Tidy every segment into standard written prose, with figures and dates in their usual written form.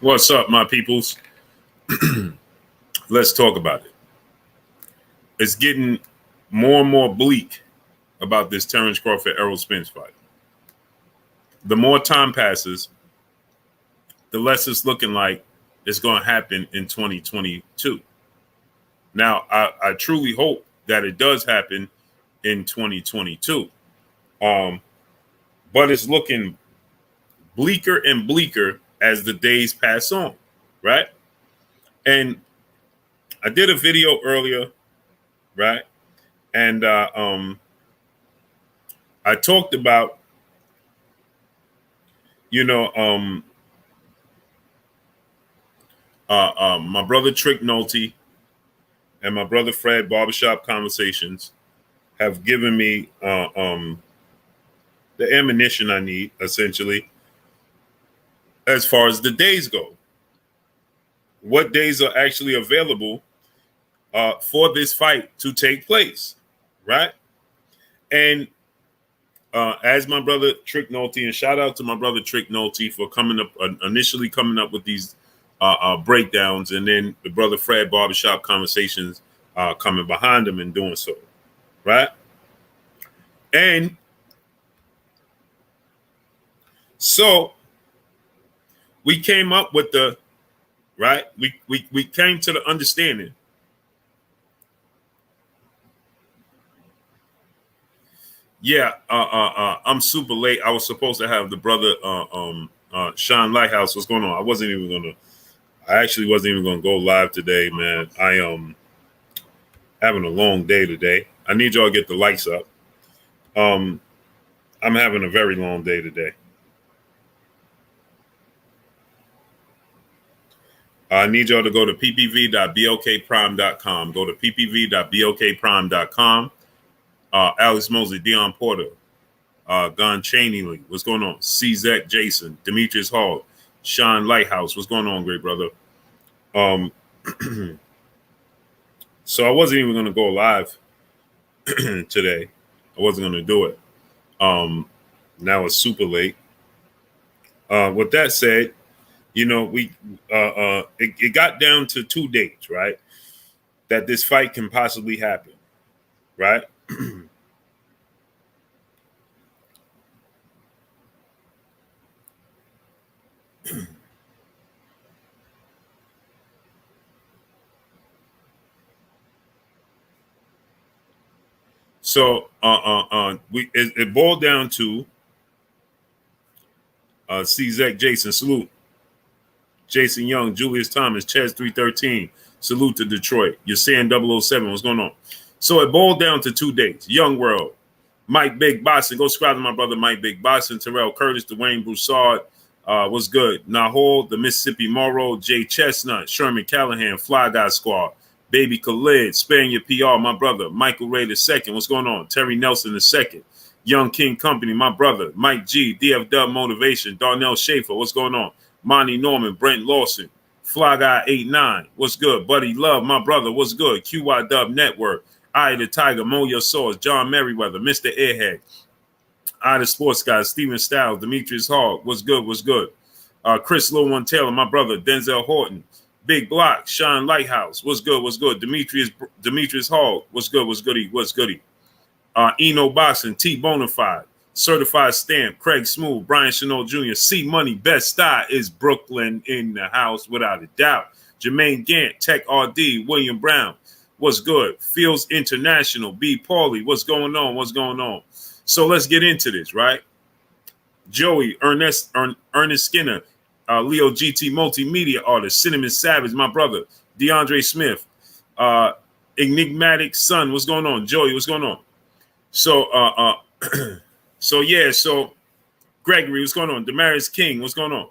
What's up, my peoples? Let's talk about it. It's getting more and more bleak about this Terence Crawford Errol Spence fight. The more time passes, the less it's looking like it's going to happen in 2022. Now, I truly hope that it does happen in 2022. But it's looking bleaker and bleaker as the days pass on, right? And I did a video earlier, right? And I talked about, my brother Trick Nolte and my brother Fred Barbershop Conversations have given me the ammunition I need, essentially, as far as the days go. What days are actually available for this fight to take place, right? And as my brother Trick Nolte, and shout out to my brother Trick Nolte for initially coming up with these breakdowns, and then the brother Fred Barbershop Conversations coming behind him and doing so, right? And so we came up with we came to the understanding. Yeah, I'm super late. I was supposed to have the brother Sean Lighthouse. What's going on? I actually wasn't even gonna go live today, man. I having a long day today. I need y'all to get the lights up. I'm having a very long day today. I need y'all to go to ppv.blkprime.com. Go to ppv.blkprime.com. Alex Mosley, Dion Porter, Gon Chaney Lee, what's going on? CZEC Jason, Demetrius Hall, Sean Lighthouse, what's going on, great brother? So I wasn't even going to go live today. I wasn't going to do it. Now it's super late. With that said, it got down to 2 dates, right? That this fight can possibly happen, right? So it boiled down to CZEC Jason, salute. Jason Young, Julius Thomas, Chaz 313, salute to Detroit. You're saying 007, what's going on? So it boiled down to 2 dates. Young World, Mike Big Boston, go subscribe to my brother Mike Big Boston, Terrell Curtis, Dwayne Broussard, what's good? Nahol, the Mississippi Morrow, Jay Chestnut, Sherman Callahan, Fly Guy Squad, Baby Khalid, Sparing Your PR, my brother, Michael Ray II, what's going on? Terry Nelson II, Young King Company, my brother, Mike G, DF Dub Motivation, Darnell Schaefer, what's going on? Monty Norman, Brent Lawson, Fly Guy 89, what's good? Buddy Love, my brother, what's good? QY Dub Network, Eye the Tiger, Mo Your Source, John Merriweather, Mr. Airhead, Eye the Sports Guy, Steven Styles, Demetrius Hall, what's good? What's good? Chris Lil One Taylor, my brother, Denzel Horton, Big Block, Sean Lighthouse, what's good? What's good? Demetrius Hall, what's good? What's goody? What's goody? Eno Boxing, T Bonafide, Certified Stamp, Craig Smooth, Brian Chanel Jr., C Money, Best Style is Brooklyn in the house without a doubt. Jermaine Gant, Tech RD, William Brown, what's good? Fields International, B Paulie, what's going on? What's going on? So let's get into this, right? Joey, Ernest Skinner, Leo GT Multimedia Artist, Cinnamon Savage, my brother, DeAndre Smith, Enigmatic Son, what's going on? Joey, what's going on? So, so Gregory, what's going on? Damaris King, what's going on?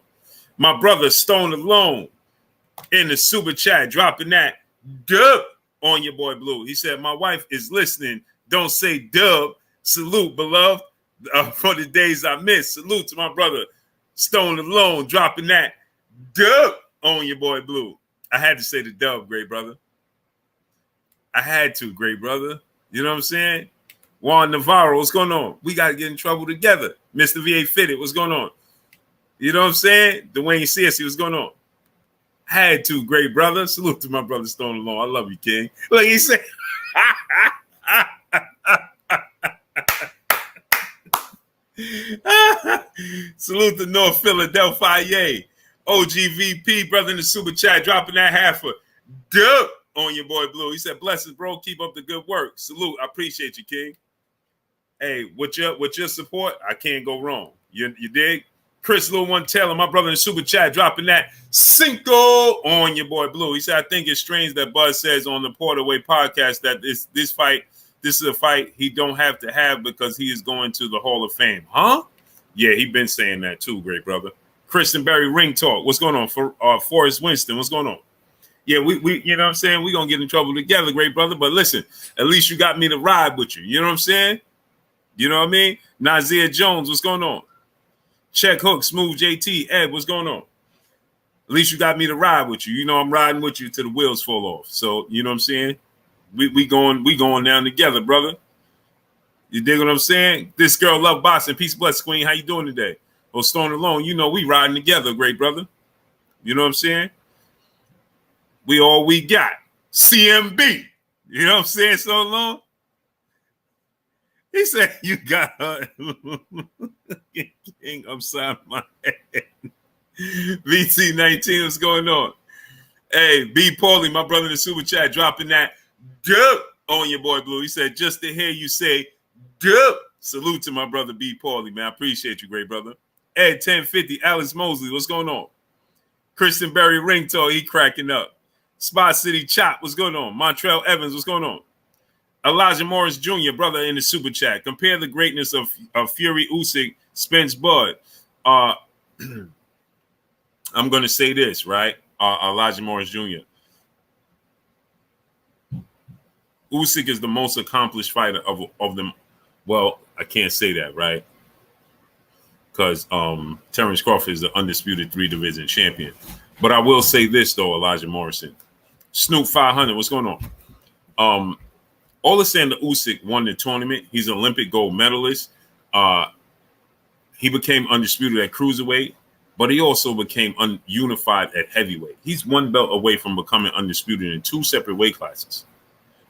My brother Stone Alone in the super chat, dropping that dub on your boy Blue. He said, my wife is listening. Don't say dub. Salute, beloved, for the days I missed. Salute to my brother Stone Alone, dropping that dub on your boy Blue. I had to say the dub, great brother. I had to, great brother. You know what I'm saying? Juan Navarro, what's going on? We got to get in trouble together. Mr. VA Fitted, what's going on? You know what I'm saying? Dwayne Searcy, what's going on? Had to, great brother. Salute to my brother Stone Alone. I love you, King. Like he said. Salute to North Philadelphia. OGVP, brother in the super chat, dropping that half a dub on your boy Blue. He said, blessings, bro. Keep up the good work. Salute. I appreciate you, King. Hey, with your support, I can't go wrong. You dig? Chris Lil One Taylor, my brother in the super chat, dropping that Cinco on your boy Blue. He said, I think it's strange that Buzz says on the Porterway podcast that this is a fight he don't have to have because he is going to the Hall of Fame. Huh? Yeah, he been saying that too, great brother. Kristen Berry Ring Talk. What's going on? For Forrest Winston, what's going on? Yeah, we you know what I'm saying? We're going to get in trouble together, great brother. But listen, at least you got me to ride with you. You know what I'm saying? You know what I mean? Nazir Jones, what's going on? Check Hook, Smooth JT, Ed, what's going on? At least you got me to ride with you. You know I'm riding with you till the wheels fall off. So, you know what I'm saying? We going down together, brother. You dig what I'm saying? This girl love boxing. Peace, bless, Queen. How you doing today? Well, Stone Alone, you know we riding together, great brother. You know what I'm saying? We all we got. CMB. You know what I'm saying, Stone Alone? He said, you got her. King upside my head. VT19, what's going on? Hey, B. Paulie, my brother in the super chat, dropping that duh on your boy Blue. He said, just to hear you say duh. Salute to my brother B. Paulie, man. I appreciate you, great brother. Ed 1050, Alex Mosley, what's going on? Kristen Berry Ringtone, he cracking up. Spot City Chop, what's going on? Montrell Evans, what's going on? Elijah Morris Jr., brother in the super chat. Compare the greatness of Fury, Usyk, Spence, Bud. I'm going to say this, right? Elijah Morris Jr. Usyk is the most accomplished fighter of them. Well, I can't say that, right? Because Terence Crawford is the undisputed 3-division champion. But I will say this, though, Elijah Morrison. Snoop 500, what's going on? Alexander Usyk won the tournament. He's an Olympic gold medalist. He became undisputed at cruiserweight, but he also became unified at heavyweight. He's one belt away from becoming undisputed in 2 separate weight classes.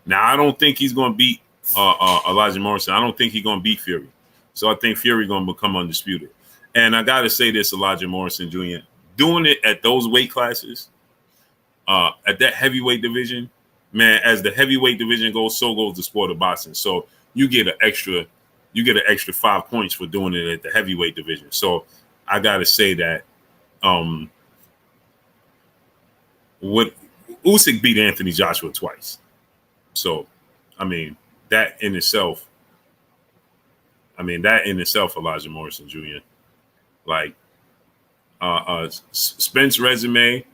Now, I don't think he's going to beat Elijah Morrison. I don't think he's going to beat Fury. So I think Fury going to become undisputed. And I got to say this, Elijah Morrison Jr., doing it at those weight classes, at that heavyweight division, man, as the heavyweight division goes, so goes the sport of boxing. So you get an extra 5 points for doing it at the heavyweight division. So I got to say that what Usyk beat Anthony Joshua twice. So, I mean, that in itself, Elijah Morrison Jr., like Spence resume.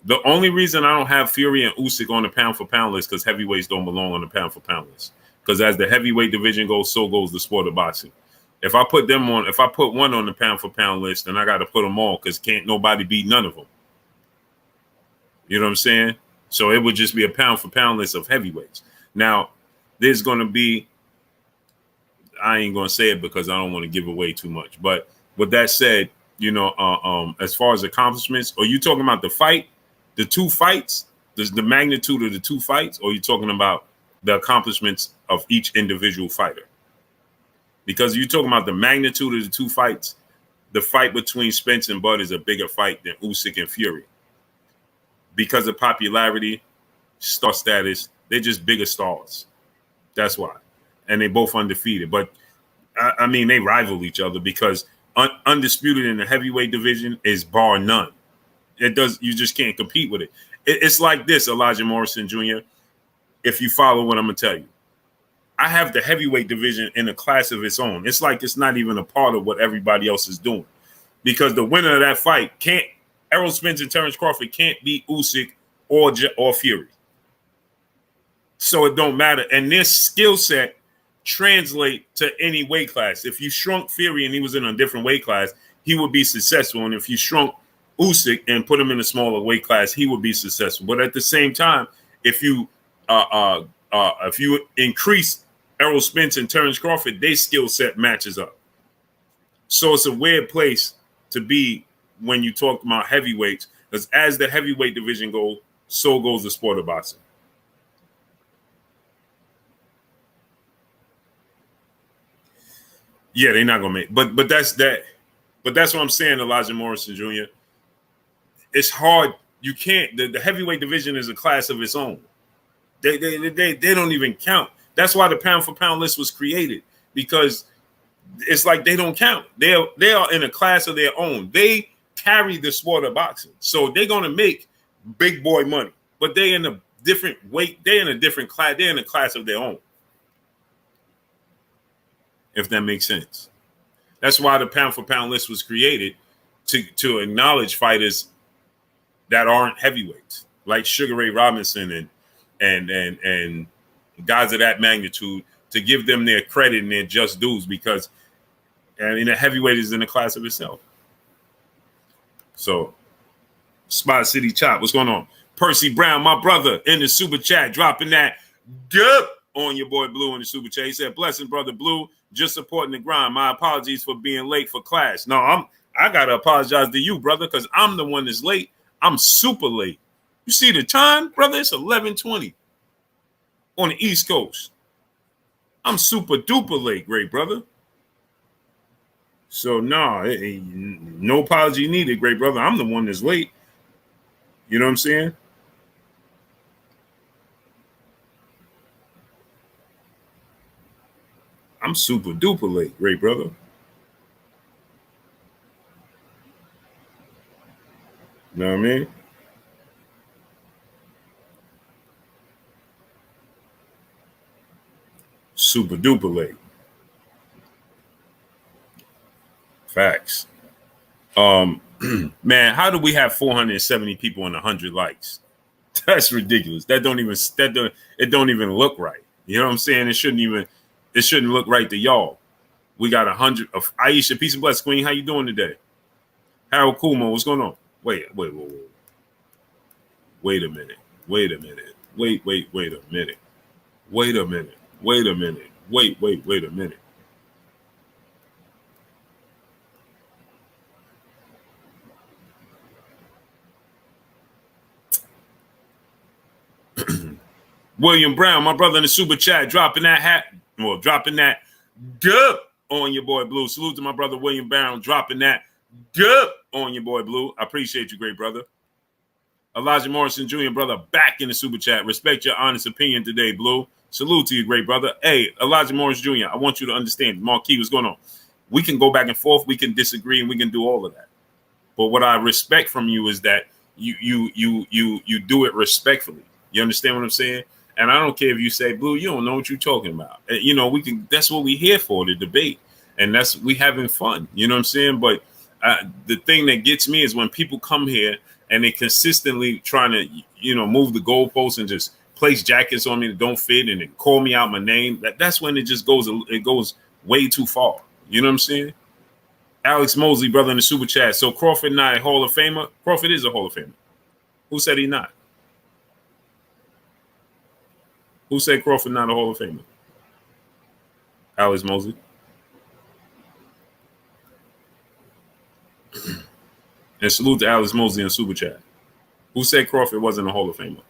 The only reason I don't have Fury and Usyk on the pound for pound list because heavyweights don't belong on the pound for pound list. Because as the heavyweight division goes, so goes the sport of boxing. If I put one on the pound for pound list, then I got to put them all because can't nobody beat none of them. You know what I'm saying? So it would just be a pound for pound list of heavyweights. Now, there's going to be, I ain't going to say it because I don't want to give away too much. But with that said, you know, as far as accomplishments, are you talking about the fight, the 2 fights, the magnitude of the 2 fights, or are you talking about the accomplishments of each individual fighter? Because you're talking about the magnitude of the 2 fights, the fight between Spence and Bud is a bigger fight than Usyk and Fury. Because of popularity, star status, they're just bigger stars. That's why. And they both undefeated. But, I mean, they rival each other because undisputed in the heavyweight division is bar none. You just can't compete with it. It's like this, Elijah Morrison Jr., if you follow what I'm going to tell you. I have the heavyweight division in a class of its own. It's like it's not even a part of what everybody else is doing. Because the winner of that fight Errol Spence and Terence Crawford can't beat Usyk or Fury. So it don't matter. And this skill set translate to any weight class. If you shrunk Fury and he was in a different weight class, he would be successful. And if you shrunk Usyk and put him in a smaller weight class, he would be successful. But at the same time, if you increase Errol Spence and Terence Crawford, their skill set matches up. So it's a weird place to be when you talk about heavyweights, Because as the heavyweight division goes, so goes the sport of boxing. Yeah, they're not gonna make. But that's that. But that's what I'm saying, Elijah Morrison Jr. It's hard. You can't. The heavyweight division is a class of its own. They don't even count. That's why the pound for pound list was created, because it's like they don't count. They are in a class of their own. They carry the sport of boxing, so they're gonna make big boy money. But they're in a different weight. They're in a different class. They're in a class of their own. If that makes sense. That's why the pound for pound list was created, to acknowledge fighters that aren't heavyweights, like Sugar Ray Robinson and guys of that magnitude, to give them their credit and their just dues, because the heavyweight is in a class of itself. So, Spot City Chop, what's going on? Percy Brown, my brother, in the super chat, dropping that good on your boy Blue in the super chat. He said, "Blessing, brother Blue, just supporting the grind. My apologies for being late for class." No, I gotta apologize to you, brother, because I'm the one that's late. I'm super late. You see the time, brother? It's 11:20 on the East Coast. I'm super duper late, great brother. So no apology needed, great brother. I'm the one that's late. You know what I'm saying? I'm super duper late, great brother. You know what I mean? Super duper late. Facts. Man, how do we have 470 people and 100 likes? That's ridiculous. It don't even look right. You know what I'm saying? It shouldn't look right to y'all. We got 100 of Aisha, peace and bless, Queen. How you doing today? Harold Kuma, what's going on? Wait a minute. Wait a minute. Wait a minute. Wait a minute. Wait a minute. William Brown, my brother in the super chat, dropping that good on your boy Blue. Salute to my brother William Brown, dropping that good on your boy Blue. I appreciate you, great brother. Elijah Morrison Jr., brother, back in the super chat. Respect your honest opinion today, Blue. Salute to you, great brother. Hey, Elijah Morris Jr., I want you to understand, Marquis, what's going on? We can go back and forth, we can disagree, and we can do all of that. But what I respect from you is that you do it respectfully. You understand what I'm saying? And I don't care if you say, Blue, you don't know what you're talking about. We can. That's what we're here for, to debate. And we having fun. You know what I'm saying? But the thing that gets me is when people come here and they consistently trying to, move the goalposts and just place jackets on me that don't fit and then call me out my name. That's when it just goes way too far. You know what I'm saying? Alex Mosley, brother in the super chat. So Crawford not a Hall of Famer? Crawford is a Hall of Famer. Who said he not? Who said Crawford not a Hall of Famer? Alex Mosley. And salute to Alex Mosley in super chat. Who said Crawford wasn't a Hall of Famer?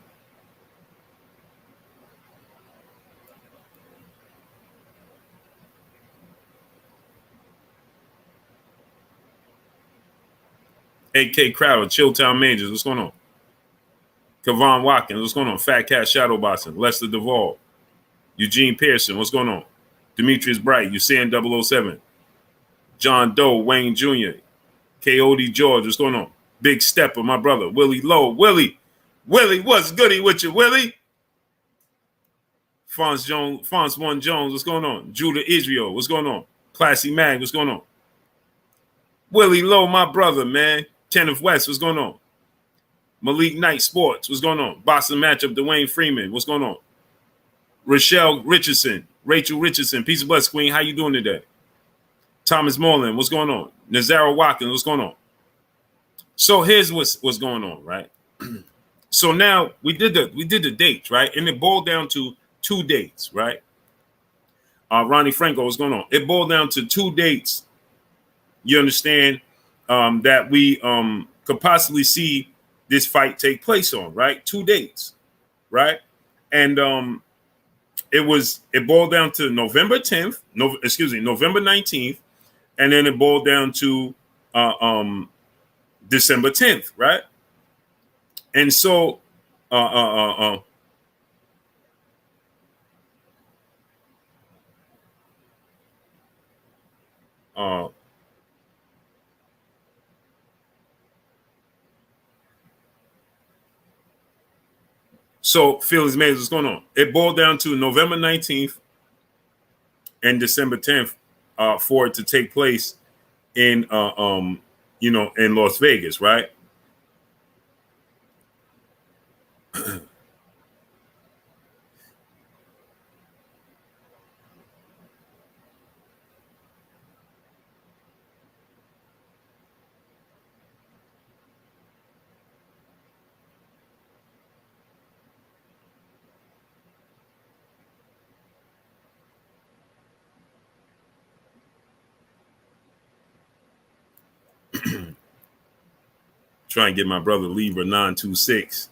AK Crowder, Chilltown Majors, what's going on? Kevon Watkins, what's going on? Fat Cat Shadowboxing, Lester Duvall, Eugene Pearson, what's going on? Demetrius Bright, Usain 007, John Doe, Wayne Jr., Coyote George, what's going on? Big Stepper, my brother, Willie Lowe, Willie, what's goody with you, Willie? Fonz One Jones, what's going on? Judah Israel, what's going on? Classy Mag, what's going on? Willie Lowe, my brother, man. Kenneth West, what's going on? Malik Knight Sports, what's going on? Boston Matchup, Dwayne Freeman, what's going on? Rachel Richardson, peace and bless, Queen. How you doing today? Thomas Moreland, what's going on? Nazaro Watkins, what's going on? So here's what's going on, right? So now we did the dates, right? And it boiled down to 2 dates, right? Ronnie Franco, what's going on? It boiled down to 2 dates. You understand that we could possibly see this fight take place on, right? 2 dates, right? And it boiled down to November 10th, November 19th, and then it boiled down to December 10th, right? And so so Felix Mays, what's going on? It boiled down to November 19th and December 10th for it to take place in in Las Vegas, right? Try and get my brother Libra 926.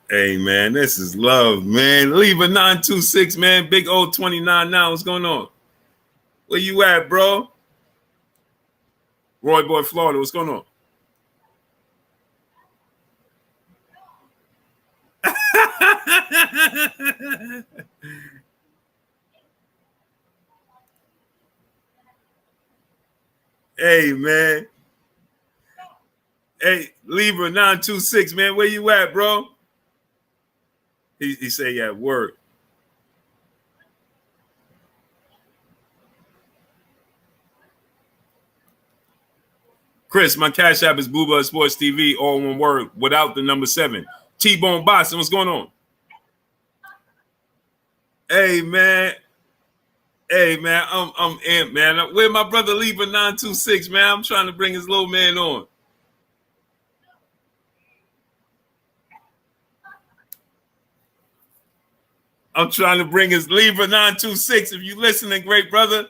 Hey man, this is love, man. Libra 926, man. Big old 29 now. What's going on? Where you at, bro? Roy Boy, Florida. What's going on? Hey, man. Hey, Libra 926, man. Where you at, bro? He say at work. Chris, my cash app is Bluebird Sports TV, all one word, without the number 7. T-Bone Boston, what's going on? Hey, man. Hey, man, I'm amped, man. Where my brother Libra 926, man? I'm trying to bring his little man on. I'm trying to bring his Libra 926. If you listening, great brother.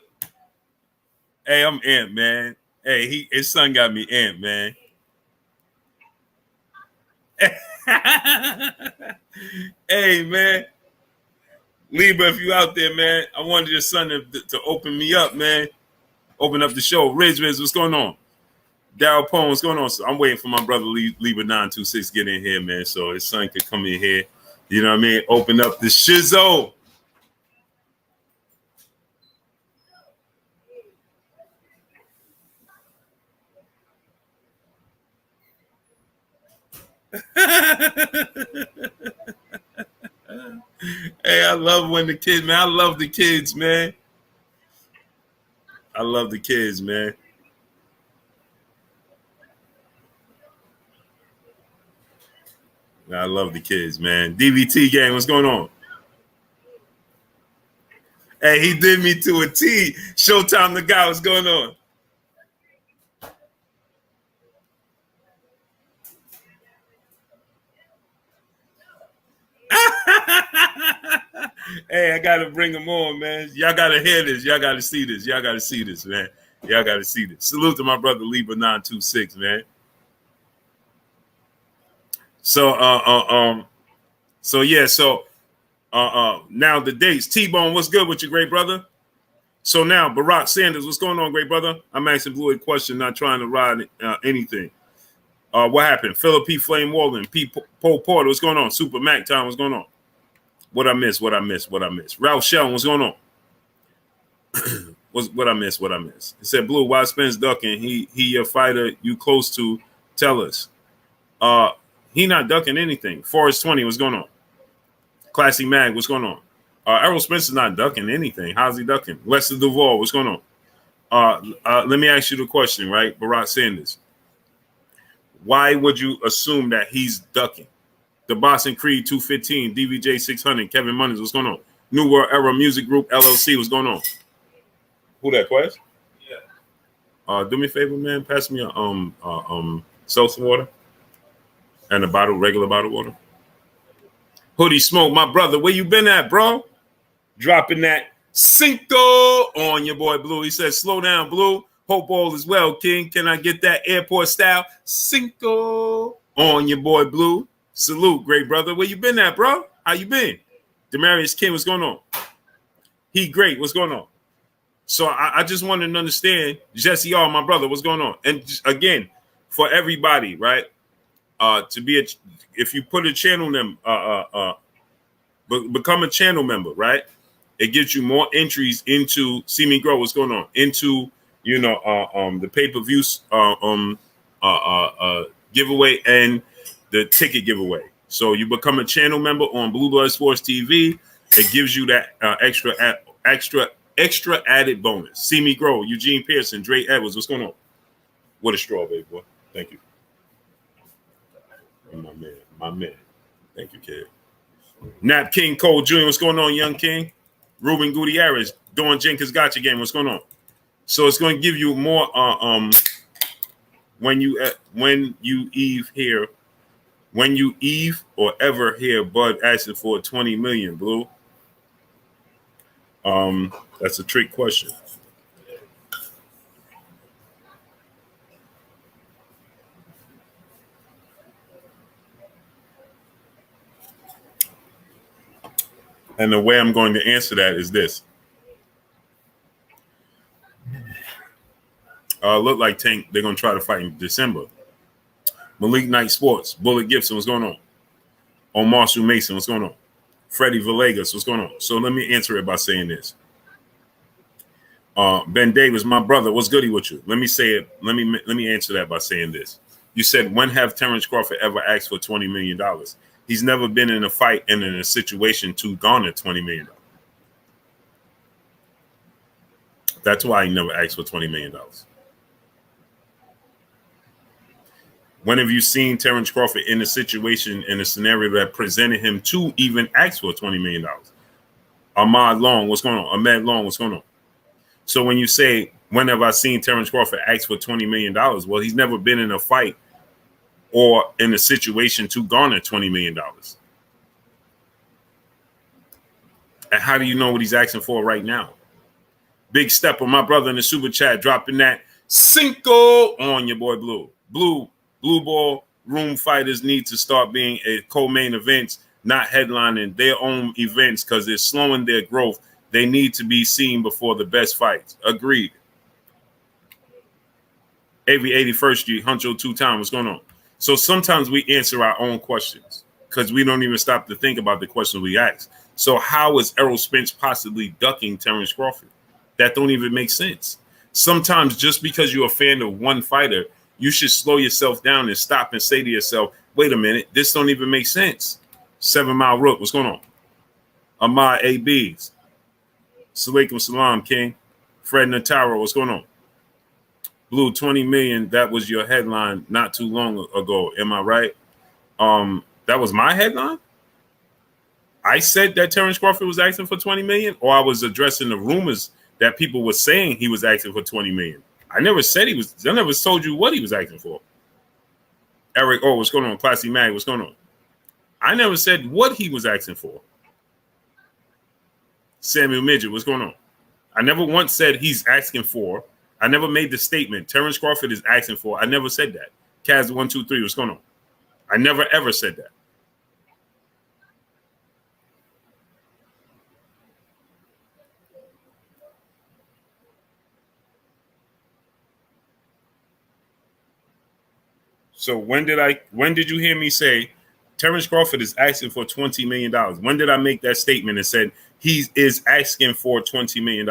Hey, I'm amped, man. Hey, his son got me amped, man. Hey, man. Libra, if you out there, man, I wanted your son to open me up, man. Open up the show. Riz, what's going on? Daryl Pone, what's going on? So I'm waiting for my brother Libra 926 to get in here, man, so his son could come in here. You know what I mean? Open up the shizzo. Hey, I love when the kids, man. I love the kids, man. I love the kids, man. I love the kids, man. DVT gang, what's going on? Hey, he did me to a T. Showtime the guy, what's going on? Hey, I gotta bring him on, man. Y'all gotta hear this. Y'all gotta see this. Y'all gotta see this, man. Y'all gotta see this. Salute to my brother Libra 926, man. So now the dates. T-Bone, what's good with you, great brother? So now Barack Sanders, what's going on, great brother? I'm asking Blue a question, not trying to ride anything. What happened? Philip P. Flame Walden, P. Paul Porter, what's going on? Super Mac Time, what's going on? What I miss? Ralph Shell, what's going on? What I miss? He said, Blue, why Spence ducking? He your fighter you close to. Tell us. He not ducking anything. Forrest 20, what's going on? Classy Mag, what's going on? Errol Spence is not ducking anything. How's he ducking? Lester Duvall, what's going on? Let me ask you the question, right? Barack Sanders. Why would you assume that he's ducking? The Boston Creed 215, DVJ 600, Kevin Moniz, what's going on? New World Era Music Group LLC, what's going on? Who that, Quest? Yeah. Do me a favor, man. Pass me a seltzer water and a regular bottle water. Hoodie Smoke, my brother, where you been at, bro? Dropping that Cinco on your boy Blue. He says, slow down, Blue. Hope all is well, King. Can I get that airport style? Cinco on your boy Blue. Salute, great brother. Where you been at, bro? How you been? Demarius King, what's going on? He great. What's going on? So I just wanted to understand, Jesse R, my brother, what's going on? And just, again, for everybody, right? If you put a channel become a channel member, right? It gives you more entries into See Me Grow. What's going on? Into the pay-per-view giveaway and the ticket giveaway. So you become a channel member on Blue Blood Sports TV. It gives you that extra added bonus. See Me Grow. Eugene Pearson, Dre Edwards. What's going on? What a straw, baby boy. Thank you. My man. Thank you, kid. Nap King Cole Jr. What's going on, young king? Ruben Gutierrez, Dawn Jenkins Gotcha Game. What's going on? So it's going to give you more when you or ever hear Bud asking for 20 million, Blue. That's a trick question. And the way I'm going to answer that is this. Look like Tank, they're going to try to fight in December. Malik Knight Sports, Bullet Gibson, what's going on? Marshall Mason, what's going on? Freddie Villegas, what's going on? So let me answer it by saying this. Ben Davis, my brother, what's goody with you? Let me say it. Let me answer that by saying this. You said, when have Terence Crawford ever asked for $20 million? He's never been in a fight and in a situation to garner $20 million. That's why he never asked for $20 million. When have you seen Terence Crawford in a situation, in a scenario that presented him to even ask for $20 million? Ahmad Long, what's going on? Ahmed Long, what's going on? So when you say, when have I seen Terence Crawford ask for $20 million? Well, he's never been in a fight or in a situation to garner $20 million. And how do you know what he's asking for right now? Big Stepper, my brother in the super chat, dropping that Cinco on your boy Blue. Blue ball room fighters need to start being a co-main events, not headlining their own events because they're slowing their growth. They need to be seen before the best fights. Agreed. AV 81st G, Huncho 2 times. What's going on? So sometimes we answer our own questions because we don't even stop to think about the questions we ask. So how is Errol Spence possibly ducking Terence Crawford? That don't even make sense. Sometimes just because you're a fan of one fighter, you should slow yourself down and stop and say to yourself, wait a minute, this don't even make sense. 7 Mile Rook, what's going on? Ahmad ABs. Salaikum Salam, King. Fred Nataro, what's going on? Blue, 20 million, that was your headline not too long ago. Am I right? That was my headline? I said that Terence Crawford was asking for 20 million, or I was addressing the rumors that people were saying he was asking for 20 million. I never said he was. I never told you what he was asking for. Eric, what's going on? Classy Mag, what's going on? I never said what he was asking for. Samuel Midget, what's going on? I never once said he's asking for. I never made the statement Terence Crawford is asking for. I never said that. Kaz 123, what's going on? I never ever said that. So when did you hear me say Terence Crawford is asking for $20 million? When did I make that statement and said he is asking for $20 million?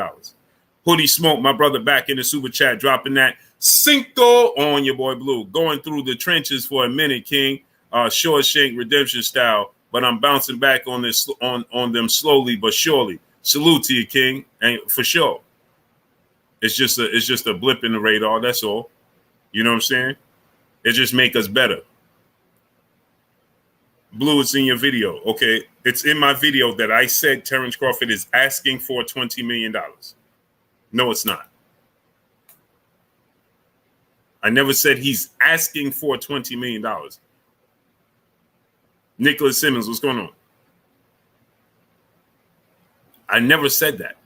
Hoodie Smoke, my brother back in the super chat, dropping that Cinco on your boy Blue. Going through the trenches for a minute, King. Short shank redemption style, but I'm bouncing back on this on them slowly but surely. Salute to you, King, and for sure. It's just a blip in the radar. That's all. You know what I'm saying? It just make us better. Blue, it's in your video. Okay, it's in my video that I said Terence Crawford is asking for $20 million. No, it's not. I never said he's asking for $20 million. Nicholas Simmons, what's going on? I never said that.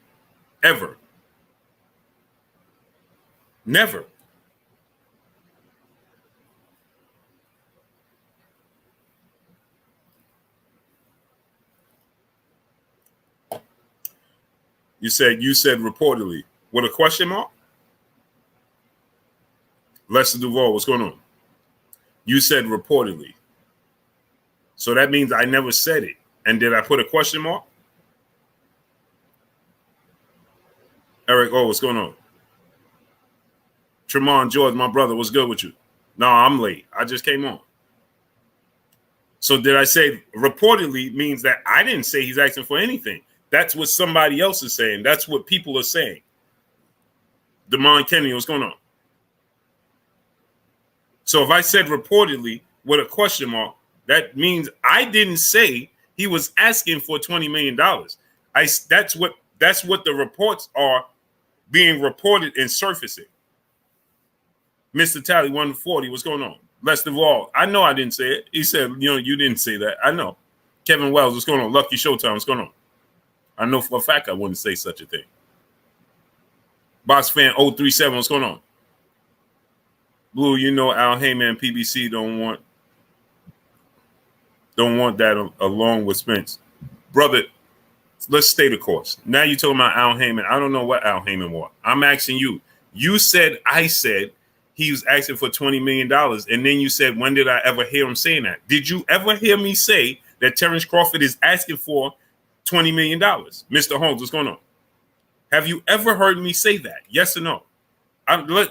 Ever. Never. You said reportedly. With a question mark? Lester Duval, what's going on? You said reportedly. So that means I never said it. And did I put a question mark? Eric, what's going on? Tremont George, my brother, what's good with you? No, I'm late. I just came on. So did I say reportedly means that I didn't say he's asking for anything. That's what somebody else is saying. That's what people are saying. Damon Kennedy, what's going on? So if I said reportedly with a question mark, that means I didn't say he was asking for $20 million. That's what the reports are being reported and surfacing. Mr. Tally 140, what's going on? Lester Wall, I know I didn't say it. He said, you didn't say that. I know. Kevin Wells, what's going on? Lucky Showtime, what's going on? I know for a fact I wouldn't say such a thing. Box fan 037, what's going on? Blue, Al Heyman PBC don't want that along with Spence. Brother, let's stay the course. Now you're talking about Al Heyman. I don't know what Al Heyman want. I'm asking you. You said I said he was asking for $20 million. And then you said, when did I ever hear him saying that? Did you ever hear me say that Terence Crawford is asking for $20 million? Mr. Holmes, what's going on? Have you ever heard me say that? Yes or no?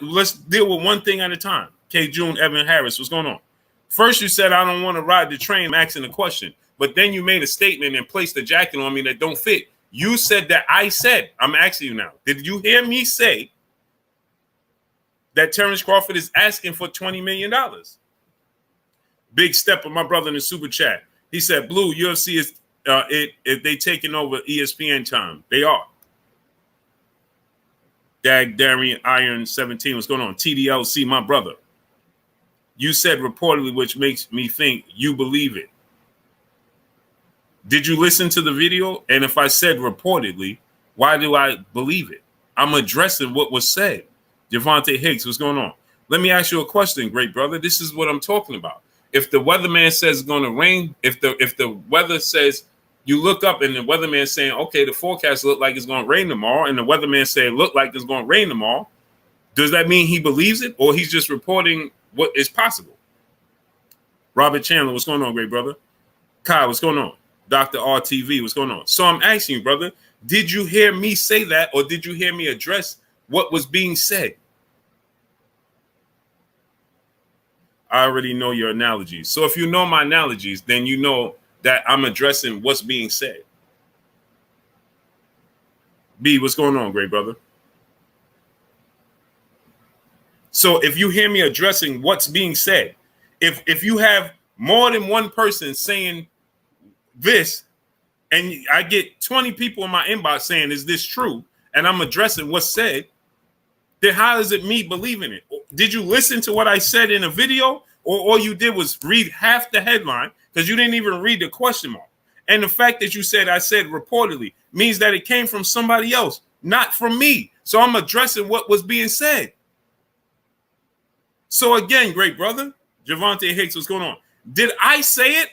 Let's deal with one thing at a time. K. June, Evan Harris, what's going on? First, you said I don't want to ride the train. I'm asking a question. But then you made a statement and placed a jacket on me that don't fit. You said that I said, I'm asking you now, did you hear me say that Terence Crawford is asking for $20 million? Big step of my brother in the super chat. He said, Blue, UFC is if they taking over ESPN time. They are. Dag Darian Iron 17, what's going on? TDLC, my brother. You said reportedly, which makes me think you believe it. Did you listen to the video? And if I said reportedly, why do I believe it? I'm addressing what was said. Javante Hicks, what's going on? Let me ask you a question, great brother. This is what I'm talking about. If the weatherman says it's going to rain, if the weather says, you look up and the weatherman saying, okay, the forecast look like it's going to rain tomorrow, and the weatherman saying look like it's going to rain tomorrow, does that mean he believes it, or he's just reporting what is possible? Robert Chandler, what's going on, great brother? Kai, what's going on? Dr. RTV, what's going on? So I'm asking you, brother, did you hear me say that, or did you hear me address what was being said? I already know your analogies. So if you know my analogies, then you know that I'm addressing what's being said. B, what's going on, great brother? So if you hear me addressing what's being said, if you have more than one person saying this, and I get 20 people in my inbox saying, is this true? And I'm addressing what's said, then how is it me believing it? Did you listen to what I said in a video, or all you did was read half the headline because you didn't even read the question mark? And the fact that you said I said reportedly means that it came from somebody else, not from me. So I'm addressing what was being said. So again, great brother, Javante Hicks, what's going on? Did I say it?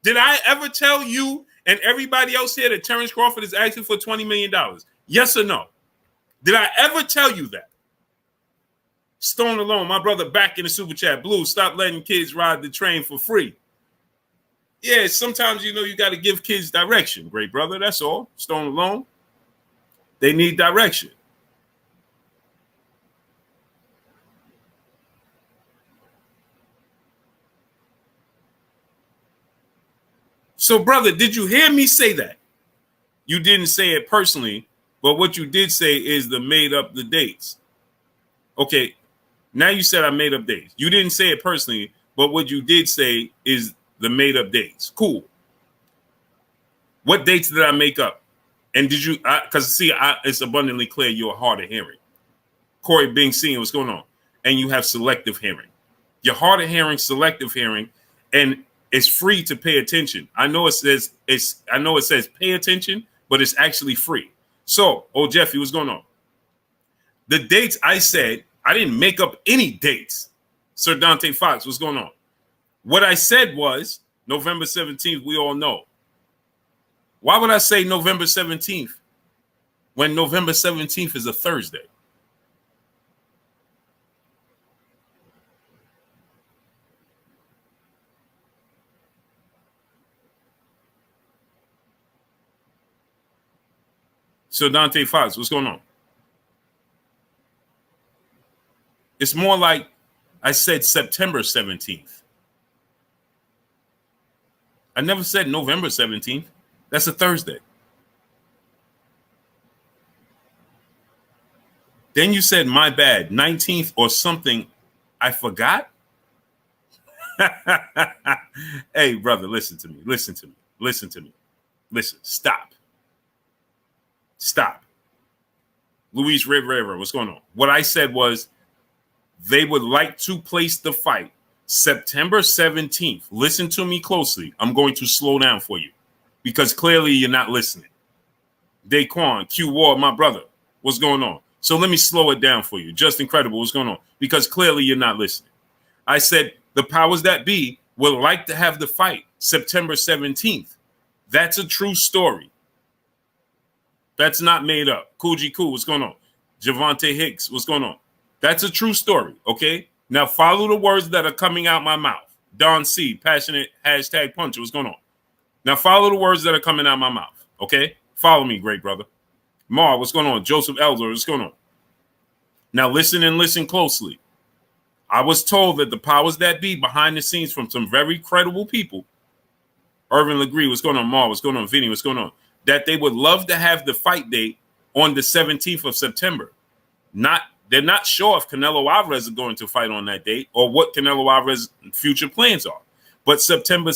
Did I ever tell you and everybody else here that Terence Crawford is asking for $20 million? Yes or no? Did I ever tell you that? Stone Alone, my brother, back in the super chat. Blue, stop letting kids ride the train for free. Yeah, sometimes, you got to give kids direction, great brother. That's all. Stone Alone. They need direction. So, brother, did you hear me say that? You didn't say it personally, but what you did say is made up the dates. Okay, now you said I made up dates. You didn't say it personally, but what you did say is the made up dates. Cool. What dates did I make up? And did you, because it's abundantly clear you're hard of hearing. Corey Bing Senior, what's going on? And you have selective hearing. You're hard of hearing, selective hearing, and it's free to pay attention. I know it says pay attention, but it's actually free. So, Jeffy, what's going on? The dates I said, I didn't make up any dates. Sir Dante Fox, what's going on? What I said was November 17th, we all know. Why would I say November 17th when November 17th is a Thursday? So Dante Fox, what's going on? It's more like I said September 17th. I never said November 17th. That's a Thursday. Then you said, my bad, 19th or something. I forgot. Hey, brother, listen to me. Listen to me. Listen to me. Listen, stop. Stop. Luis Rivera, what's going on? What I said was they would like to place the fight September 17th. Listen to me closely. I'm going to slow down for you because clearly you're not listening. Daquan, Q Ward, my brother, what's going on? So let me slow it down for you. Just incredible, what's going on? Because clearly you're not listening. I said the powers that be would like to have the fight September 17th. That's a true story. That's not made up. Coogee Cool, what's going on? Javante Hicks, what's going on? That's a true story, okay? Now follow the words that are coming out my mouth. Don C, passionate hashtag puncher, what's going on? Now follow the words that are coming out my mouth, okay? Follow me, great brother. Mar, what's going on? Joseph Elder, what's going on? Now listen and listen closely. I was told that the powers that be behind the scenes from some very credible people, Irvin Legree, what's going on? Mar, what's going on? Vinny, what's going on? That they would love to have the fight date on the 17th of September. They're not sure if Canelo Alvarez is going to fight on that date or what Canelo Alvarez's future plans are. But September,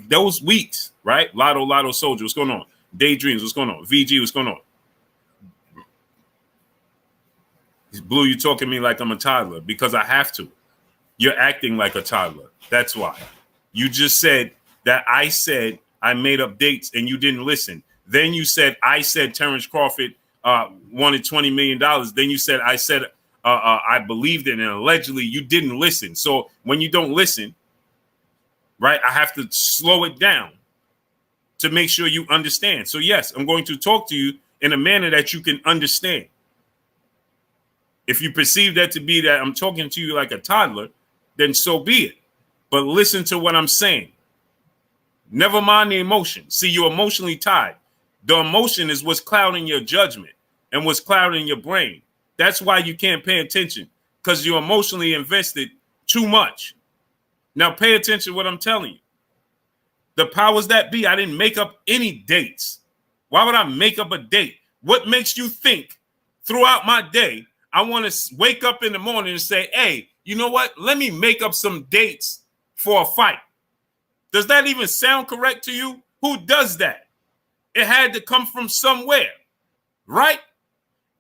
those weeks, right? Lotto Soldier, what's going on? Daydreams, what's going on? VG, what's going on? Blue, you talking to me like I'm a toddler because I have to. You're acting like a toddler. That's why. You just said that I said I made up dates and you didn't listen. Then you said I said Terence Crawford wanted $20 million. Then you said I believed it, and allegedly you didn't listen. So when you don't listen, right, I have to slow it down to make sure you understand. So yes, I'm going to talk to you in a manner that you can understand. If you perceive that to be that I'm talking to you like a toddler, then so be it. But listen to what I'm saying. Never mind the emotion. See, you're emotionally tied. The emotion is what's clouding your judgment and what's clouding your brain. That's why you can't pay attention, because you're emotionally invested too much. Now pay attention to what I'm telling you. The powers that be, I didn't make up any dates. Why would I make up a date? What makes you think throughout my day I want to wake up in the morning and say, hey, you know what? Let me make up some dates for a fight. Does that even sound correct to you? Who does that? It had to come from somewhere, right?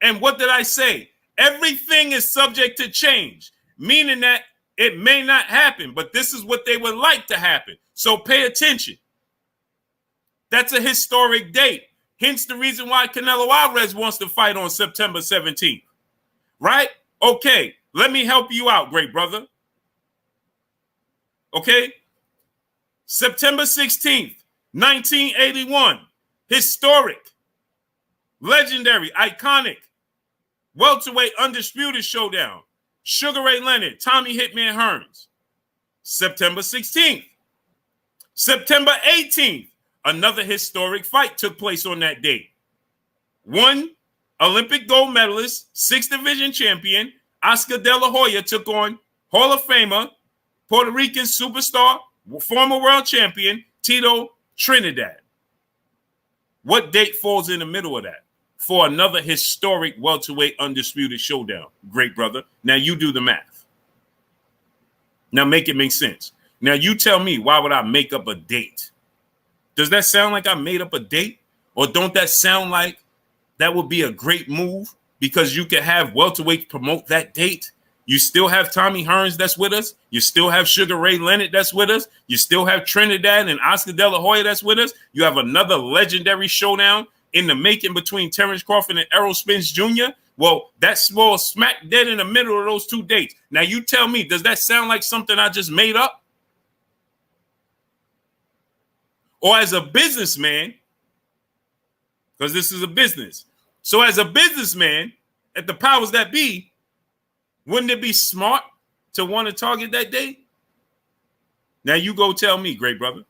And what did I say? Everything is subject to change, meaning that it may not happen, but this is what they would like to happen. So pay attention. That's a historic date. Hence the reason why Canelo Alvarez wants to fight on September 17th. Right? Okay, let me help you out, great brother. Okay? September 16th, 1981. Historic, legendary, iconic, welterweight undisputed showdown. Sugar Ray Leonard, Tommy Hitman Hearns. September 16th. September 18th, another historic fight took place on that date. One Olympic gold medalist, 6th division champion, Oscar De La Hoya took on Hall of Famer, Puerto Rican superstar, former world champion, Tito Trinidad. What date falls in the middle of that for another historic welterweight undisputed showdown? Great brother. Now you do the math. Now make it make sense. Now you tell me, why would I make up a date? Does that sound like I made up a date? Or don't that sound like that would be a great move? Because you can have welterweights promote that date. You still have Tommy Hearns that's with us. You still have Sugar Ray Leonard that's with us. You still have Trinidad and Oscar De La Hoya that's with us. You have another legendary showdown in the making between Terence Crawford and Errol Spence Jr.? Well, that small smack dead in the middle of those 2 dates. Now, you tell me, does that sound like something I just made up? Or as a businessman, because this is a business. So as a businessman, at the powers that be, wouldn't it be smart to want to target that date? Now you go tell me, great brother.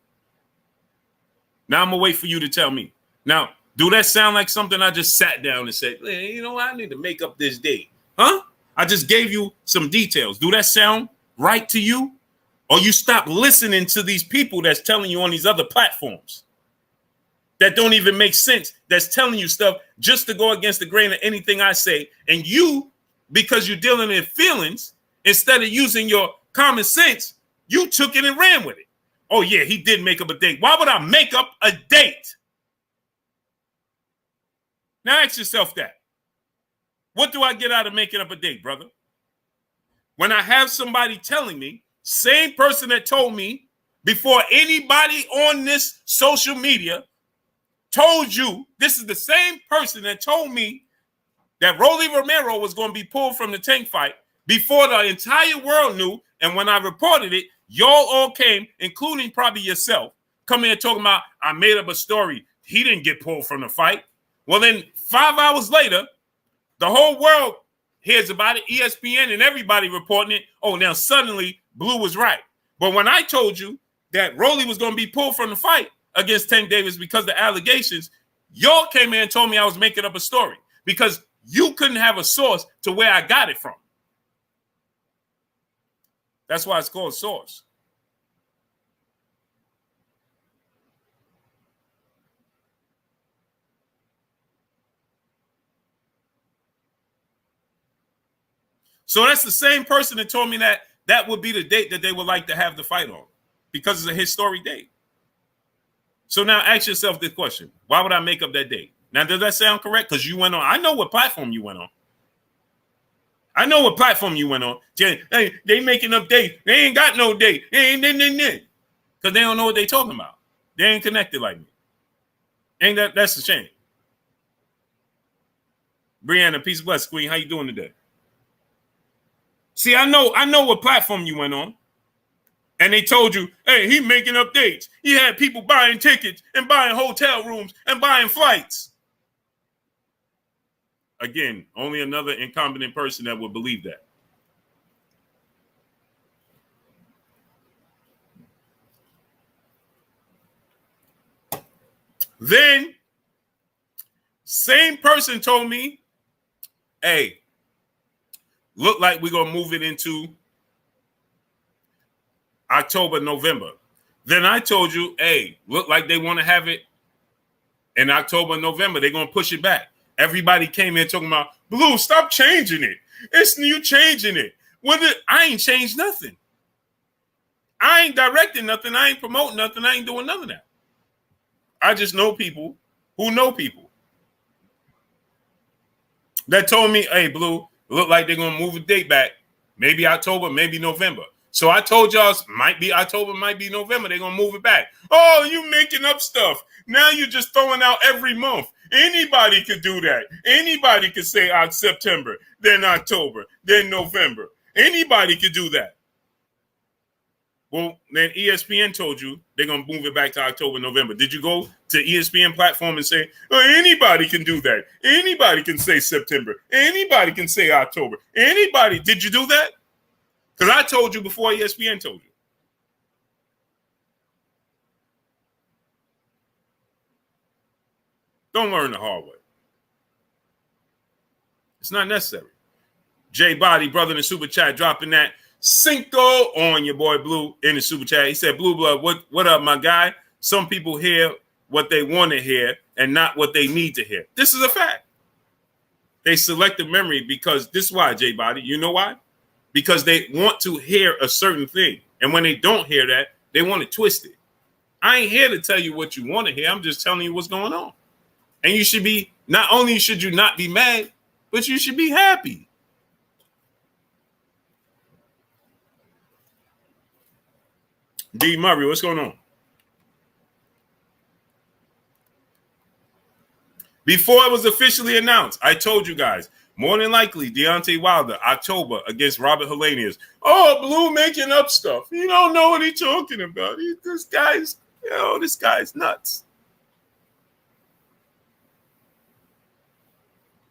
Now I'm going to wait for you to tell me. Now, do that sound like something I just sat down and said, hey, you know what? I need to make up this date. Huh? I just gave you some details. Do that sound right to you? Or you stop listening to these people that's telling you on these other platforms that don't even make sense, that's telling you stuff just to go against the grain of anything I say. And you, because you're dealing in feelings, instead of using your common sense, you took it and ran with it. Oh, yeah, he did make up a date. Why would I make up a date? Now ask yourself that. What do I get out of making up a date, brother? When I have somebody telling me, same person that told me before anybody on this social media told you, this is the same person that told me that Rolly Romero was going to be pulled from the tank fight before the entire world knew. And when I reported it, y'all all came, including probably yourself, coming here talking about, I made up a story. He didn't get pulled from the fight. Well, then 5 hours later, the whole world hears about it, ESPN and everybody reporting it. Oh, now suddenly Blue was right. But when I told you that Rolly was going to be pulled from the fight against Tank Davis because of the allegations, y'all came in and told me I was making up a story because you couldn't have a source to where I got it from. That's why it's called source. So that's the same person that told me that that would be the date that they would like to have the fight on because it's a historic date. So now ask yourself this question. Why would I make up that date? Now, does that sound correct? Because you went on. I know what platform you went on. I know what platform you went on. Hey, they making up dates. They ain't got no date. They ain't because they don't know what they talking about. They ain't connected like me. Ain't that's a shame. Brianna, peace and bless, Queen. How you doing today? See, I know what platform you went on. And they told you, hey, he making up dates. He had people buying tickets and buying hotel rooms and buying flights. Again, only another incompetent person that would believe that. Then, same person told me, hey, look like we're going to move it into October, November. Then I told you, hey, look like they want to have it in October, November. They're going to push it back. Everybody came in talking about, Blue, stop changing it. It's you changing it. I ain't changed nothing. I ain't directing nothing. I ain't promoting nothing. I ain't doing none of that. I just know people who know people that told me, hey, Blue, look like they're going to move a date back. Maybe October, maybe November. So I told y'all might be October, might be November. They're going to move it back. Oh, you making up stuff. Now you're just throwing out every month. Anybody could do that. Anybody could say September, then October, then November. Anybody could do that. Well, then ESPN told you they're going to move it back to October, November. Did you go to ESPN platform and say, oh, anybody can do that? Anybody can say September. Anybody can say October. Anybody. Did you do that? Because I told you before ESPN told you. Don't learn the hard way. It's not necessary. J Body, brother in the super chat, dropping that Cinco on your boy Blue in the super chat. He said, Blue Blood, what up, my guy? Some people hear what they want to hear and not what they need to hear. This is a fact. They select the memory because this is why, J Body. You know why? Because they want to hear a certain thing. And when they don't hear that, they want to twist it. I ain't here to tell you what you want to hear. I'm just telling you what's going on. And you should be, not only should you not be mad, but you should be happy. D. Murray, what's going on? Before it was officially announced, I told you guys, more than likely, Deontay Wilder, October, against Robert Helenius. Oh, Blue making up stuff. You don't know what he's talking about. This guy's nuts.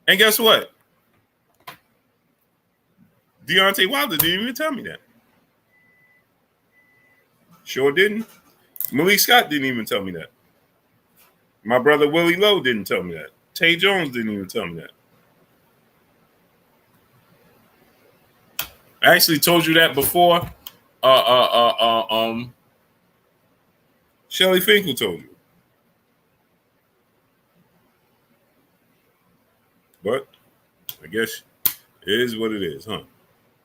And guess what? Deontay Wilder didn't even tell me that. Sure didn't. Malik Scott didn't even tell me that. My brother Willie Lowe didn't tell me that. Tay Jones didn't even tell me that. I actually told you that before. Shelly Finkel told you. But I guess it is what it is, huh?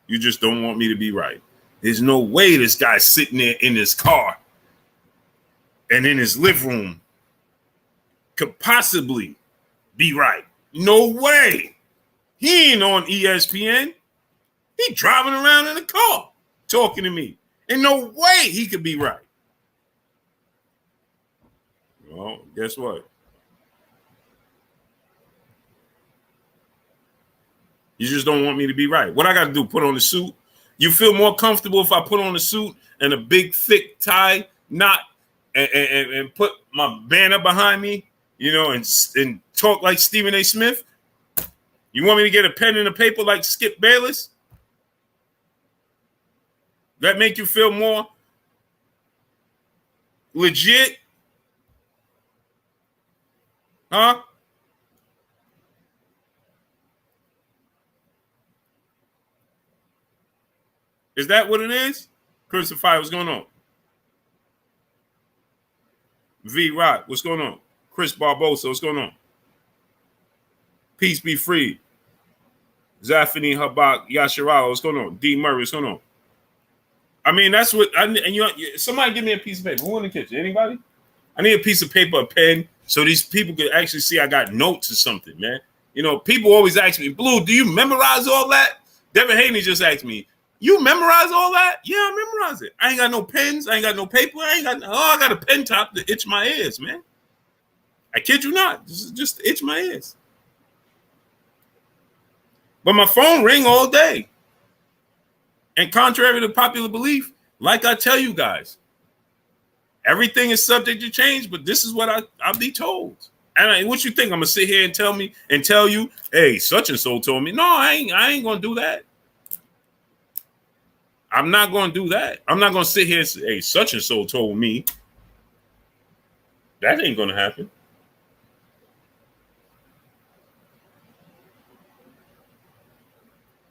You just don't want me to be right. There's no way this guy's sitting there in his car and in his living room could possibly be right. No way. He ain't on ESPN. He driving around in a car talking to me. And no way he could be right. Well, guess what? You just don't want me to be right. What I got to do, put on a suit? You feel more comfortable if I put on a suit and a big, thick tie, knot, and put my banner behind me, you know, and talk like Stephen A. Smith? You want me to get a pen and a paper like Skip Bayless? That make you feel more legit? Huh? Is that what it is? Crucify, what's going on? V Rock, what's going on? Chris Barbosa, what's going on? Peace be free. Zafini Habak Yashirawa, what's going on? D Murray, what's going on? I mean, that's what somebody give me a piece of paper. Who in the kitchen? Anybody? I need a piece of paper, a pen, so these people can actually see I got notes or something, man. You know, people always ask me, Blue, do you memorize all that? Devin Haney just asked me, you memorize all that? Yeah, I memorize it. I ain't got no pens. I ain't got no paper. I got a pen top to itch my ears, man. I kid you not. Just to itch my ears. But my phone ring all day. And contrary to popular belief, like I tell you guys, everything is subject to change, but this is what I'll be told. And what you think? I'm going to sit here and tell you, hey, such and so told me. No, I ain't going to do that. I'm not going to do that. I'm not going to sit here and say, hey, such and so told me. That ain't going to happen.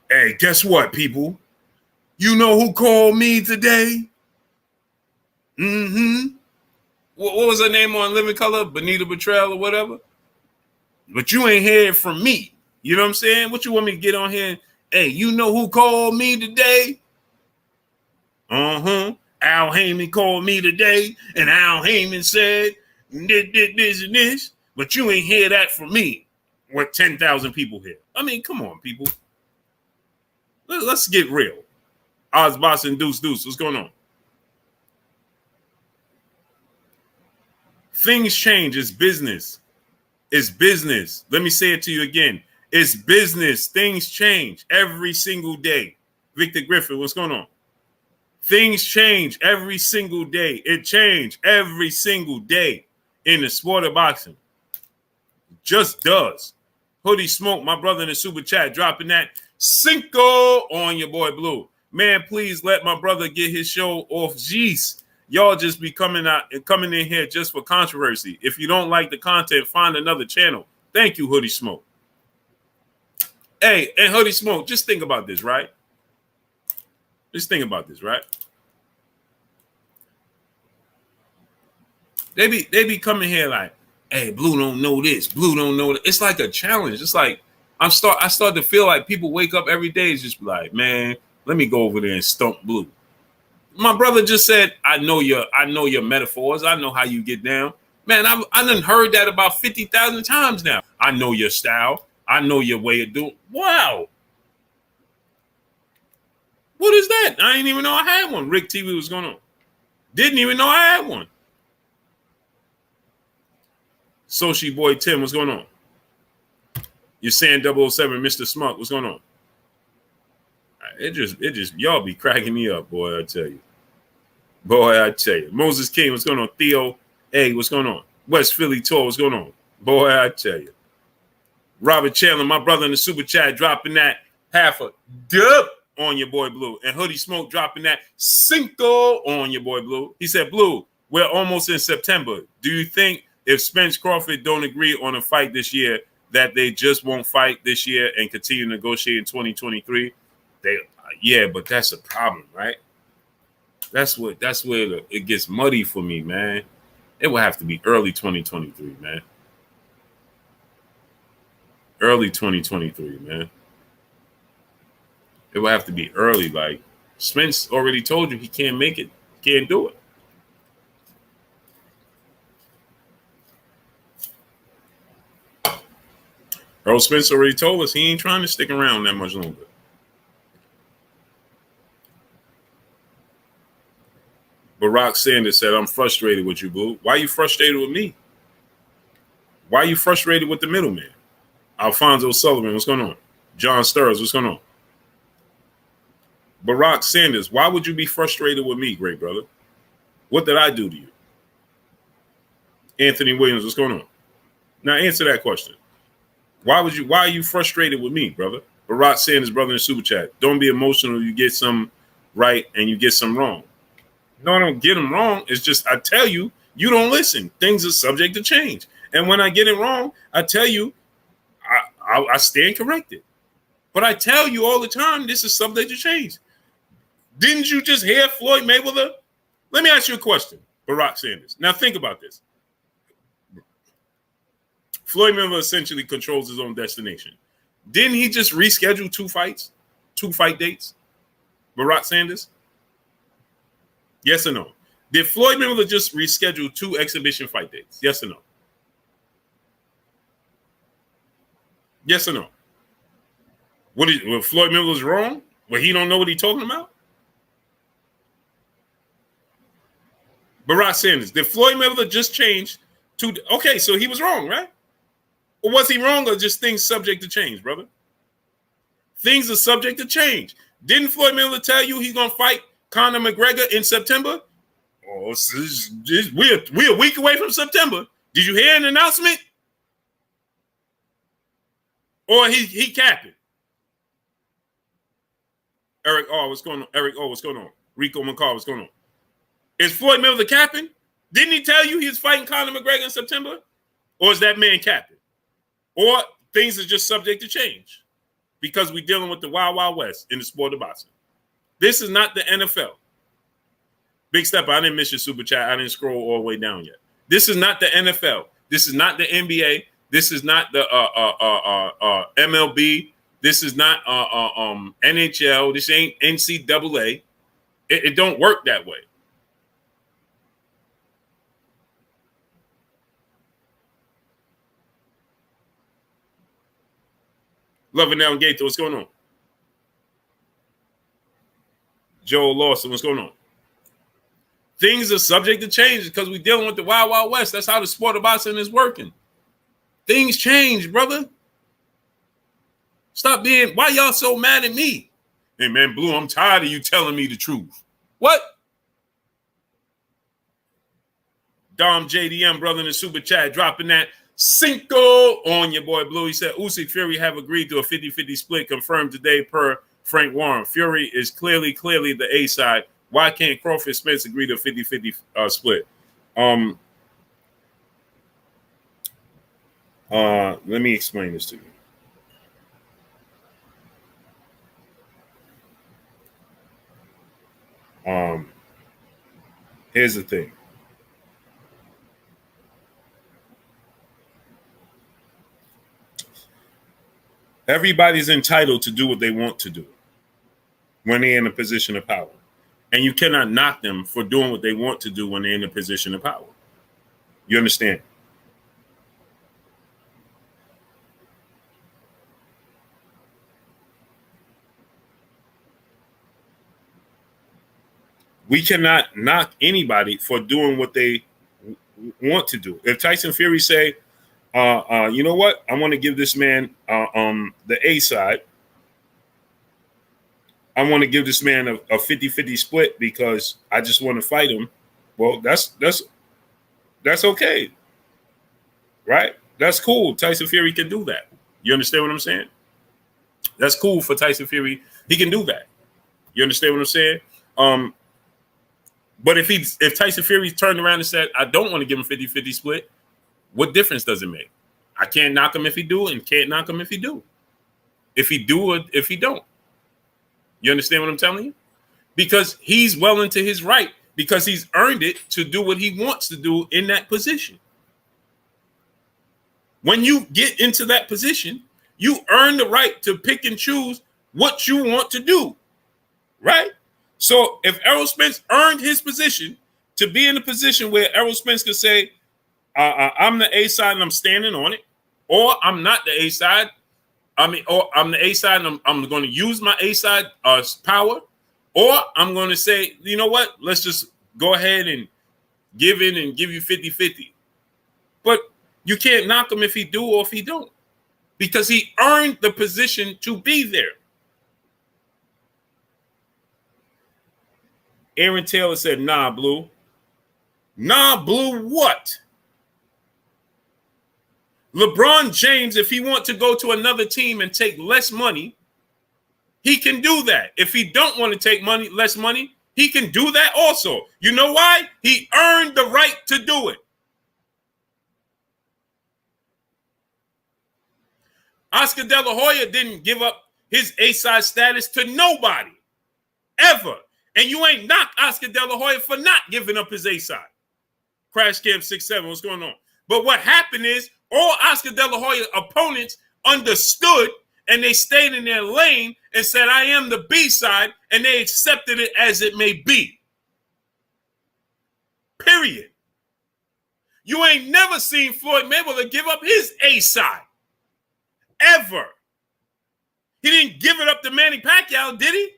Hey, guess what, people? You know who called me today? Mm-hmm. What was her name on Living Color? Benita Betrayal or whatever? But you ain't heard from me. You know what I'm saying? What you want me to get on here? Hey, you know who called me today? Uh-huh. Al Heyman called me today, and Al Heyman said this and this, but you ain't hear that from me. What 10,000 people here? I mean, come on, people. Let's get real. Oz Boss and Deuce, what's going on? Things change. It's business. It's business. Let me say it to you again. It's business. Things change every single day. Victor Griffith, what's going on? Things change every single day. It changed every single day in the sport of boxing. Just does. Hoodie Smoke, my brother in the super chat, dropping that Cinco on your boy Blue. Man, please let my brother get his show off. Jeez, y'all just be coming in here just for controversy. If you don't like the content, find another channel. Thank you, Hoodie Smoke. Hey, and Hoodie Smoke, just think about this, right? Just think about this, right? They be coming here like, hey, Blue don't know this. Blue don't know that. It's like a challenge. It's like I start to feel like people wake up every day and just be like, man, let me go over there and stump Blue. My brother just said, I know your metaphors. I know how you get down. Man, I done heard that about 50,000 times now. I know your style. I know your way of doing. Wow. What is that? I didn't even know I had one. Rick TV was going on. Didn't even know I had one. Soshi Boy Tim, what's going on? You're saying 007, Mr. Smart. What's going on? It just, y'all be cracking me up, boy, I tell you. Boy, I tell you. Moses King, what's going on? Theo, hey, what's going on? West Philly Tour, what's going on? Boy, I tell you. Robert Chandler, my brother in the super chat, dropping that half a dub on your boy Blue. And Hoodie Smoke dropping that cinco on your boy Blue. He said, Blue, we're almost in September. Do you think if Spence Crawford don't agree on a fight this year, that they just won't fight this year and continue to negotiate in 2023? Yeah, but that's a problem, right? That's where it gets muddy for me, man. It will have to be early 2023, man. Early 2023, man. It will have to be early. Like, Spence already told you he can't make it. Can't do it. Errol Spence already told us he ain't trying to stick around that much longer. Barack Sanders said, I'm frustrated with you, boo. Why are you frustrated with me? Why are you frustrated with the middleman? Alfonso Sullivan, what's going on? John Sturrs, what's going on? Barack Sanders, why would you be frustrated with me, great brother? What did I do to you? Anthony Williams, what's going on? Now answer that question. Why are you frustrated with me, brother? Barack Sanders, brother in the super chat. Don't be emotional. You get some right and you get some wrong. No, I don't get them wrong. It's just I tell you, you don't listen. Things are subject to change. And when I get it wrong, I tell you, I stand corrected. But I tell you all the time, this is subject to change. Didn't you just hear Floyd Mayweather? Let me ask you a question, Barack Sanders. Now think about this. Floyd Mayweather essentially controls his own destination. Didn't he just reschedule 2 fight dates? Barack Sanders? Yes or no? Did Floyd Mayweather just reschedule 2 exhibition fight dates? Yes or no? Yes or no? Well, Floyd Mayweather's wrong? Well, he don't know what he's talking about? Barack Sanders, did Floyd Mayweather just change to... Okay, so he was wrong, right? Or was he wrong or just things subject to change, brother? Things are subject to change. Didn't Floyd Mayweather tell you he's going to fight Conor McGregor in September? Oh, we're a week away from September. Did you hear an announcement? Or he capping? Eric, what's going on? Eric, what's going on? Rico McCall, what's going on? Is Floyd Mayweather capping? Didn't he tell you he was fighting Conor McGregor in September? Or is that man capping? Or things are just subject to change because we're dealing with the Wild Wild West in the sport of boxing. This is not the NFL. Big Stepper, I didn't miss your super chat. I didn't scroll all the way down yet. This is not the NFL. This is not the NBA. This is not the MLB. This is not NHL. This ain't NCAA. It don't work that way. Loving down Gator, what's going on? Joel Lawson, what's going on? Things are subject to change because we're dealing with the Wild Wild West. That's how the sport of boxing is working. Things change, brother. Stop being, why y'all so mad at me? Hey, man, Blue, I'm tired of you telling me the truth. What? Dom JDM, brother in the super chat, dropping that cinco on your boy Blue. He said, Usyk Fury have agreed to a 50-50 split confirmed today per Frank Warren. Fury is clearly the A side. Why can't Crawford Spence agree to a 50-50 split? Let me explain this to you. Here's the thing. Everybody's entitled to do what they want to do when they're in a position of power. And you cannot knock them for doing what they want to do when they're in a position of power. You understand? We cannot knock anybody for doing what they want to do. If Tyson Fury say, You know what? I want to give this man the A side. I want to give this man a 50-50 split because I just want to fight him. Well, that's okay, right? That's cool. Tyson Fury can do that. You understand what I'm saying? That's cool for Tyson Fury. He can do that. You understand what I'm saying? But if Tyson Fury turned around and said, I don't want to give him 50-50 split, what difference does it make? I can't knock him if he do and can't knock him if he do. If he do or if he don't. You understand what I'm telling you? Because he's well into his right because he's earned it to do what he wants to do in that position. When you get into that position, you earn the right to pick and choose what you want to do, right? So if Errol Spence earned his position to be in a position where Errol Spence could say, I'm the A side and I'm standing on it, or I'm not the A side, or I'm the A side and I'm going to use my A side power, or I'm going to say, you know what, let's just go ahead and give in and give you 50-50. But you can't knock him if he do or if he don't, because he earned the position to be there. Aaron Taylor said, nah, Blue. Nah, Blue, what? LeBron James, if he wants to go to another team and take less money, he can do that. If he don't want to take less money, he can do that also. You know why? He earned the right to do it. Oscar De La Hoya didn't give up his A-side status to nobody, ever. And you ain't knocked Oscar De La Hoya for not giving up his A-side. Crash Camp 6-7, what's going on? But what happened is all Oscar De La Hoya opponents understood and they stayed in their lane and said, I am the B-side, and they accepted it as it may be. Period. You ain't never seen Floyd Mayweather give up his A-side. Ever. He didn't give it up to Manny Pacquiao, did he?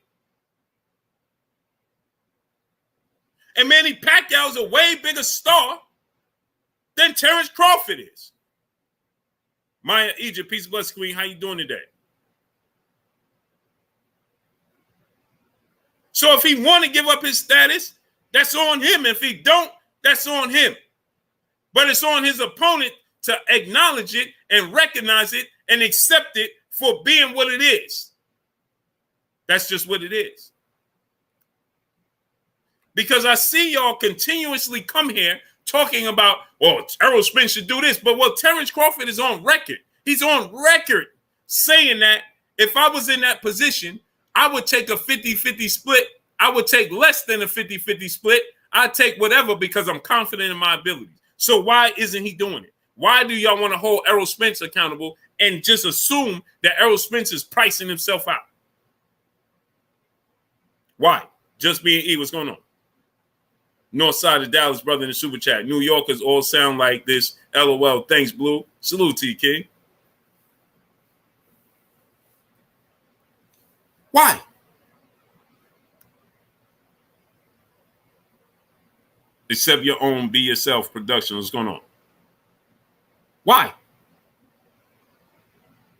And Manny Pacquiao is a way bigger star than Terence Crawford is. Maya Egypt, peace and blessings, Queen. How you doing today? So if he want to give up his status, that's on him. If he don't, that's on him. But it's on his opponent to acknowledge it and recognize it and accept it for being what it is. That's just what it is. Because I see y'all continuously come here talking about, well, Errol Spence should do this. But Terence Crawford is on record. He's on record saying that if I was in that position, I would take a 50-50 split. I would take less than a 50-50 split. I'd take whatever because I'm confident in my abilities. So why isn't he doing it? Why do y'all want to hold Errol Spence accountable and just assume that Errol Spence is pricing himself out? Why? Just being E, what's going on? North side of Dallas, brother, in the super chat. New Yorkers all sound like this. LOL. Thanks, Blue. Salute to you, King. Why? Accept your own, be yourself production. What's going on? Why?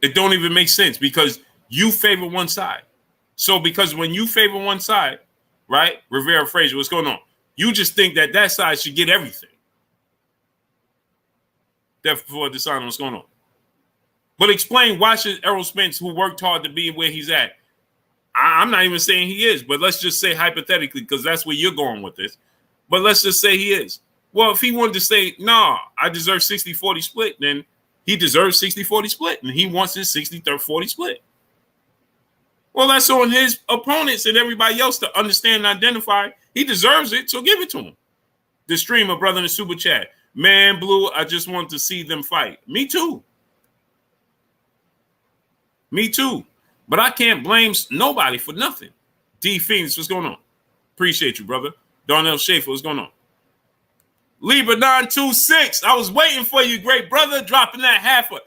It don't even make sense because you favor one side. So because when you favor one side, right, Rivera Frazier, what's going on? You just think that that side should get everything. Therefore, Desana, what's going on? But explain why should Errol Spence, who worked hard to be where he's at, I'm not even saying he is, but let's just say hypothetically, because that's where you're going with this. But let's just say he is. Well, if he wanted to say, nah, I deserve 60-40 split, then he deserves 60-40 split, and he wants his 60-40 split. Well, that's on his opponents and everybody else to understand and identify. He deserves it, so give it to him. The streamer, brother in the super chat. Man, Blue, I just want to see them fight. Me too. Me too. But I can't blame nobody for nothing. D. Phoenix, what's going on? Appreciate you, brother. Darnell Schaefer, what's going on? Libra 926, I was waiting for you, great brother, dropping that half a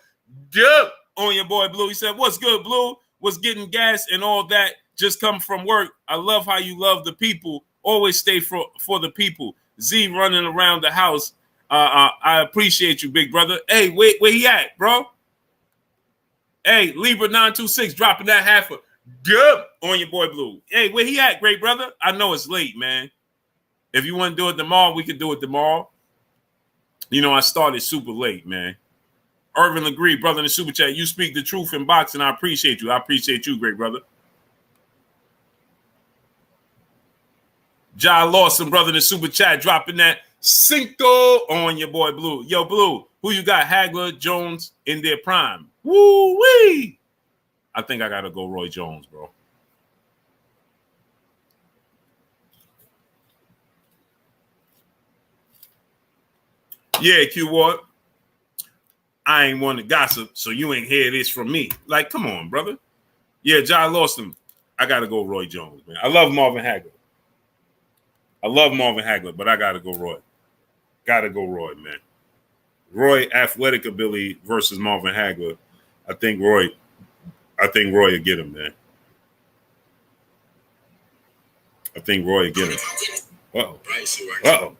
dub on your boy Blue. He said, what's good, Blue? Was getting gas and all that, just come from work. I love how you love the people. Always stay for the people. Z running around the house. I appreciate you, big brother. Hey, where he at, bro? Hey, Libra 926 dropping that half a good on your boy Blue. Hey, where he at, great brother? I know it's late, man. If you want to do it tomorrow, we can do it tomorrow. You know, I started super late, man. Irvin Legree, brother in the super chat. You speak the truth in boxing. I appreciate you. I appreciate you, great brother. John Lawson, brother in the super chat, dropping that Cinco on your boy Blue. Yo, Blue, who you got? Hagler, Jones in their prime. Woo-wee! I think I got to go Roy Jones, bro. Yeah, Q Ward. I ain't want to gossip, so you ain't hear this from me. Like, come on, brother. Yeah, John Lawson. I got to go Roy Jones, man. I love Marvin Hagler. But I got to go Roy. Got to go Roy, man. Roy, athletic ability versus Marvin Hagler. I think Roy will get him, man. I think Roy will get him. Uh-oh.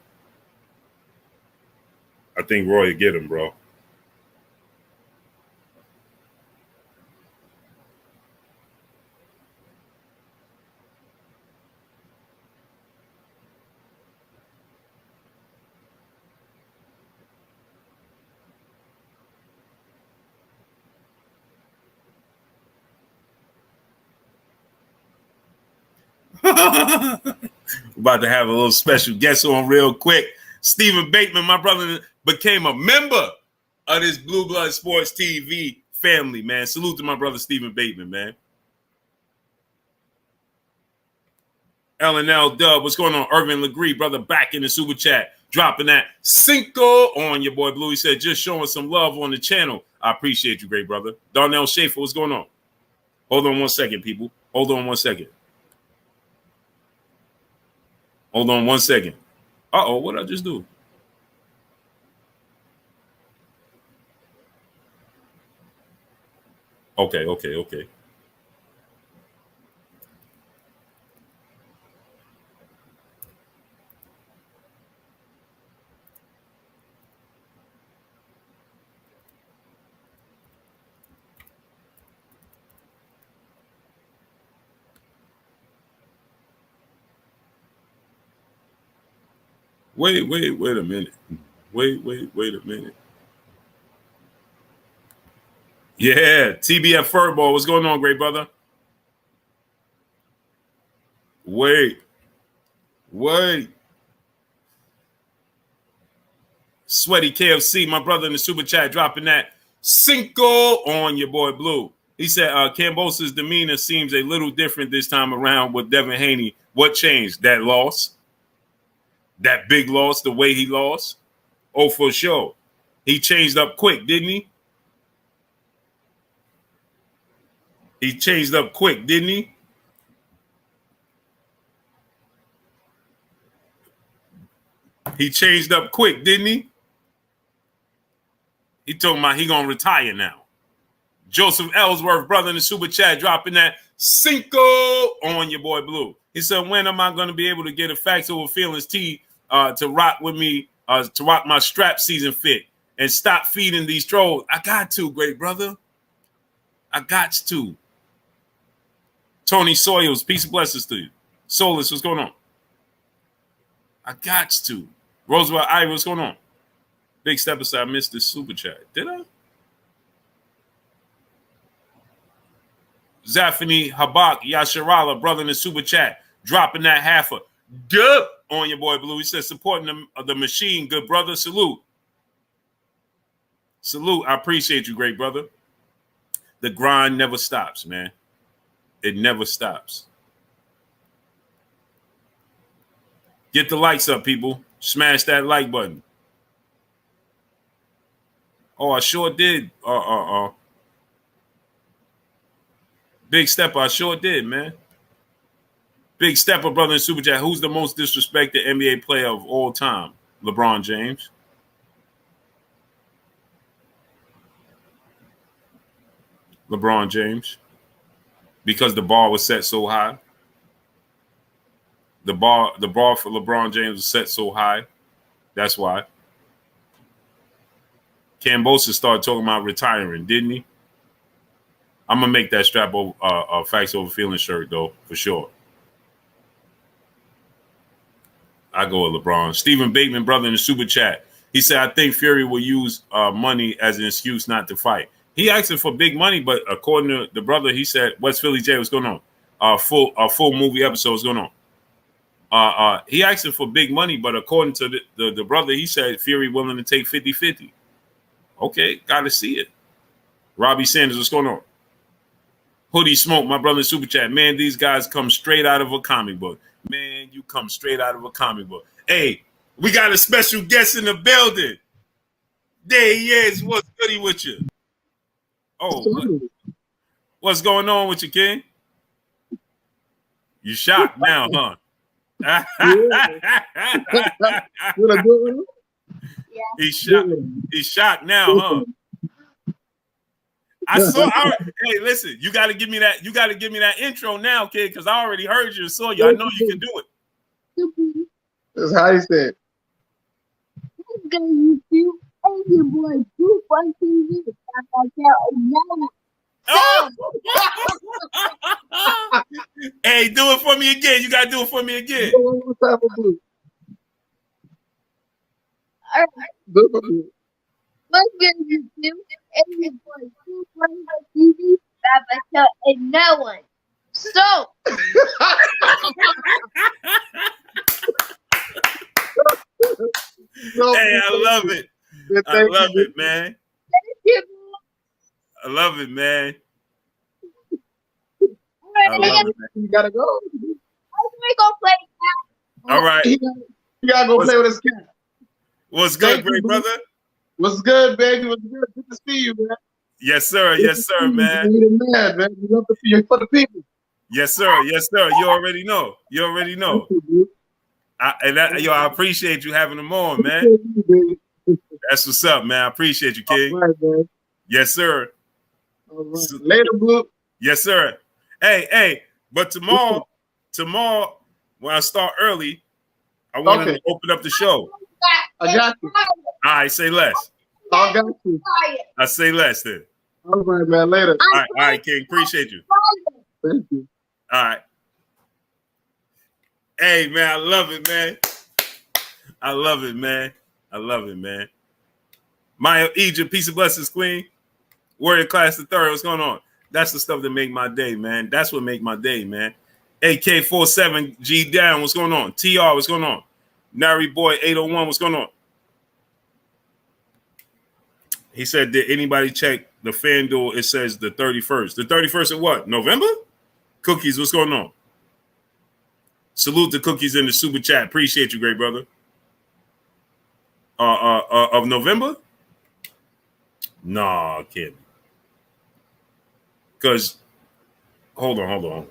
I think Roy will get him, bro. About to have a little special guest on real quick. Stephen Bateman, my brother, became a member of this Blue Blood Sports TV family, man. Salute to my brother Stephen Bateman, man. L&L Dub, what's going on? Irvin Legree, brother, back in the super chat, dropping that Cinco on your boy Blue. He said, just showing some love on the channel. I appreciate you, great brother. Darnell Schaefer, what's going on? Hold on one second, people. Hold on one second. Uh-oh, what did I just do? Okay. Wait a minute. Wait a minute. Yeah, TBF Furball. What's going on, great brother? Wait. Sweaty KFC, my brother in the super chat, dropping that Cinco on your boy Blue. He said, Cambosa's demeanor seems a little different this time around with Devin Haney. What changed? That loss? That big loss, the way he lost? Oh, for sure. He changed up quick, didn't he? He changed up quick, didn't he? He changed up quick, didn't he? He told me he gonna retire now. Joseph Ellsworth, brother in the super chat, dropping that Cinco on your boy Blue. He said, when am I going to be able to get a Facts Over Feelings tee to rock with me, to rock my strap season fit and stop feeding these trolls? I got to, great brother. I got to. Tony Soyles, peace and blessings to you. Solus, what's going on? I got to. Roosevelt Ivy, what's going on? Big step aside, I missed this super chat. Did I? Zafani Habak Yasharala, brother in the super chat, dropping that half a dub on your boy Blue. He says, supporting the machine, good brother. Salute. I appreciate you, great brother. The grind never stops, man. It never stops. Get the likes up, people. Smash that like button. Oh, I sure did. Big stepper, I sure did, man. Big stepper, brother in super chat. Who's the most disrespected NBA player of all time? LeBron James. LeBron James. Because the bar was set so high. The bar for LeBron James was set so high. That's why. Cambosa started talking about retiring, didn't he? I'm gonna make that strap over facts over feeling shirt though, for sure. I go with LeBron. Stephen Bateman, brother, in the super chat. He said, I think Fury will use money as an excuse not to fight. He asking for big money, but according to the brother, he said, West Philly J, what's going on? Full movie episode, what's going on? He asking for big money, but according to the brother, he said Fury willing to take 50-50. Okay, gotta see it. Robbie Sanders, what's going on? Hoodie Smoke, my brother in super chat. Man, these guys come straight out of a comic book. Man, you come straight out of a comic book. Hey, we got a special guest in the building. There he is. What's goody with you? Oh, what's going on with you, King? You shocked now, huh? He's shocked now, huh? Hey, listen, you got to give me that. You got to give me that intro now, kid, because I already heard you and saw you. I know you can do it. That's how he said. Oh! Hey, do it for me again. You got to do it for me again. What's good, YouTube? It's your boy, TV, Baba, and no one. So, hey, I love it. I love it, man. I love it, man. I love it. You gotta go. I'm gonna play now. All right. You gotta go play with his cat. What's good, great brother? What's good, baby? What's good? Good to see you, man. Yes, sir. Yes, sir, man. You're the man, man. You love for the people. Yes, sir. Yes, sir. You already know. You already know. I appreciate you having them on, man. That's what's up, man. I appreciate you, King. All right, man. Yes, sir. All right. Later, Blue. Yes, sir. Hey, but tomorrow, when I start early, I wanted to open up the show. I got you. All right, say less. I got you. I say less then. All right, man. Later. All right, King. Appreciate you. Thank you. All right. Hey, man, I love it, man. I love it, man. I love it, man. Maya Egypt, peace and blessings, Queen. Warrior Class the Third, what's going on? That's the stuff that make my day, man. That's what make my day, man. AK47G down, what's going on? TR, what's going on? Nari Boy 801, what's going on? He said, did anybody check the FanDuel? It says the 31st. The 31st of what? November? Cookies, what's going on? Salute the Cookies in the super chat. Appreciate you, great brother. Of November? Nah, can't be. Because, hold on.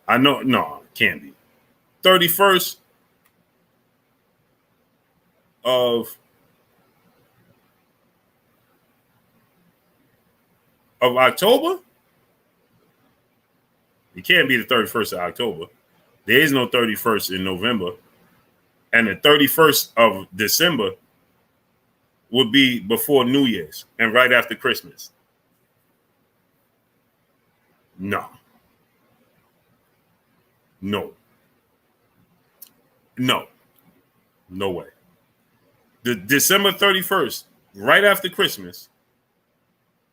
I know, no, can't be. 31st of October? It can't be the 31st of October. There is no 31st in November. And the 31st of December would be before New Year's and right after Christmas. No. No way. The December 31st, right after Christmas,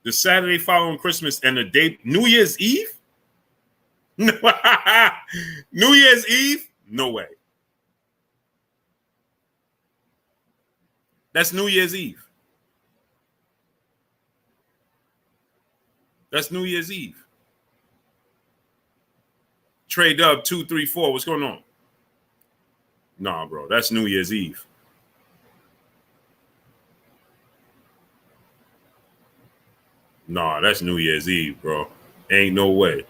the Saturday following Christmas, and the day New Year's Eve? New Year's Eve? No way. That's New Year's Eve. That's New Year's Eve. Trade up 234. What's going on? Nah, bro. That's New Year's Eve. Nah, that's New Year's Eve, bro. Ain't no way.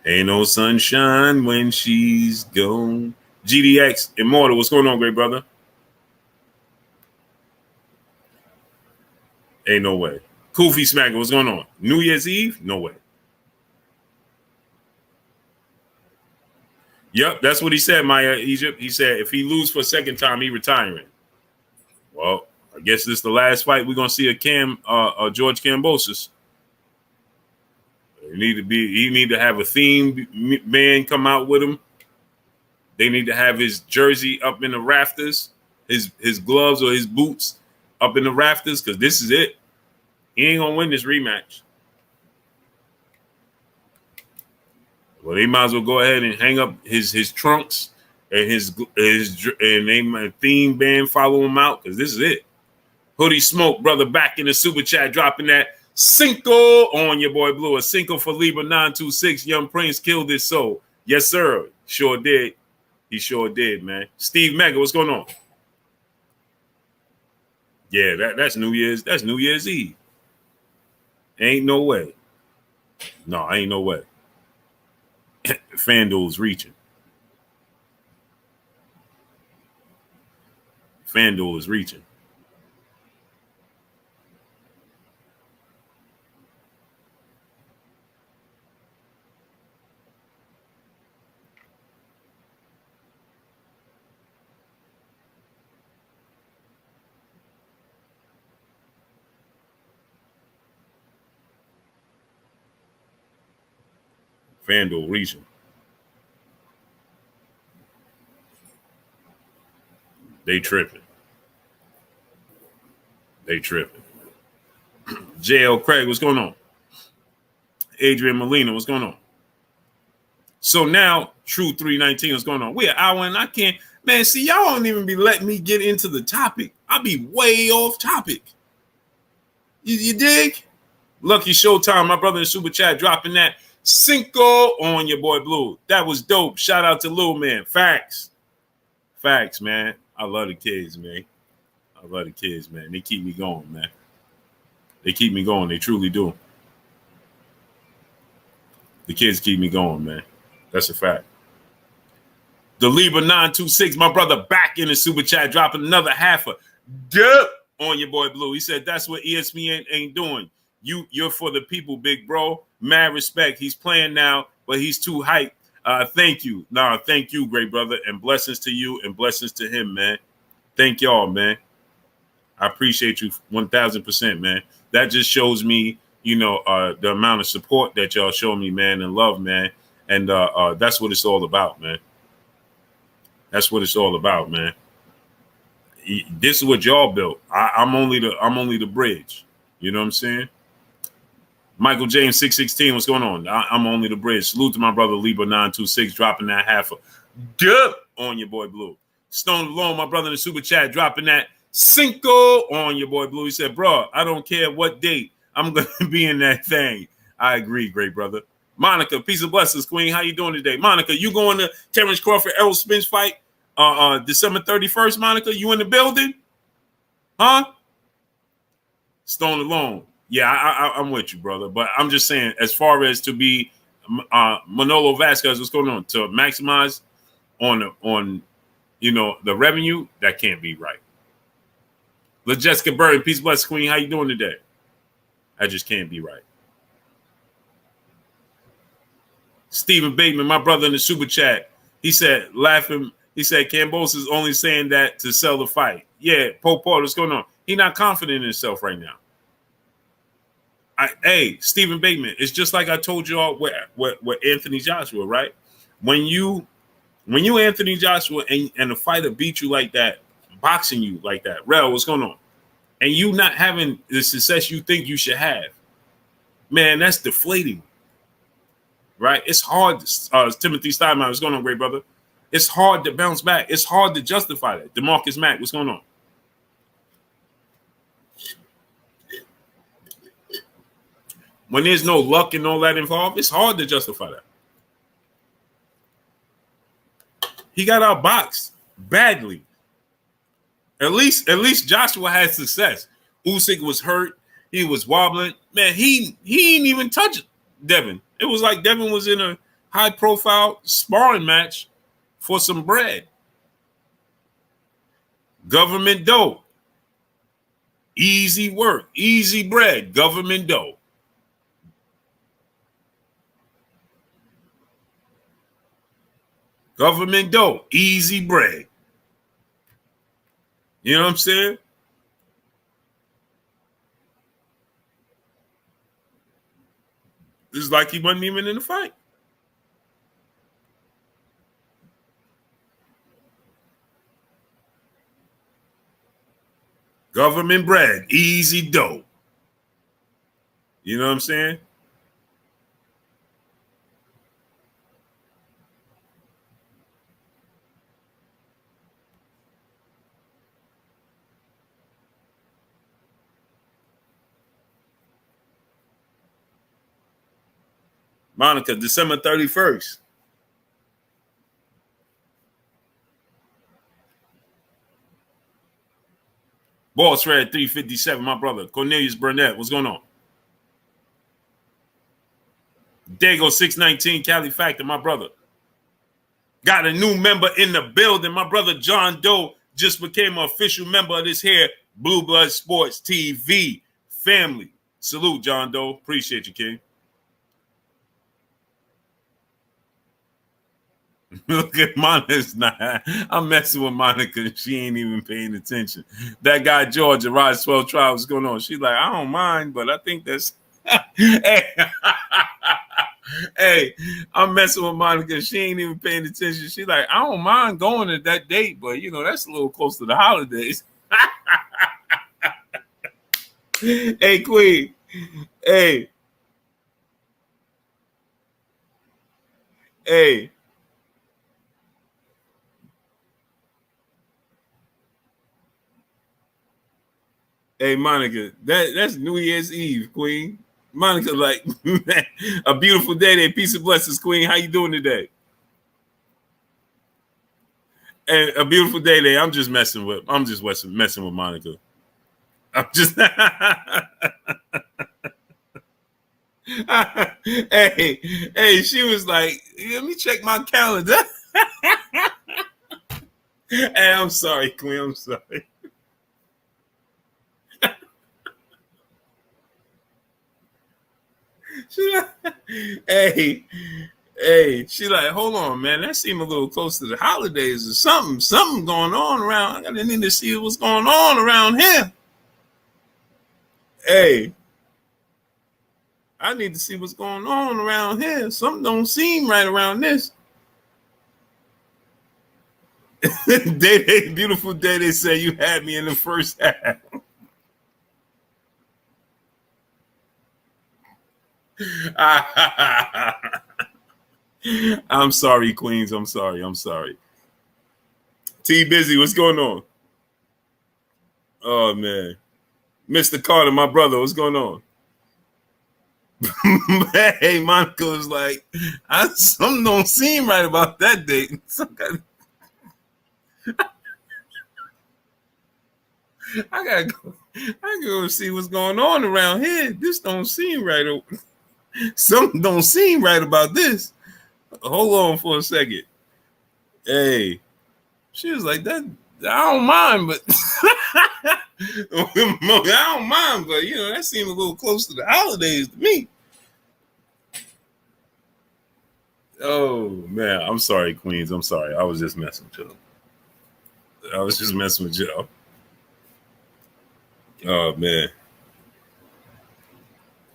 Ain't no sunshine when she's gone. GDX Immortal. What's going on, great brother? Ain't no way. Kofi Smacker. What's going on? New Year's Eve? No way. Yep, that's what he said, Maya Egypt. He said if he lose for a second time, he retiring. Well, I guess this is the last fight we're gonna see a George Kambosos. He need to have a themed man come out with him. They need to have his jersey up in the rafters, his gloves or his boots up in the rafters, because this is it. He ain't gonna win this rematch. Well, they might as well go ahead and hang up his trunks and his and they theme band follow him out, because this is it. Hoodie Smoke, brother, back in the super chat, dropping that Cinco on your boy Blue. A Cinco for Libra 926. Young Prince killed his soul. Yes, sir. Sure did. He sure did, man. Steve Mega, what's going on? Yeah, that's New Year's. That's New Year's Eve. Ain't no way. No, ain't no way. FanDuel's reaching. FanDuel is reaching. FanDuel reaching. They tripping. They tripping. JL Craig, what's going on? Adrian Molina, what's going on? So now, True 319, what's going on? We're an hour and I can't. Man, see, y'all don't even be letting me get into the topic. I'll be way off topic. You dig? Lucky Showtime, my brother in Super Chat, dropping that Cinco on your boy Blue. That was dope. Shout out to Lil Man. Facts. Facts, man. I love the kids, man. I love the kids, man. They keep me going, man. They keep me going. They truly do. The kids keep me going, man. That's a fact. The Libra 926, my brother back in the Super Chat, dropping another half a dip on your boy Blue. He said, that's what ESPN ain't doing. You're for the people, big bro. Mad respect. He's playing now, but he's too hyped. Thank you. Nah, thank you, great brother. And blessings to you and blessings to him, man. Thank y'all, man. I appreciate you 1,000%, man. That just shows me, the amount of support that y'all show me, man, and love, man. And that's what it's all about, man. That's what it's all about, man. This is what y'all built. I'm only the bridge. You know what I'm saying? Michael James 616, what's going on? I'm only the bridge. Salute to my brother Libra 926, dropping that half a dip on your boy Blue. Stone Alone, my brother in the Super Chat, dropping that Cinco on your boy Blue. He said, bro, I don't care what date. I'm going to be in that thing. I agree, great brother. Monica, peace and blessings, queen. How you doing today? Monica, you going to Terence Crawford, Errol Spence fight December 31st, Monica? You in the building? Huh? Stone Alone. Yeah, I'm with you, brother. But I'm just saying, as far as to be Manolo Vasquez, what's going on? To maximize on the revenue, that can't be right. LaJessica Burton, peace, bless, queen. How you doing today? That just can't be right. Stephen Bateman, my brother in the Super Chat, he said, laughing, he said, Kambosos is only saying that to sell the fight. Yeah, Pope Paul, what's going on? He's not confident in himself right now. Hey, Stephen Bateman, it's just like I told you all with Anthony Joshua, right? When you Anthony Joshua and the fighter beat you like that, boxing you like that, Rel, what's going on? And you not having the success you think you should have, man, that's deflating, right? It's hard. Timothy Steinmeier, what's going on, great brother? It's hard to bounce back. It's hard to justify that. DeMarcus Mack, what's going on? When there's no luck and all that involved, it's hard to justify that. He got outboxed badly. At least Joshua had success. Usyk was hurt. He was wobbling. Man, he didn't even touch Devin. It was like Devin was in a high-profile sparring match for some bread. Government dough. Easy work. Easy bread. Government dough. Government dough, easy bread. You know what I'm saying? It's like he wasn't even in the fight. Government bread, easy dough. You know what I'm saying? Monica, December 31st. Boss Red 357, my brother. Cornelius Burnett, what's going on? Dago 619, Cali Factor, my brother. Got a new member in the building. My brother John Doe just became an official member of this here Blue Blood Sports TV family. Salute, John Doe. Appreciate you, King. Look at Monica's not. I'm messing with Monica. She ain't even paying attention. That guy George at Rise 12 Trial, what's going on? She's like, I don't mind, but I think that's hey. Hey, I'm messing with Monica. She ain't even paying attention. She's like, I don't mind going to that date, but that's a little close to the holidays. Hey, Queen. Hey. Hey. Hey, Monica, that's New Year's Eve, Queen. Monica, like, a beautiful day there. Peace and blessings, Queen. How you doing today? And a beautiful day there. I'm just messing with Monica. I'm just hey, she was like, let me check my calendar. Hey, I'm sorry, Queen. I'm sorry. Hey, she like, hold on, man. That seemed a little close to the holidays or something. Something going on around. I need to see what's going on around here. Hey, I need to see what's going on around here. Something don't seem right around this. Beautiful day. They say you had me in the first half. I'm sorry, Queens. I'm sorry. T Busy, what's going on? Oh man. Mr. Carter, my brother, what's going on? Hey, Monica was like, something don't seem right about that date. I gotta go see what's going on around here. This don't seem right. Something don't seem right about this. Hold on for a second. Hey, she was like, that I don't mind, but I don't mind, but that seemed a little close to the holidays to me. Oh man, I'm sorry, Queens. I'm sorry. I was just messing with y'all. Oh man.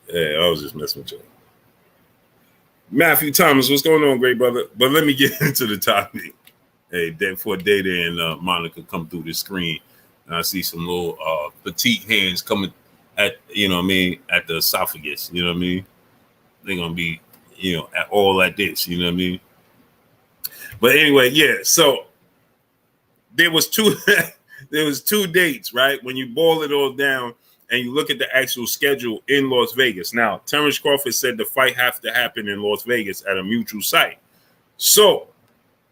Yeah, I was just messing with y'all. Matthew Thomas, what's going on, great brother? But let me get into the topic. Hey, for Data and Monica come through the screen, and I see some little petite hands coming at at the esophagus. You know what I mean? They're gonna be at all at this. You know what I mean? But anyway, yeah. So there was two dates, right? When you boil it all down and you look at the actual schedule in Las Vegas. Now, Terence Crawford said the fight have to happen in Las Vegas at a mutual site. So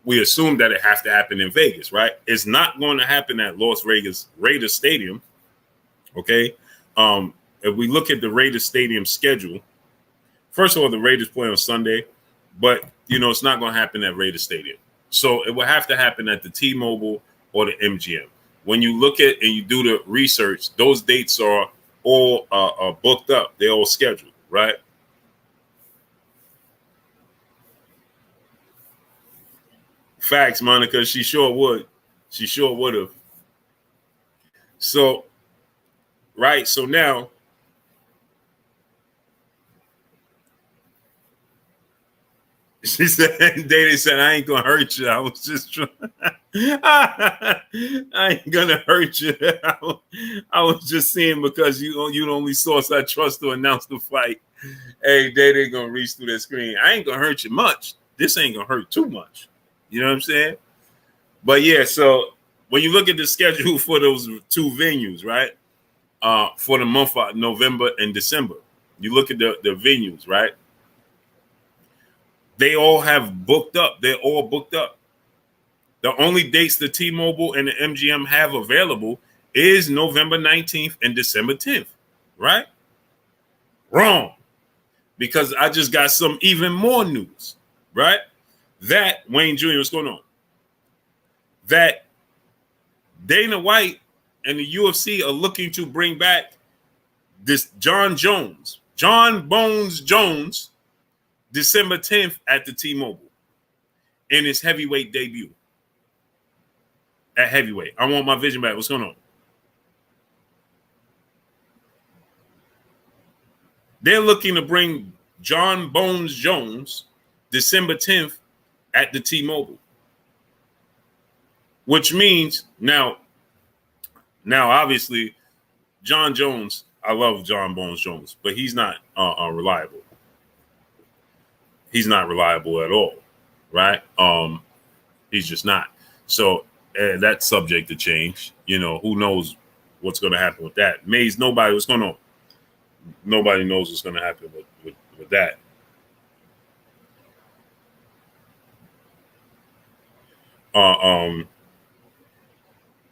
we assume that it has to happen in Vegas, right? It's not going to happen at Las Vegas Raiders Stadium. Okay. If we look at the Raiders Stadium schedule, first of all, the Raiders play on Sunday, but it's not going to happen at Raiders Stadium. So it will have to happen at the T-Mobile or the MGM. When you look at and you do the research, those dates are all booked up. They're all scheduled, right? Facts, Monica. She sure would. She sure would have. So, right. So now, She said, Dana said, I ain't gonna hurt you. I was just trying. I ain't gonna hurt you. I was just seeing because you the only source I trust to announce the fight. Hey, Dana gonna reach through that screen. I ain't gonna hurt you much. This ain't gonna hurt too much. You know what I'm saying? But yeah, so when you look at the schedule for those two venues, right? For the month of November and December, you look at the venues, right? They all have booked up. They're all booked up. The only dates the T-Mobile and the MGM have available is November 19th and December 10th, right? Wrong. Because I just got some even more news, right? That, Wayne Jr., what's going on? That Dana White and the UFC are looking to bring back this Jon Bones Jones, December 10th at the T-Mobile in his heavyweight debut. At heavyweight. I want my vision back. What's going on? They're looking to bring Jon Bones Jones December 10th at the T-Mobile. Which means now obviously Jon Jones, I love Jon Bones Jones, but he's not reliable. He's not reliable at all, right? He's just not. So that's subject to change. You know, who knows what's going to happen with that? Maze, what's going on? Nobody knows what's going to happen with that.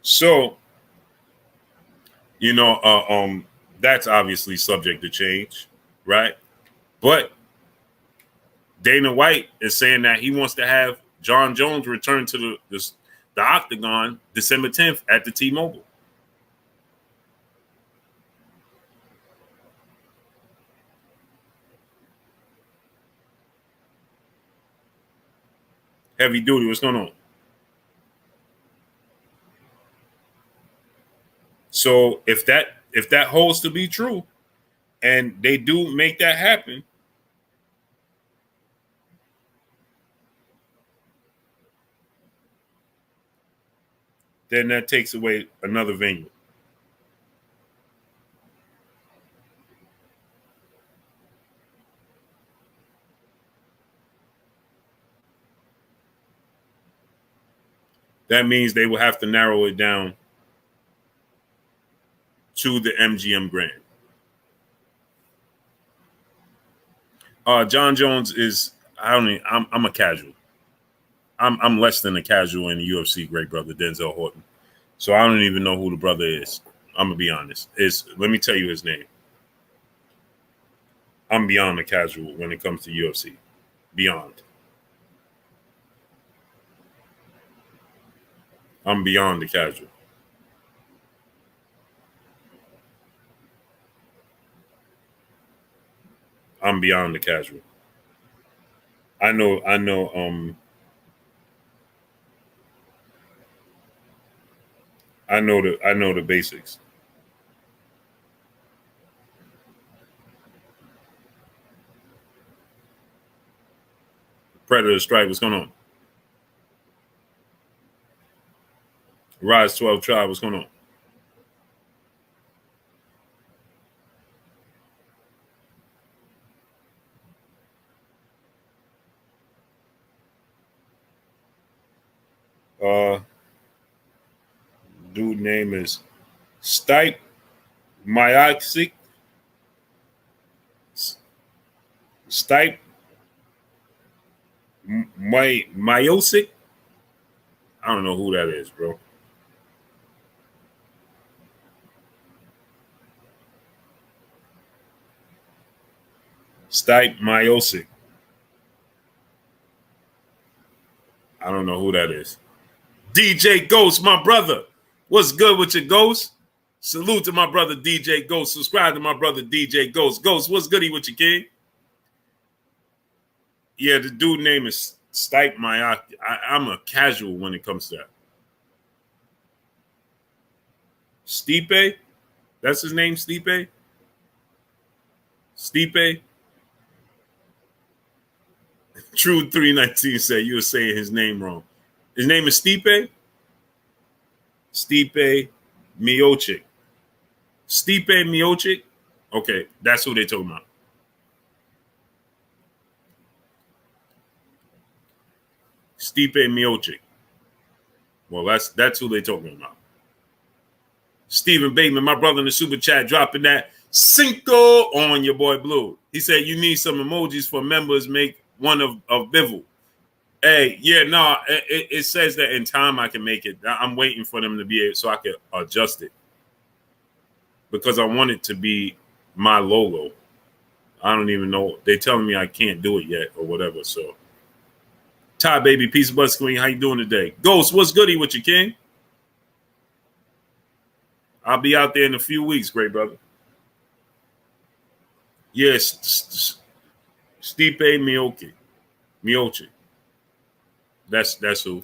So, you know, that's obviously subject to change, right? But Dana White is saying that he wants to have Jon Jones return to the Octagon December 10th at the T-Mobile. Heavy duty, what's going on? So if that holds to be true, and they do make that happen, then that takes away another venue. That means they will have to narrow it down to the MGM Grand. Jon Jones is, I'm a casual. I'm less than a casual in the UFC, great brother Denzel Horton. So I don't even know who the brother is. I'm gonna be honest. Let me tell you his name. I'm beyond the casual when it comes to UFC. Beyond. I'm beyond the casual. I'm beyond the casual. I know the basics. Predator Strike, what's going on? Rise 12 Tribe, what's going on? Dude name is Stipe Myoxic. Stipe Myosic. I don't know who that is, bro. Stipe Myosic. I don't know who that is. DJ Ghost, my brother. What's good with your Ghost? Salute to my brother DJ Ghost. Subscribe to my brother DJ Ghost. Ghost, what's goody with you, kid? Yeah, the dude name is Stipe Myoxic. I'm a casual when it comes to that. Stipe? That's his name, Stipe? Stipe? True 319 said you were saying his name wrong. His name is Stipe? Stipe Miocic. Stipe Miocic? Okay, that's who they talking about. Stipe Miocic. Well, that's who they talking about. Stephen Bateman, my brother in the super chat, dropping that Cinco on your boy Blue. He said you need some emojis for members. Make one of Bivel. Hey, yeah, no, it says that in time I can make it. I'm waiting for them to be able so I can adjust it because I want it to be my logo. I don't even know. They're telling me I can't do it yet or whatever. So, Ty baby, peace of bus queen. How you doing today? Ghost, what's goody with you, King? I'll be out there in a few weeks, great brother. Yes, Stipe Miocic. That's who.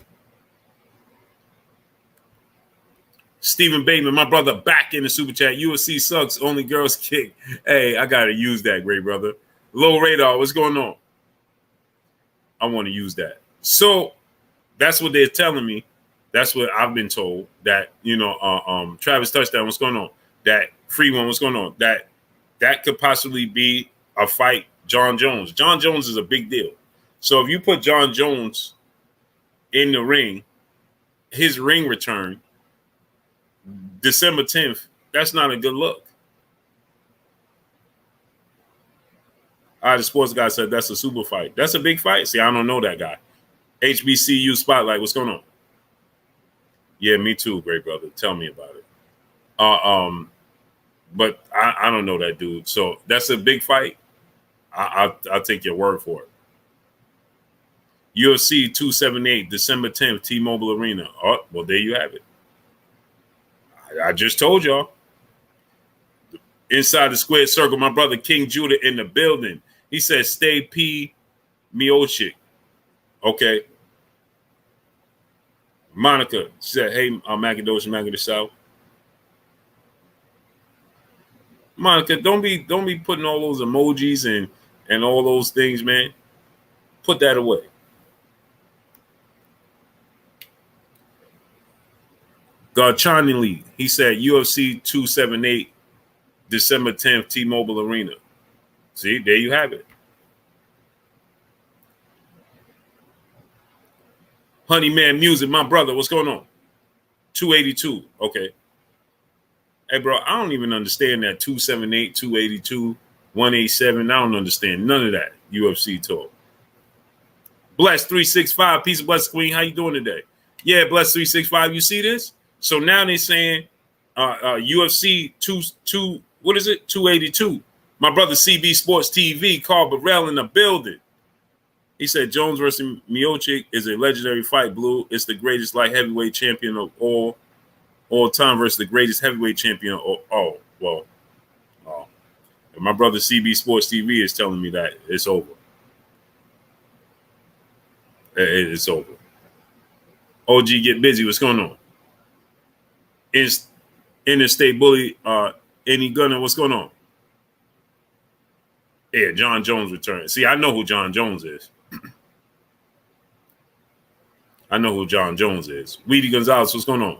Stephen Bateman, my brother, back in the super chat. UFC sucks. Only girls kick. Hey, I gotta use that, great brother. Low radar, what's going on? I want to use that. So that's what they're telling me. That's what I've been told. That Travis Touchdown, what's going on? That Free One, what's going on? That could possibly be a fight. Jon Jones. Jon Jones is a big deal. So if you put Jon Jones in the ring, his ring return, December 10th, that's not a good look. The sports guy said that's a super fight. That's a big fight. See, I don't know that guy. HBCU Spotlight, what's going on? Yeah, me too, great brother. Tell me about it. But I don't know that dude. So that's a big fight. I'll take your word for it. UFC 278, December 10th, T-Mobile Arena. Oh, well, there you have it. I just told y'all. Inside the squared circle, my brother King Judah in the building. He said, stay P. Miocic. Okay. Monica said, hey, Magadosha, Magada South. Monica, don't be putting all those emojis and all those things, man. Put that away. Garchani Lee, he said UFC 278, December 10th, T-Mobile Arena. See, there you have it. Honeyman Music, my brother, what's going on? 282, okay. Hey, bro, I don't even understand that 278, 282, 187. I don't understand none of that UFC talk. Bless 365, peace of bless queen. How you doing today? Yeah, Bless 365. You see this? So now they're saying UFC 282. My brother CB Sports TV, Carl Burrell in the building. He said Jones versus Miocic is a legendary fight, Blue. It's the greatest light heavyweight champion of all time versus the greatest heavyweight champion of all. And my brother CB Sports TV is telling me that it's over. It's over. OG get busy. What's going on? Interstate Bully, any gunner, what's going on? Yeah, Jon Jones returned. See, I know who Jon Jones is. Weedy Gonzalez, what's going on?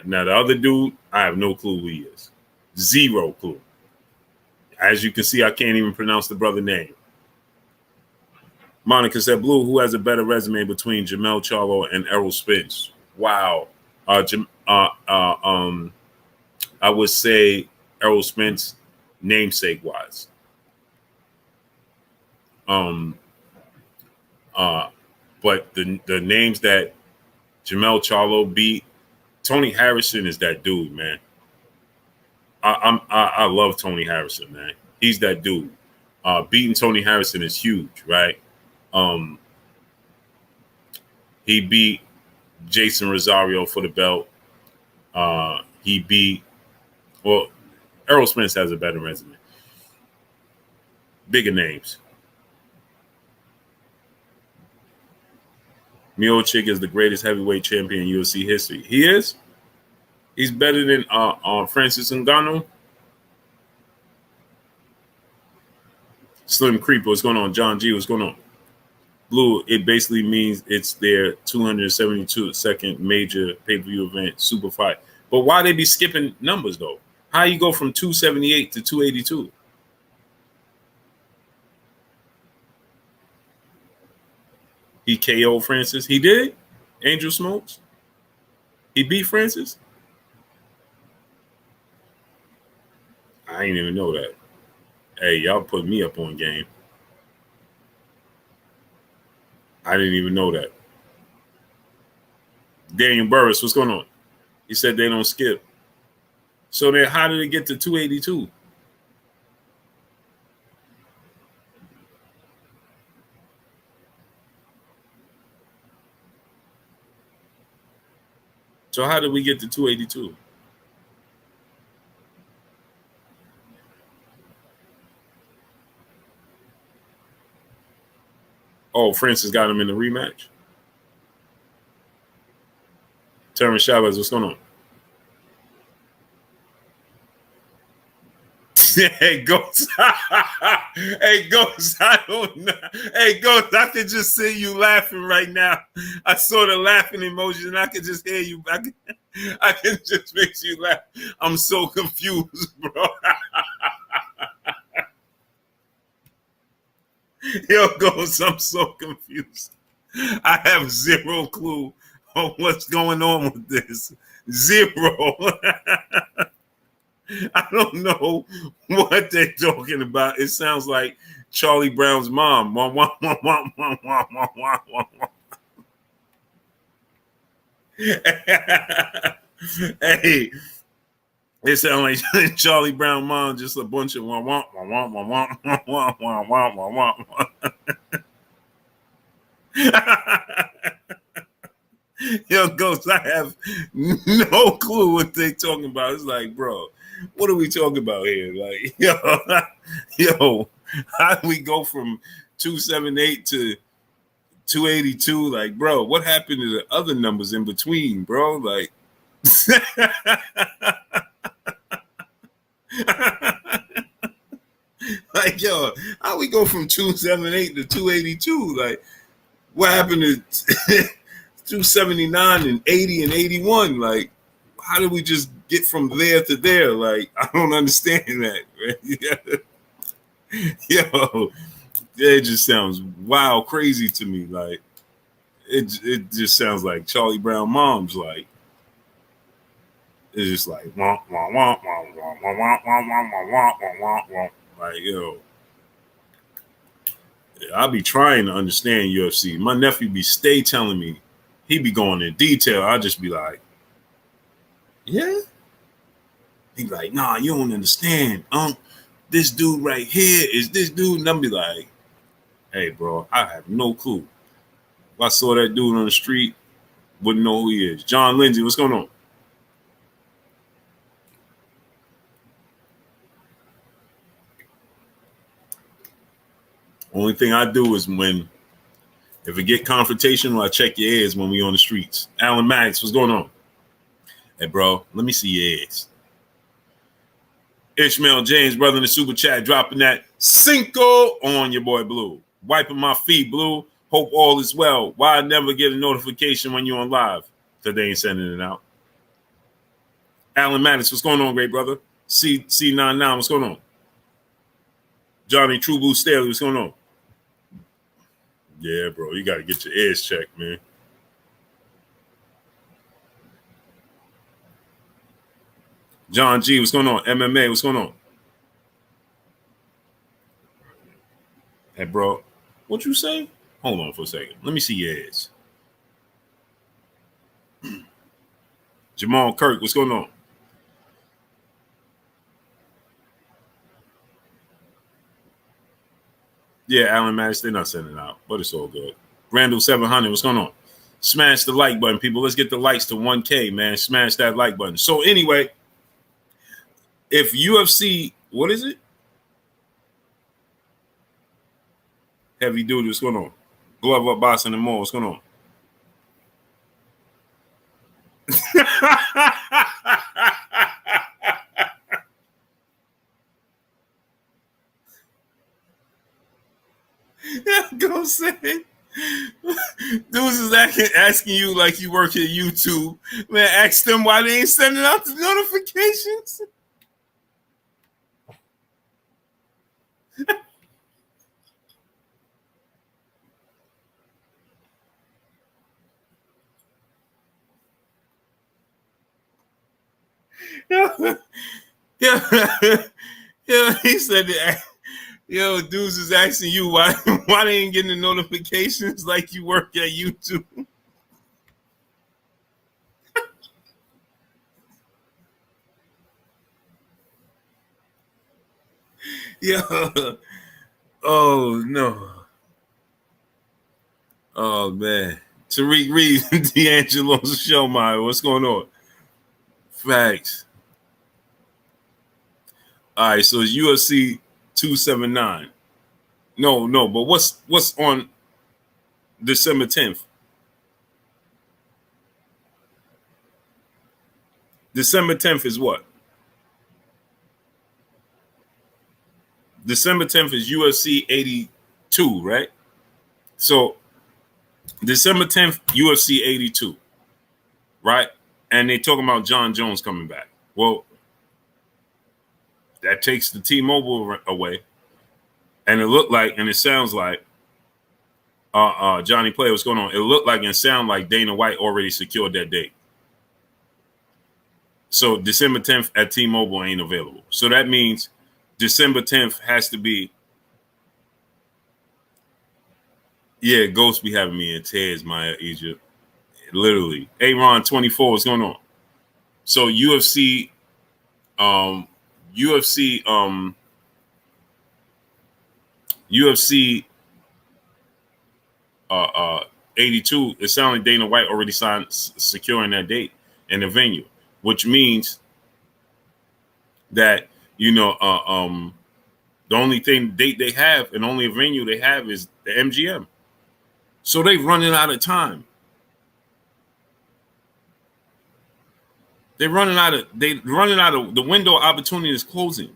Now, the other dude, I have no clue who he is. Zero clue. As you can see, I can't even pronounce the brother name. Monica said, Blue, who has a better resume between Jamel Charlo and Errol Spence? Wow. I would say Errol Spence, namesake wise. But the names that Jamel Charlo beat, Tony Harrison is that dude, man. I love Tony Harrison, man. He's that dude. Beating Tony Harrison is huge, right? He beat Jason Rosario for the belt. He beat, Errol Spence has a better resume. Bigger names. Miocic is the greatest heavyweight champion in UFC history. He is? He's better than Francis Ngannou? Slim Creeper, what's going on? John G, what's going on? Blue, it basically means it's their 272nd major pay-per-view event, super fight. But why they be skipping numbers though? How you go from 278 to 282? He KO'd Francis. He did? Angel Smokes? He beat Francis? I didn't even know that. Hey, y'all put me up on game. I didn't even know that. Daniel Burris, what's going on? He said they don't skip. So then how did it get to 282? So how did we get to 282? Oh, Francis got him in the rematch. Terence Chavez, what's going on? Hey, Ghost. Hey, Ghost. I don't know. Hey, Ghost, I can just see you laughing right now. I saw the laughing emoji and I can just hear you. I can just make you laugh. I'm so confused, bro. Yo, Ghost, I'm so confused. I have zero clue on what's going on with this. Zero. I don't know what they're talking about. It sounds like Charlie Brown's mom. Hey, it sounds like Charlie Brown mom, just a bunch of Yo, Ghost, I have no clue what they talking about. It's like, bro, what are we talking about here? Like, yo, how do we go from 278 to 282? Like, bro, what happened to the other numbers in between, bro? Like, like, yo, how we go from 278 to 282? Like, what happened to 279 and 80 and 81? Like, how did we just get from there to there? Like, I don't understand that. Right? Yo, it just sounds wild crazy to me. Like, it just sounds like Charlie Brown mom's. Like, it's just like wah, wah, wah, wah, wah, wah, wah, wah, wah, wah, wah, wah. Like, yo, I be trying to understand UFC. My nephew be stay telling me, he be going in detail. I just be like, yeah. He be like, nah, you don't understand. This dude right here is this dude. And I'll be like, hey, bro, I have no clue. If I saw that dude on the street, wouldn't know who he is. John Lindsay, what's going on? Only thing I do is if it get confrontational, I check your ears when we on the streets. Alan Maddox, what's going on? Hey, bro, let me see your ears. Ishmael James, brother in the super chat, dropping that Cinco on your boy Blue. Wiping my feet, Blue. Hope all is well. Why I never get a notification when you're on live? Because they ain't sending it out. Alan Maddox, what's going on, great brother? C99, what's going on? Johnny True Blue Staley, what's going on? Yeah, bro, you got to get your ears checked, man. John G, what's going on? MMA, what's going on? Hey, bro, what you say? Hold on for a second. Let me see your ears. Jamal Kirk, what's going on? Yeah, Alan Maddox, they're not sending it out, but it's all good. Randall 700, what's going on? Smash the like button, people. Let's get the likes to 1K, man. Smash that like button. So anyway, if UFC, what is it? Heavy duty, what's going on? Glove up, boxing and more, what's going on? Go say, Dudes is asking you like you work at YouTube. Man, ask them why they ain't sending out the notifications. Yeah, yeah. He said that. Yo, dudes is asking you why they ain't getting the notifications like you work at YouTube. Yeah. Oh no. Oh man. Tariq Reed, D'Angelo Showmeyer. What's going on? Facts. All right, so it's UFC 279. No, but what's on December 10th? December 10th is what? December 10th is UFC 82, right? So December 10th, UFC 82, right? And they talking about Jon Jones coming back. Well, that takes the T-Mobile away. And it looked like, and it sounds like, Johnny Play, what's going on? It looked like and sound like Dana White already secured that date. So December 10th at T-Mobile ain't available. So that means December 10th has to be. Yeah, Ghost be having me in tears, Maya Egypt. Literally. Aaron 24, what's going on? So UFC 82, it sounded like Dana White already signed securing that date and the venue, which means that, the only date they have and only venue they have is the MGM. So they're running out of time. The window of opportunity is closing.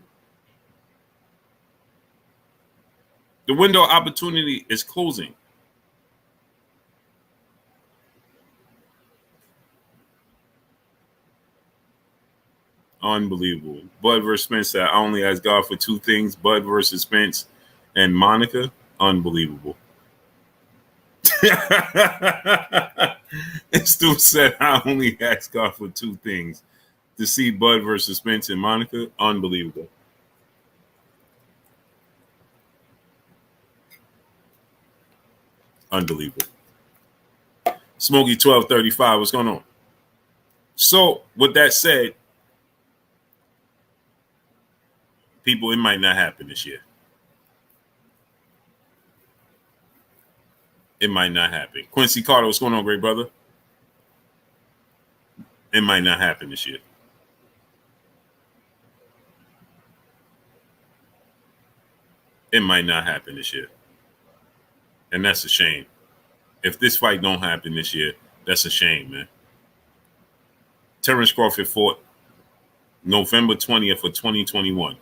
The window of opportunity is closing. Unbelievable. Bud versus Spence said, I only ask God for two things, Bud versus Spence and Monica. Unbelievable. And Stu said, I only ask God for two things. To see Bud versus Spence and Monica. Unbelievable. Unbelievable. Smokey 1235, what's going on? So, with that said, people, it might not happen this year. It might not happen. Quincy Carter, what's going on, great brother? It might not happen this year. It might not happen this year. And that's a shame. If this fight don't happen this year, that's a shame, man. Terence Crawford fought November 20th of 2021.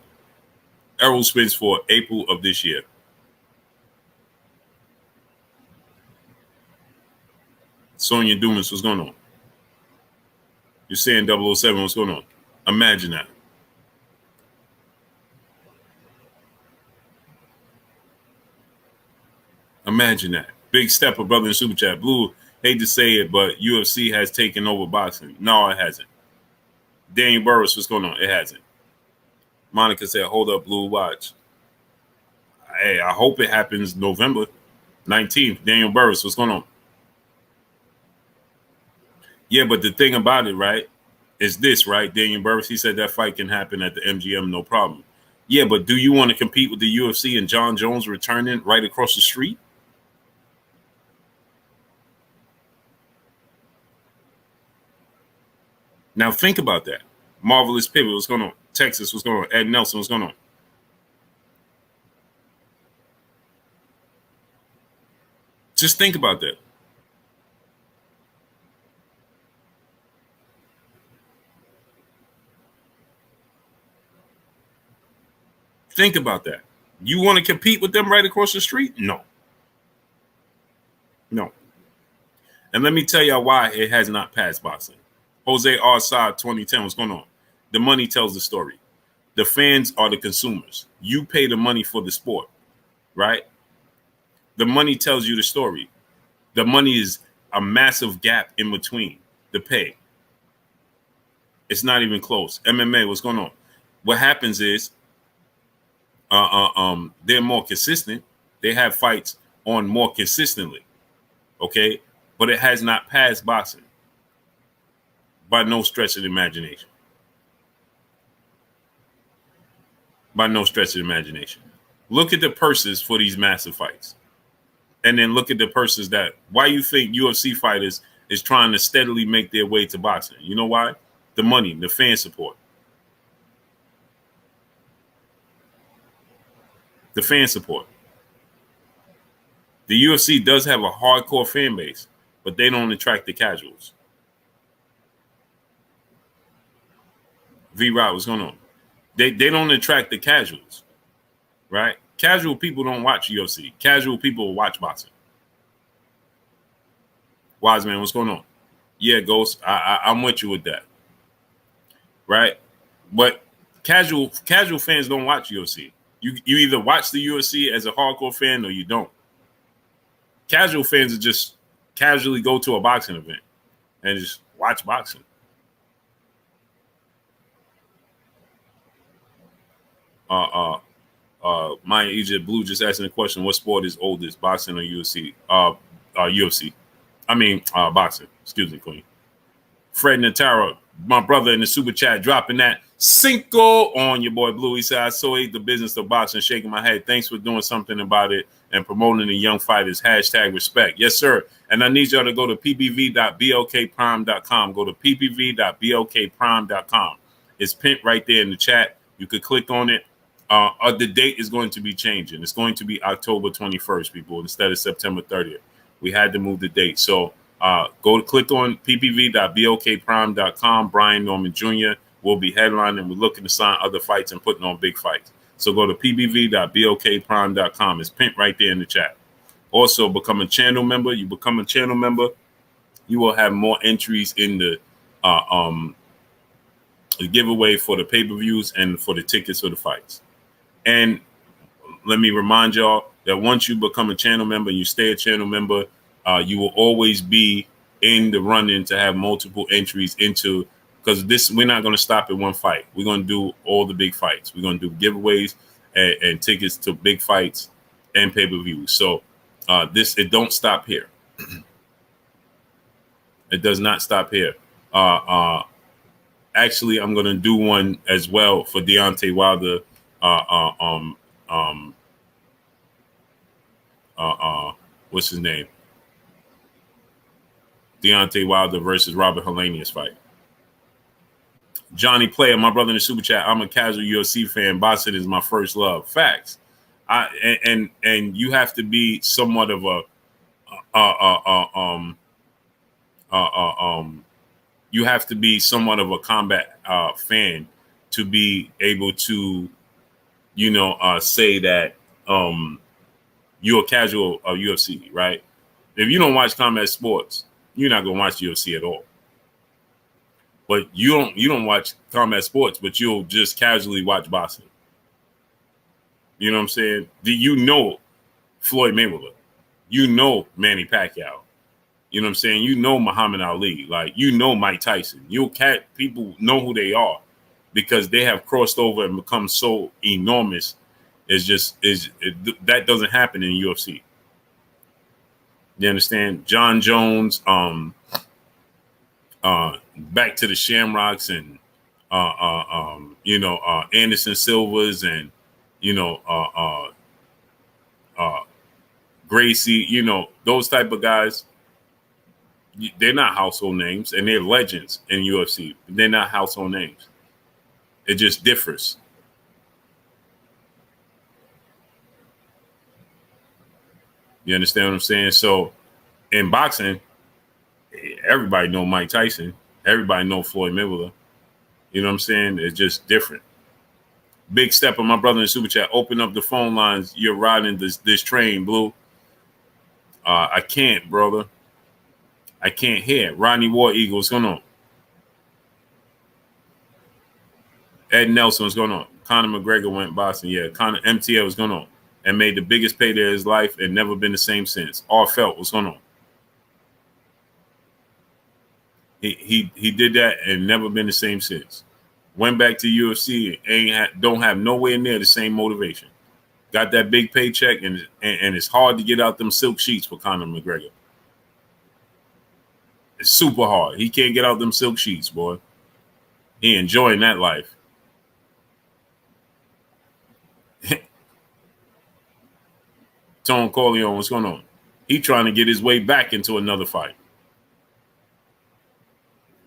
Errol Spence fought April of this year. Sonya Dumas, what's going on? You're saying 007, what's going on? Imagine that. Imagine that. Big stepper, brother in Super Chat. Blue, hate to say it, but UFC has taken over boxing. No, it hasn't. Daniel Burris, what's going on? It hasn't. Monica said, hold up, Blue, watch. Hey, I hope it happens November 19th. Daniel Burris, what's going on? Yeah, but the thing about it, right, is this, right? Daniel Burris, he said that fight can happen at the MGM, no problem. Yeah, but do you want to compete with the UFC and Jon Jones returning right across the street? Now think about that. Marvelous Pivot, what's going on? Texas, what's going on? Ed Nelson, what's going on? Just think about that. Think about that. You want to compete with them right across the street? No. No. And let me tell y'all why it has not passed boxing. Jose Arsad 2010, what's going on? The money tells the story. The fans are the consumers. You pay the money for the sport, right? The money tells you the story. The money is a massive gap in between the pay. It's not even close. MMA, what's going on? What happens is they're more consistent. They have fights on more consistently, okay? But it has not passed boxing by no stretch of the imagination. By no stretch of the imagination. Look at the purses for these massive fights. And then look at the purses that, why you think UFC fighters is trying to steadily make their way to boxing. You know why? The money, the fan support. The fan support. The UFC does have a hardcore fan base, but they don't attract the casuals. V-Rod, what's going on? They don't attract the casuals, right? Casual people don't watch UFC. Casual people watch boxing. Wise man, what's going on? Yeah, Ghost, I'm with you with that, right? But casual fans don't watch UFC. You either watch the UFC as a hardcore fan or you don't. Casual fans just casually go to a boxing event and just watch boxing. Maya Egypt Blue just asking the question: what sport is oldest, boxing or UFC? UFC. I mean, boxing. Excuse me, Queen. Fred Natara, my brother in the super chat, dropping that Cinco on your boy Blue. He said, I so hate the business of boxing, shaking my head. Thanks for doing something about it and promoting the young fighters. #respect. Yes, sir. And I need y'all to go to ppv.blkprime.com. Go to ppv.blkprime.com. It's pinned right there in the chat. You could click on it. The date is going to be changing. It's going to be October 21st, people, instead of September 30th. We had to move the date. So go to click on ppv.blkprime.com. Brian Norman Jr. will be headlining. We're looking to sign other fights and putting on big fights. So go to ppv.blkprime.com. It's pinned right there in the chat. Also, become a channel member. You become a channel member, you will have more entries in the giveaway for the pay-per-views and for the tickets for the fights. And let me remind y'all that once you become a channel member and you stay a channel member, you will always be in the running to have multiple entries into, because we're not going to stop at one fight. We're going to do all the big fights. We're going to do giveaways and tickets to big fights and pay-per-views. So it don't stop here. It does not stop here. Actually, I'm going to do one as well for Deontay Wilder. What's his name? Deontay Wilder versus Robert Helenius fight. Johnny Player, my brother in the super chat. I'm a casual UFC fan. Boxing is my first love. Facts. And you have to be somewhat of you have to be somewhat of a combat fan to be able to, say that you're a casual UFC, right? If you don't watch combat sports, you're not gonna watch UFC at all. But you don't watch combat sports, but you'll just casually watch boxing. You know what I'm saying? Do you know Floyd Mayweather? You know Manny Pacquiao. You know what I'm saying? You know Muhammad Ali. Like, you know Mike Tyson. People know who they are because they have crossed over and become so enormous. That doesn't happen in UFC. You understand? Jon Jones, back to the Shamrocks and Anderson Silvas and Gracie, those type of guys. They're not household names, and they're legends in UFC. They're not household names. It just differs. You understand what I'm saying? So in boxing, everybody know Mike Tyson. Everybody know Floyd Mayweather. You know what I'm saying? It's just different. Big step on my brother in the super chat. Open up the phone lines. You're riding this train, Blue. I can't, brother. I can't hear. Rodney War Eagle, what's going on? Ed Nelson, what's going on? Conor McGregor went boxing. Yeah, Conor MTL, what's going on? And made the biggest payday of his life and never been the same since. All felt, what's going on? He did that and never been the same since. Went back to UFC, don't have nowhere near the same motivation. Got that big paycheck, and it's hard to get out them silk sheets for Conor McGregor. It's super hard. He can't get out them silk sheets, boy. He enjoying that life. Tone Corleone, what's going on? He trying to get his way back into another fight.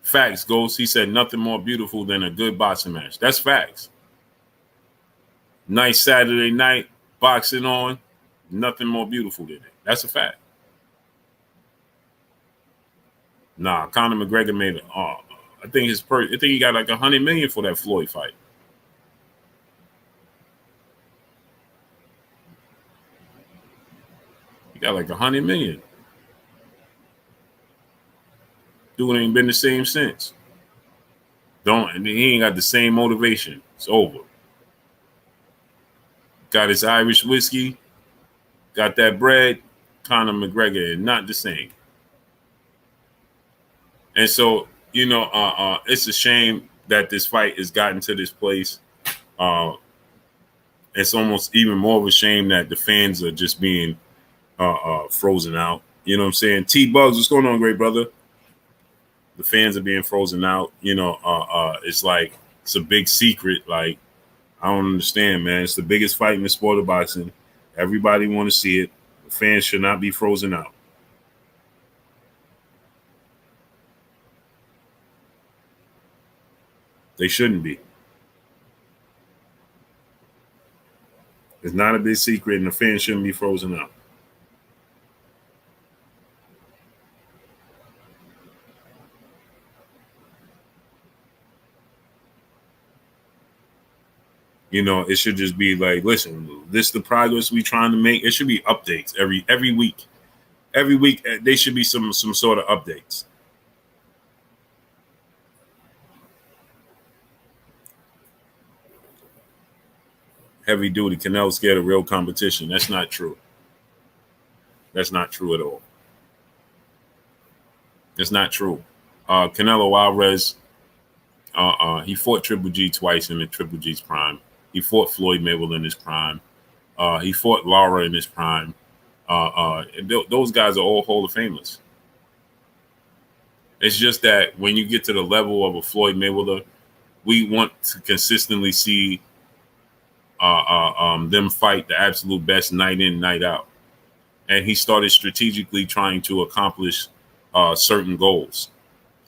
Facts, Ghost. He said nothing more beautiful than a good boxing match. That's facts. Nice Saturday night, boxing on. Nothing more beautiful than it. That's a fact. Nah, Conor McGregor made it. I think he got like $100 million for that Floyd fight. He got like $100 million. Dude ain't been the same since. He ain't got the same motivation. It's over. Got his Irish whiskey, got that bread. Conor McGregor is not the same. And so, it's a shame that this fight has gotten to this place. It's almost even more of a shame that the fans are just being frozen out. You know what I'm saying? T-Bugs, what's going on, great brother? The fans are being frozen out. It's like it's a big secret. Like, I don't understand, man. It's the biggest fight in the sport of boxing. Everybody want to see it. The fans should not be frozen out. They shouldn't be. It's not a big secret, and the fans shouldn't be frozen out. It should just be like, listen, this is the progress we trying to make. It should be updates every week. Every week, there should be some sort of updates. Heavy duty. Canelo scared of real competition. That's not true. That's not true at all. It's not true. Canelo Alvarez, he fought Triple G twice in the Triple G's prime. He fought Floyd Mayweather in his prime. He fought Lara in his prime. Those guys are all Hall of Famers. It's just that when you get to the level of a Floyd Mayweather, we want to consistently see them fight the absolute best night in, night out. And he started strategically trying to accomplish certain goals.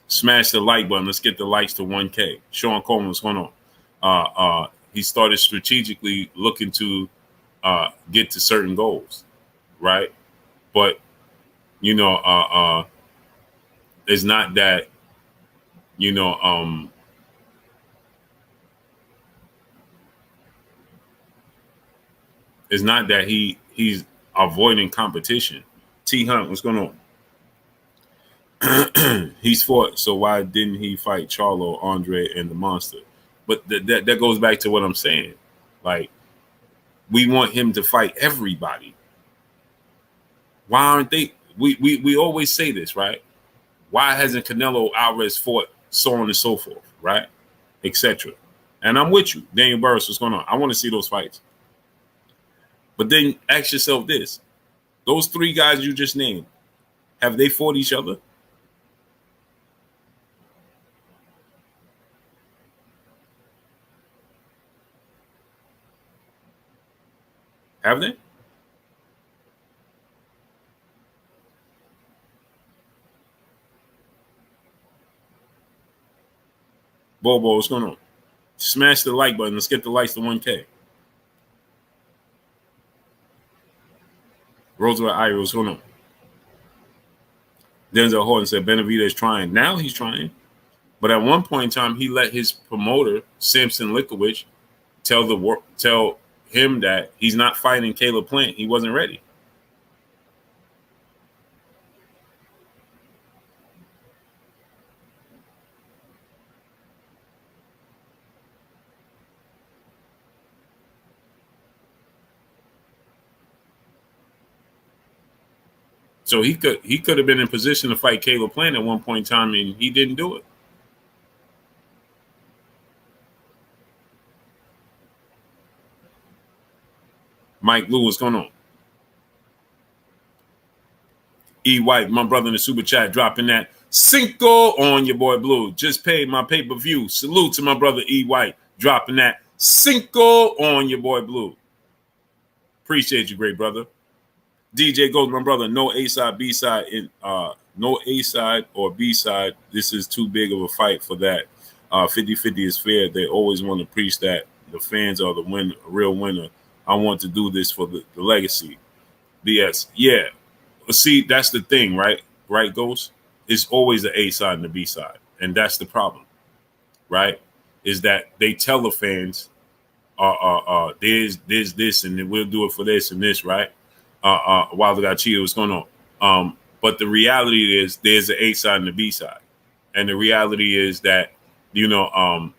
Smash the like button. Let's get the likes to 1K. Sean Coleman, what's going on? He started strategically looking to get to certain goals, right? But, it's not that, it's not that he's avoiding competition. T Hunt, what's going on? He's fought, so why didn't he fight Charlo, Andre, and the Monster? But that goes back to what I'm saying. Like, we want him to fight everybody. Why aren't they? We always say this, right? Why hasn't Canelo Alvarez fought so on and so forth, right? Etc. And I'm with you. Daniel Burris, what's going on? I want to see those fights. But then ask yourself this. Those three guys you just named, have they fought each other? Have they? Bobo, what's going on? Smash the like button. Let's get the likes to 1K. Roosevelt Ira, what's going on? Denzel Horton said Benavidez is trying. Now he's trying. But at one point in time, he let his promoter, Samson Likowicz, tell him that he's not fighting Caleb Plant. He wasn't ready. So he could have been in position to fight Caleb Plant at one point in time, and he didn't do it. Mike Lou, what's going on? E. White, my brother in the super chat, dropping that Cinco on your boy Blue. Just paid my pay-per-view. Salute to my brother E. White, dropping that Cinco on your boy Blue. Appreciate you, great brother. DJ Gold, my brother, no A-side, B-side, no A-side or B-side. This is too big of a fight for that. 50-50 is fair. They always want to preach that the fans are the real winner. I want to do this for the legacy. BS. Yeah. See, that's the thing, right? Right, Ghost? It's always the A-side and the B-side. And that's the problem, right? Is that they tell the fans, there's this, and then we'll do it for this and this, right? While they got cheated, what's going on? But the reality is there's the A-side and the B-side. And the reality is that, when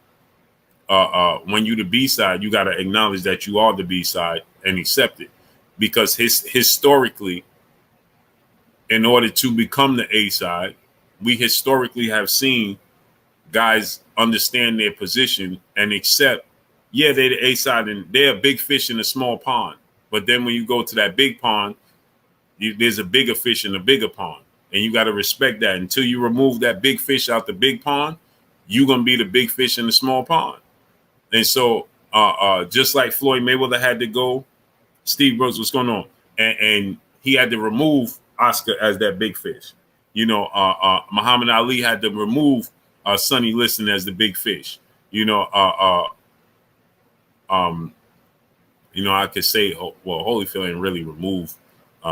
you the B-side, you got to acknowledge that you are the B-side and accept it. Because historically, in order to become the A-side, we historically have seen guys understand their position and accept, yeah, they're the A-side and they're a big fish in a small pond. But then when you go to that big pond, there's a bigger fish in a bigger pond. And you got to respect that. Until you remove that big fish out the big pond, you're going to be the big fish in the small pond. And so just like Floyd Mayweather had to go, Steve Brooks, what's going on? And he had to remove Oscar as that big fish. Muhammad Ali had to remove Sonny Liston as the big fish. I could say, Holyfield ain't really remove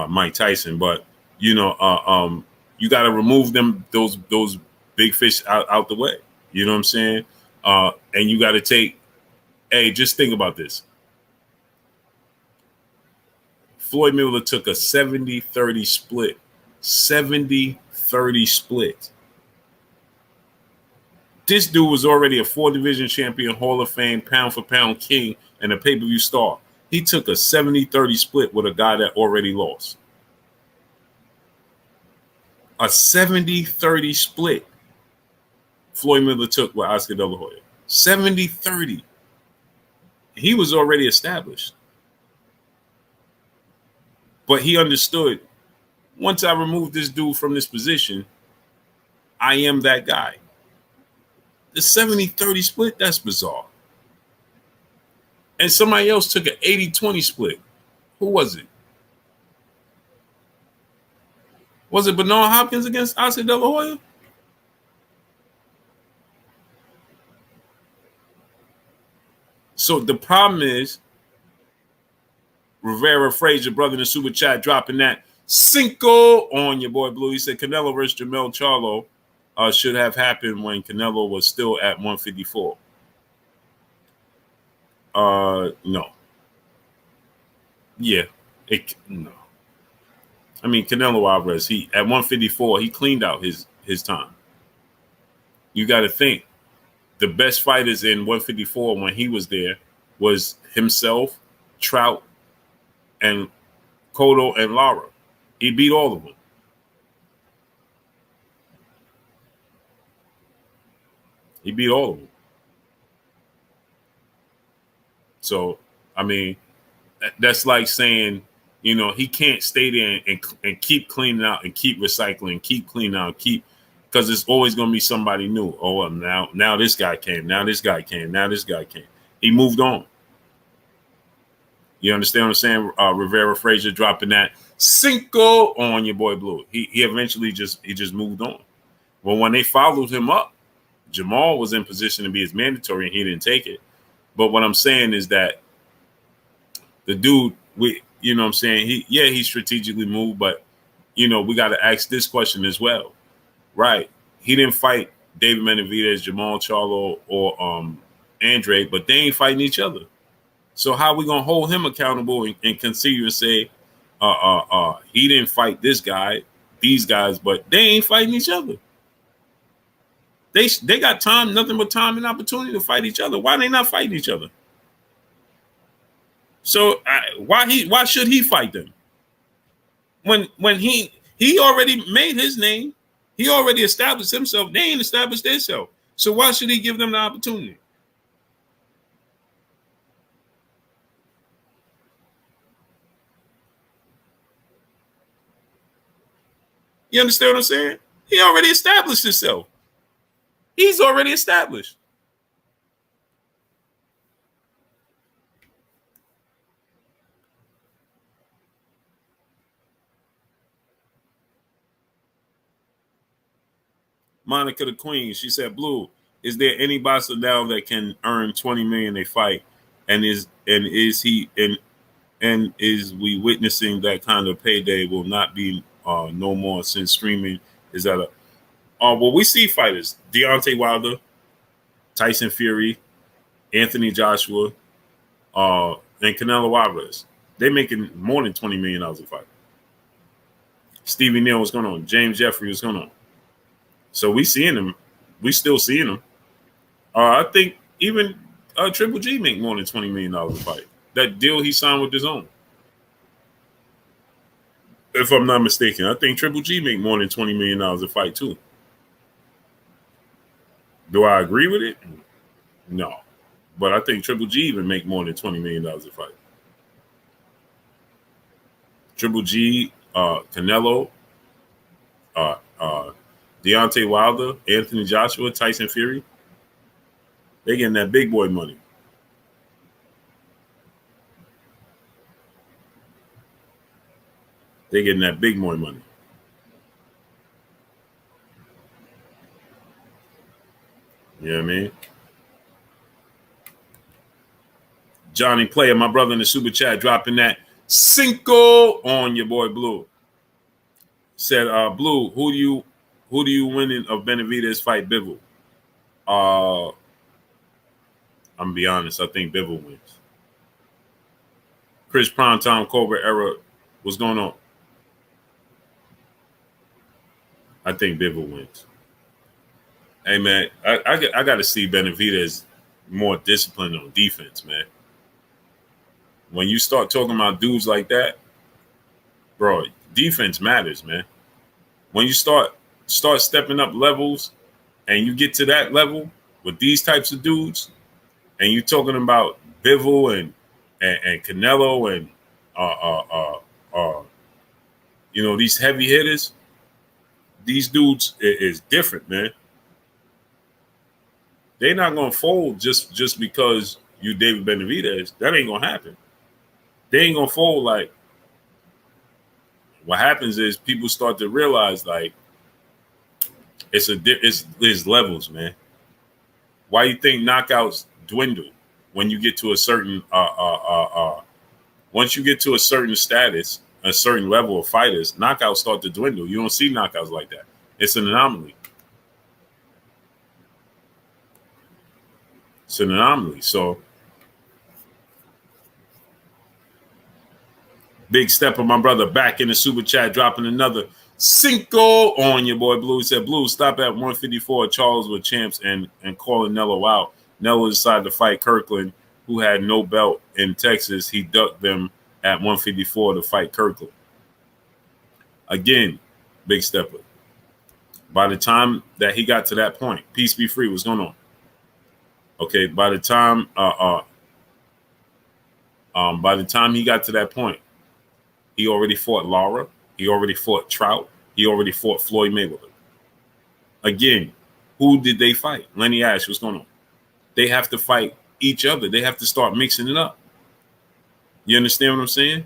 Mike Tyson, but you got to remove those big fish out the way. You know what I'm saying? And you got to take. Hey, just think about this. Floyd Mayweather took a 70-30 split. 70-30 split. This dude was already a 4-division champion, Hall of Fame, pound-for-pound king, and a pay-per-view star. He took a 70-30 split with a guy that already lost. A 70-30 split Floyd Mayweather took with Oscar De La Hoya. 70-30. He was already established. But he understood, once I remove this dude from this position, I am that guy. The 70-30 split, that's bizarre. And somebody else took an 80-20 split. Who was it? Was it Bernard Hopkins against Oscar De La Hoya? So the problem is, Rivera Frazier, brother in the super chat, dropping that Cinco on your boy Blue. He said Canelo versus Jermell Charlo should have happened when Canelo was still at 154. No. Yeah. No. I mean, Canelo Alvarez, he at 154, he cleaned out his time. You got to think, the best fighters in 154 when he was there was himself, Trout, and Cotto and Lara. He beat all of them. He beat all of them. So, I mean, that's like saying, he can't stay there and keep cleaning out and keep recycling, keep cleaning out, because it's always going to be somebody new. Oh, well, now this guy came. Now this guy came. Now this guy came. He moved on. You understand what I'm saying? Rivera Frazier dropping that Cinco on your boy Blue. He eventually just moved on. Well, when they followed him up, Jamal was in position to be his mandatory and he didn't take it. But what I'm saying is that the dude, you know what I'm saying? He strategically moved, but we got to ask this question as well. Right. He didn't fight David Benavidez, Jamal Charlo, or Andre, but they ain't fighting each other. So how are we going to hold him accountable and continue to say he didn't fight this guy, these guys, but they ain't fighting each other? They got time, nothing but time and opportunity to fight each other. Why are they not fighting each other? So why should he fight them? When he He already made his name. He already established himself. They ain't established themselves. So why should he give them the opportunity? You understand what I'm saying? He already established himself. He's already established. Monica the Queen, she said, Blue, is there any boxer now that can earn 20 million a fight? And is we witnessing that kind of payday will not be no more since streaming is at a well, we see fighters, Deontay Wilder, Tyson Fury, Anthony Joshua, and Canelo Alvarez. They're making more than $20 million a fight. Stevie Neal, what's going on? James Jeffrey, what's going on? So we seeing them. We still seeing them. I think even Triple G make more than $20 million a fight. That deal he signed with his own. If I'm not mistaken, I think Triple G make more than $20 million a fight too. Do I agree with it? No. But I think Triple G even make more than $20 million a fight. Triple G, Canelo, Deontay Wilder, Anthony Joshua, Tyson Fury. They getting that big boy money. They getting that big boy money. You know what I mean? Johnny Player, my brother in the super chat, dropping that Cinco on your boy Blue. Said, Blue, who do you winning of Benavidez fight Bivol? I'm gonna be honest, I think Bivol wins. Chris Primetime, Cobra Errol, what's going on? I think Bivol wins. Hey man, I got to see Benavidez more disciplined on defense, man. When you start talking about dudes like that, bro, defense matters, man. When you start stepping up levels and you get to that level with these types of dudes, and you're talking about Bivol and Canelo and these heavy hitters, these dudes is different, man. They're not gonna fold just because you David Benavidez. That ain't gonna happen. They ain't gonna fold. Like, what happens is people start to realize like it's levels, man. Why you think knockouts dwindle when you get to a certain once you get to a certain status, a certain level of fighters, knockouts start to dwindle. You don't see knockouts like that. It's an anomaly. It's an anomaly. So big step of my brother back in the super chat, dropping another Cinco on your boy Blue. He said, Blue, stop at 154. Charles with champs and calling Nello out. Nello decided to fight Kirkland, who had no belt in Texas. He ducked them at 154 to fight Kirkland. Again, big stepper. By the time that he got to that point, peace be free, what's going on? Okay, by the time he got to that point, he already fought Lara. He already fought Trout. He already fought Floyd Mayweather. Again, who did they fight? Lenny Ash, what's going on? They have to fight each other. They have to start mixing it up. You understand what I'm saying?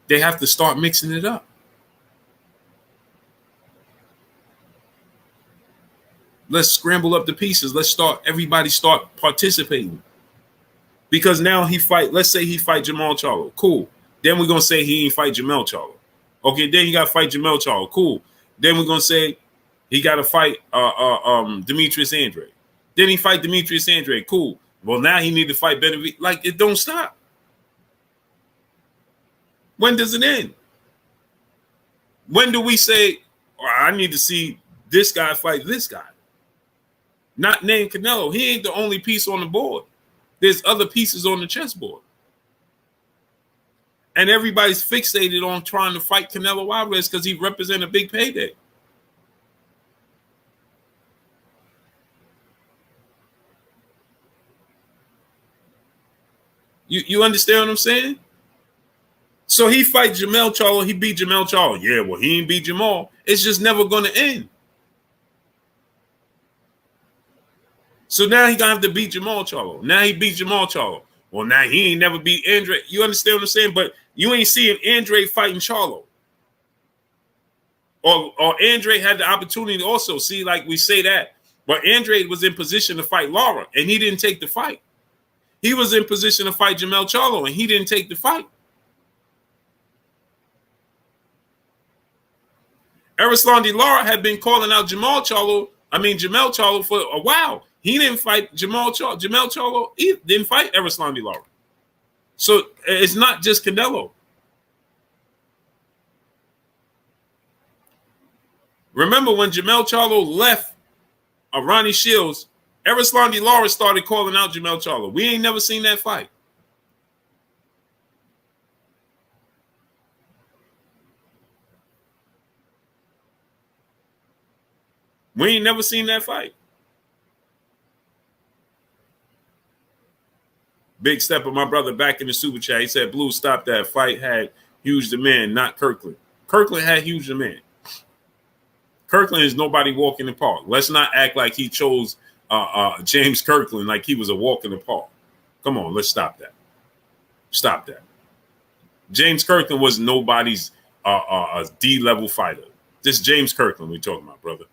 They have to start mixing it up. Let's scramble up the pieces. Everybody start participating. Because now let's say he fight Jamal Charlo. Cool. Then we're going to say he ain't fight Jamel Charlo. Okay, then he got to fight Jamel Charlo. Cool. Then we're going to say he got to fight Demetrius Andrade. Then he fight Demetrius Andrade. Cool. Well, now he need to fight Benavidez. Like, it don't stop. When does it end? When do we say, I need to see this guy fight this guy? Not named Canelo. He ain't the only piece on the board. There's other pieces on the chessboard. And everybody's fixated on trying to fight Canelo Alvarez because he represents a big payday. You understand what I'm saying? So he fight Jermell Charlo. He beat Jermell Charlo. Yeah, well, he ain't beat Jamal. It's just never going to end. So now he gonna have to beat Jermall Charlo. Now he beat Jermall Charlo. Well, now he ain't never beat Andre. You understand what I'm saying? But you ain't seeing Andre fighting Charlo. Or Andre had the opportunity to also see, like we say that. But Andre was in position to fight Lara, and he didn't take the fight. He was in position to fight Jermell Charlo, and he didn't take the fight. Erislandy Lara had been calling out Jermell Charlo for a while. He didn't fight Jermell Charlo didn't fight Erislandy Lara. So it's not just Canelo. Remember when Jermell Charlo left Ronnie Shields, Erislandy Lara started calling out Jermell Charlo. We ain't never seen that fight. We ain't never seen that fight. Big step of my brother back in the super chat. He said, Blue, stop that fight. Had huge demand, not Kirkland. Kirkland had huge demand. Kirkland is nobody walk in the park. Let's not act like he chose James Kirkland like he was a walk in the park. Come on, let's stop that. Stop that. James Kirkland was nobody's D-level fighter. This James Kirkland we talking about, brother.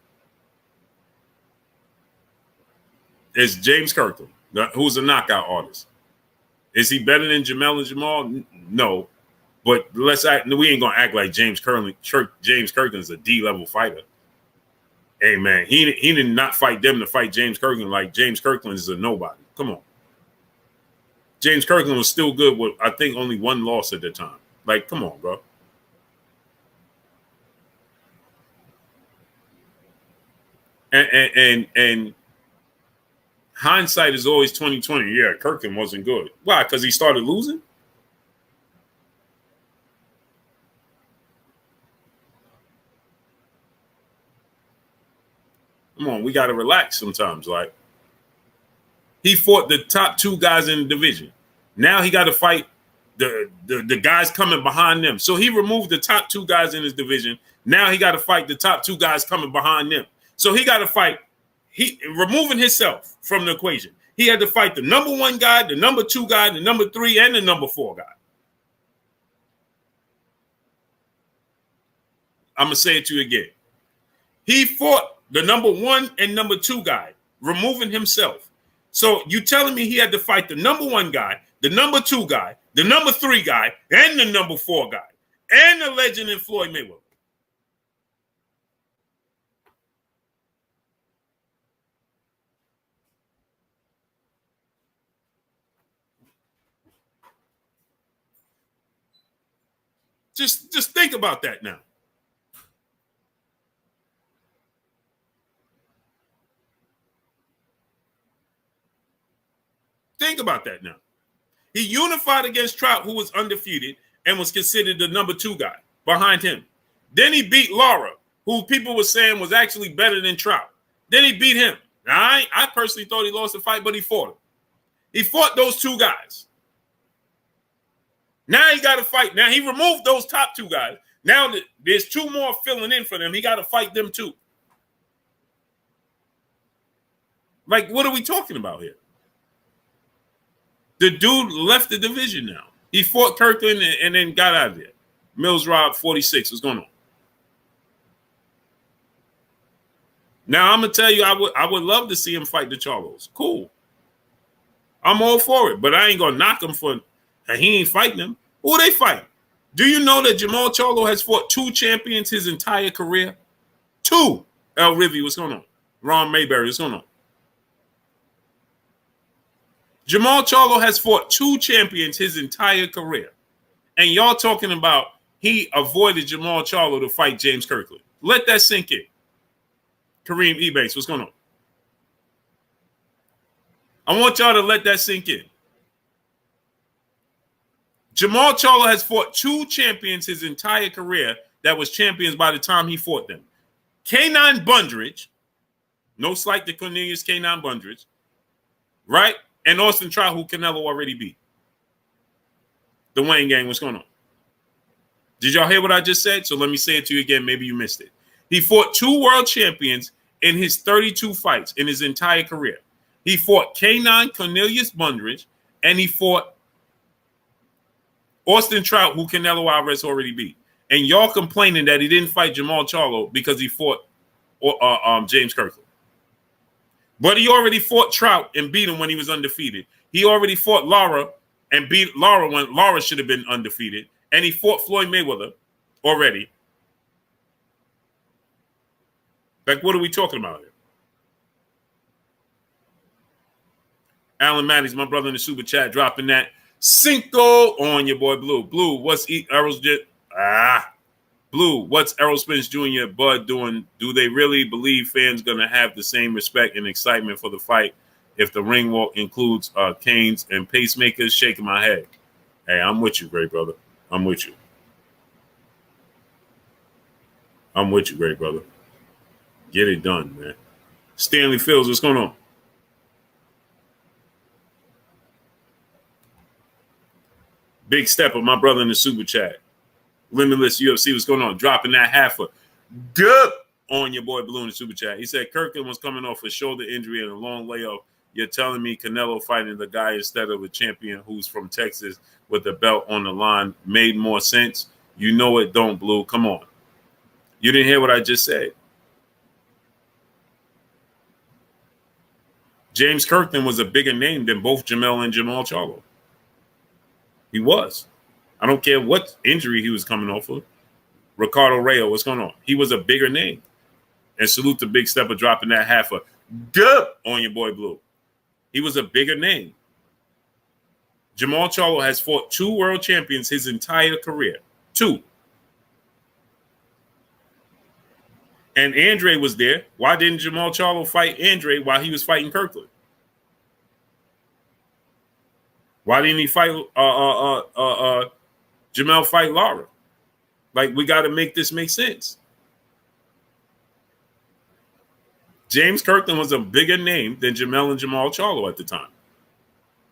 It's James Kirkland, who's a knockout artist. Is he better than Jermell and Jamal? No. But we ain't gonna act like James Kirkland is a D-level fighter. Hey man, he did not fight them to fight James Kirkland like James Kirkland is a nobody. Come on. James Kirkland was still good with, I think, only one loss at the time. Like, come on, bro. And hindsight is always 2020. Yeah, Kirkland wasn't good. Why? Because he started losing? Come on, we got to relax sometimes. Like, he fought the top two guys in the division. Now he got to fight the guys coming behind them. So he removed the top two guys in his division. Now he got to fight the top two guys coming behind them. So he got to fight. He removing himself from the equation. He had to fight the number one guy, the number two guy, the number three, and the number four guy. I'm going to say it to you again. He fought the number one and number two guy, removing himself. So you telling me he had to fight the number one guy, the number two guy, the number three guy, and the number four guy, and the legend in Floyd Mayweather. Just think about that now. Think about that now. He unified against Trout, who was undefeated and was considered the number two guy behind him. Then he beat Lara, who people were saying was actually better than Trout. Then he beat him. Now, I personally thought he lost the fight, but he fought him. He fought those two guys. Now he got to fight. Now he removed those top two guys. Now there's two more filling in for them. He got to fight them too. Like, what are we talking about here? The dude left the division now. He fought Kirkland and then got out of there. Mills Rob 46. What's going on? Now I'm gonna tell you, I would love to see him fight the Charlos. Cool. I'm all for it, but I ain't gonna knock him for he ain't fighting them. Who they fight? Do you know that Jermall Charlo has fought two champions his entire career? Two. El Rivy, what's going on? Ron Mayberry, what's going on? Jermall Charlo has fought two champions his entire career. And y'all talking about he avoided Jermall Charlo to fight James Kirkland. Let that sink in. Kareem Ebanks, what's going on? I want y'all to let that sink in. Jamal Charlo has fought 2 champions his entire career that was champions by the time he fought them. K9 Bundridge, no slight to Cornelius K9 Bundridge, right? And Austin Trout, who Canelo already beat. The Wayne gang, what's going on? Did y'all hear what I just said? So let me say it to you again. Maybe you missed it. He fought 2 world champions in his 32 fights in his entire career. He fought K9 Cornelius Bundridge, and he fought Austin Trout, who Canelo Alvarez already beat. And y'all complaining that he didn't fight Jamal Charlo because he fought James Kirkland. But he already fought Trout and beat him when he was undefeated. He already fought Lara and beat Lara when Lara should have been undefeated. And he fought Floyd Mayweather already. Like, what are we talking about here? Alan Mattis, my brother in the super chat, dropping that Cinco on your boy Blue. Blue, what's Errol's Blue, what's Errol Spence Jr. Bud doing? Do they really believe fans gonna have the same respect and excitement for the fight if the ring walk includes canes and pacemakers? Shaking my head. Hey, I'm with you, great brother. I'm with you. I'm with you, great brother. Get it done, man. Stanley Fields, what's going on? Big Stepper, my brother in the super chat. Limitless UFC, what's going on? Dropping that half a good on your boy Blue in the super chat. He said Kirkland was coming off a shoulder injury and a long layoff. You're telling me Canelo fighting the guy instead of a champion who's from Texas with the belt on the line made more sense? You know it don't, Blue. Come on. You didn't hear what I just said. James Kirkland was a bigger name than both Jamel and Jamal Charlo. He was. I don't care what injury he was coming off of. Ricardo Rayo, what's going on? He was a bigger name. And salute the Big Stepper dropping that half a good on your boy Blue. He was a bigger name. Jamal Charlo has fought 2 world champions his entire career. 2. And Andre was there. Why didn't Jamal Charlo fight Andre while he was fighting Kirkland? Why didn't he fight Jamel fight Lara? Like, we got to make this make sense. James Kirkland was a bigger name than Jamel and Jamal Charlo at the time.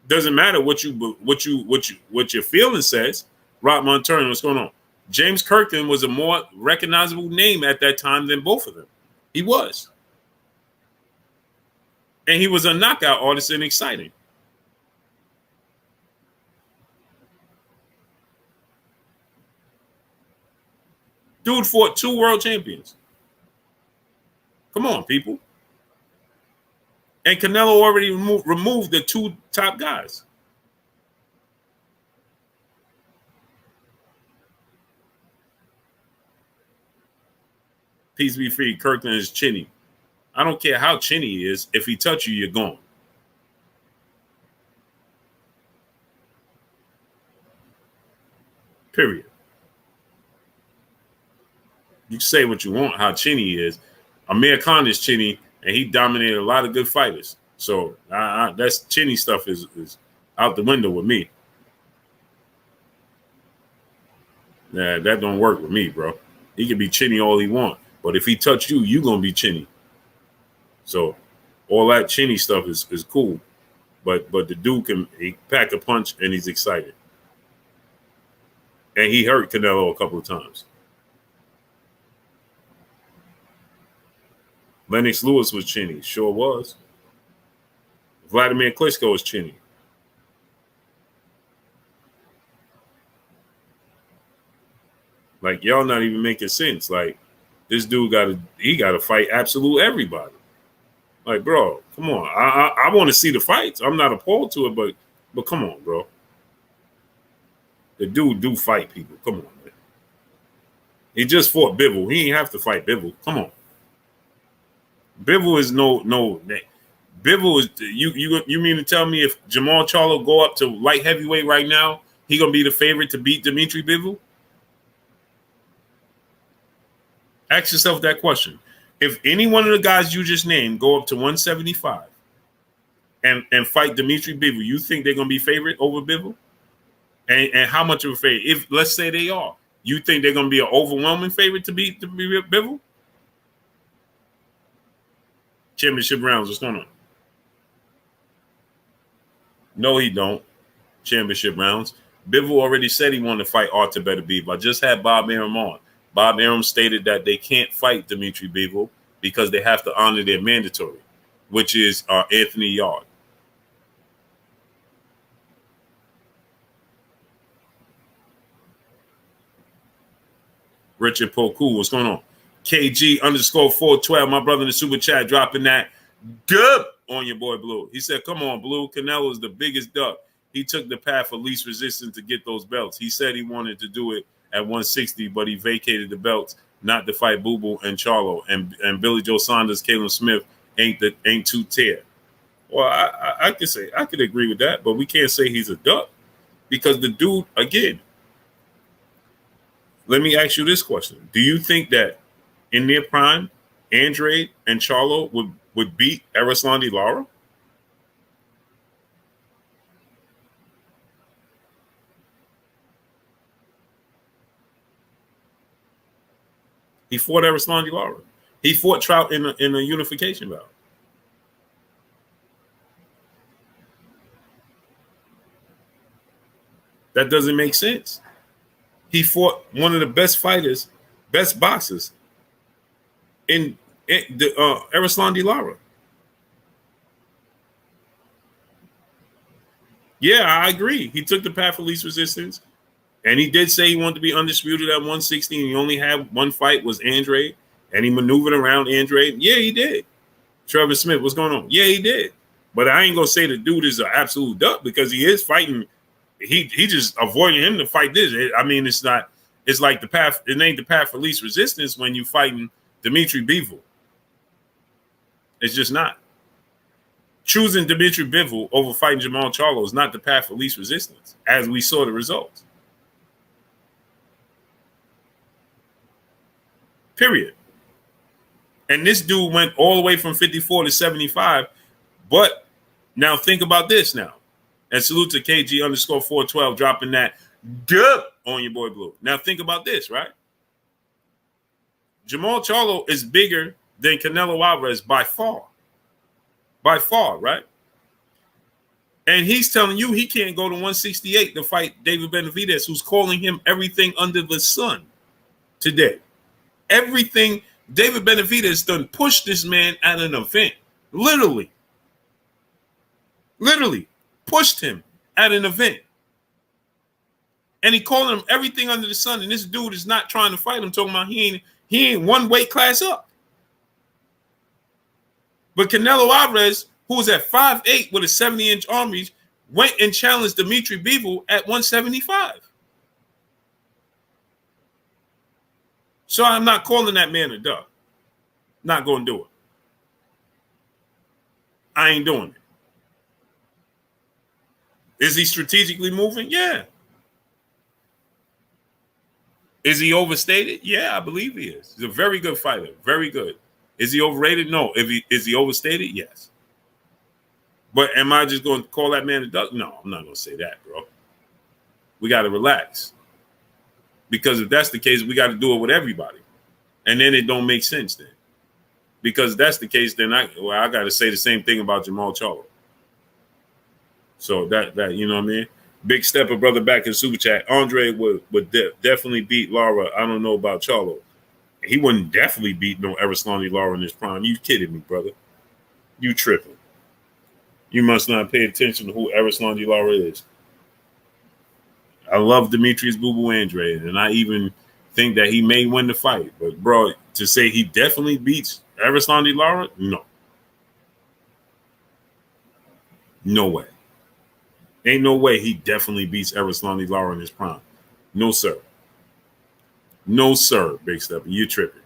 Doesn't matter what your feeling says. Rodman Turner, what's going on? James Kirkland was a more recognizable name at that time than both of them. He was. And he was a knockout artist and exciting. Dude fought 2 world champions. Come on, people. And Canelo already removed the 2 top guys. Peace be free. Kirkland is chinny. I don't care how chinny he is. If he touch you, you're gone. Period. You can say what you want, how chinny he is. Amir Khan is chinny, and he dominated a lot of good fighters. So that's chinny stuff is out the window with me. Nah, that don't work with me, bro. He can be chinny all he want, but if he touch you, you gonna be chinny. So all that chinny stuff is cool, but the dude he pack a punch and he's excited, and he hurt Canelo a couple of times. Lennox Lewis was chinny, sure was. Vladimir Klitschko was chinny. Like, y'all not even making sense. Like, this dude gotta fight absolute everybody. Like, bro, come on. I want to see the fights. I'm not appalled to it, but come on, bro. The dude do fight people. Come on, man. He just fought Bivol. He ain't have to fight Bivol. Come on. Bivol is no. Bivol is you mean to tell me if Jamal Charlo go up to light heavyweight right now, he gonna be the favorite to beat Dimitri Bivol? Ask yourself that question. If any one of the guys you just named go up to 175 and fight Dimitri Bivol, you think they're gonna be favorite over Bivol? And how much of a favorite? If let's say they are, you think they're going to be an overwhelming favorite to beat Bivol? Championship rounds, what's going on? No, he don't. Championship rounds. Bivol already said he wanted to fight Artur Beterbiev. I just had Bob Arum on. Bob Arum stated that they can't fight Dimitri Bivol because they have to honor their mandatory, which is Anthony Yard. Richard Poku, what's going on? KG_412, my brother in the super chat, dropping that dub on your boy Blue. He said, come on, Blue. Canelo is the biggest duck. He took the path of least resistance to get those belts. He said he wanted to do it at 160, but he vacated the belts not to fight Boo Boo and Charlo. And Billy Joe Saunders, Caleb Smith ain't too tear. Well, I could say I could agree with that, but we can't say he's a duck because the dude, again, let me ask you this question. Do you think that in their prime, Andrade and Charlo would beat Erislandy Lara? He fought Erislandy Lara. He fought Trout in a unification bout. That doesn't make sense. He fought one of the best fighters, best boxers in the Erislandy Lara. Yeah, I agree. He took the path of least resistance, and he did say he wanted to be undisputed at 160, and he only had one fight, was Andrade, and he maneuvered around Andrade. Yeah, he did. Trevor Smith, what's going on? Yeah, he did. But I ain't going to say the dude is an absolute duck because he is fighting. He just avoiding him to fight this. I mean, it's not. It's like the path. It ain't the path for least resistance when you fighting Dimitri Bivol. It's just not. Choosing Dimitri Bivol over fighting Jamal Charlo is not the path for least resistance, as we saw the results. Period. And this dude went all the way from 54 to 75. But now think about this now. And salute to KG_412 dropping that dub on your boy Blue. Now think about this, right? Jamal Charlo is bigger than Canelo Alvarez by far. By far, right? And he's telling you he can't go to 168 to fight David Benavidez, who's calling him everything under the sun today. Everything. David Benavidez done pushed this man at an event. Literally pushed him at an event. And he calling him everything under the sun. And this dude is not trying to fight him, talking about he ain't one weight class up. But Canelo Alvarez, who was at 5'8" with a 70-inch arm reach, went and challenged Dimitri Bivol at 175. So I'm not calling that man a duck. Not going to do it. I ain't doing it. Is he strategically moving? Yeah. Is he overstated? Yeah, I believe he is. He's a very good fighter. Very good. Is he overrated? No. Is he overstated? Yes. But am I just going to call that man a duck? No, I'm not going to say that, bro. We got to relax. Because if that's the case, we got to do it with everybody. And then it don't make sense then. Because if that's the case, then I got to say the same thing about Jamal Charlo. So that you know what I mean? Big Stepper, brother, back in Super Chat. Andre would definitely beat Lara. I don't know about Charlo. He wouldn't definitely beat no Erislandy Lara in his prime. You kidding me, brother? You tripping. You must not pay attention to who Erislandy Lara is. I love Demetrius Boo Boo Andrade, and I even think that he may win the fight. But, bro, to say he definitely beats Erislandy Lara, no. No way. Ain't no way he definitely beats Erislandy Lara in his prime. No, sir. No, sir, Big Stepper. You tripping.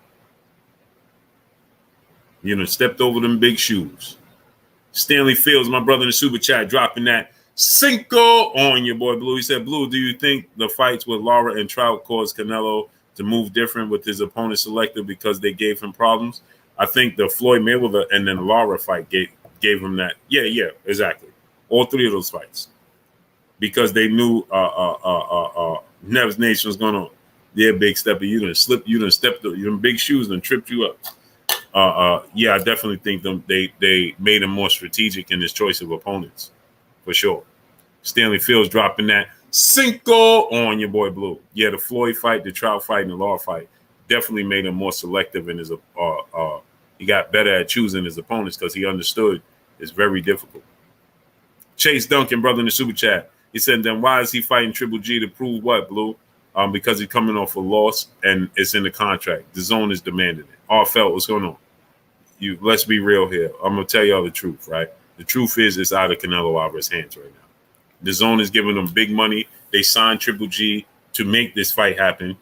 You know, stepped over them big shoes. Stanley Fields, my brother in the Super Chat, dropping that Cinco on your boy Blue. He said, Blue, do you think the fights with Lara and Trout caused Canelo to move different with his opponent selected because they gave him problems? I think the Floyd Mayweather and then Lara fight gave him that. Yeah, exactly. All three of those fights. because they knew Nev's Nation was going on. Yeah, big stepper, you done slipped, you done stepped, your big shoes done tripped you up. Yeah, I definitely think they made him more strategic in his choice of opponents, for sure. Stanley Fields dropping that Cinco on your boy Blue. Yeah, the Floyd fight, the Trout fight, and the Law fight definitely made him more selective in his. He got better at choosing his opponents because he understood it's very difficult. Chase Duncan, brother in the super chat, he said, "Then why is he fighting Triple G to prove what, Blue? Because he's coming off a loss and it's in the contract. The zone is demanding it." Felt, what's going on? Let's be real here. I'm gonna tell y'all the truth, right? The truth is it's out of Canelo Alvarez's hands right now. The zone is giving them big money. They signed Triple G to make this fight happen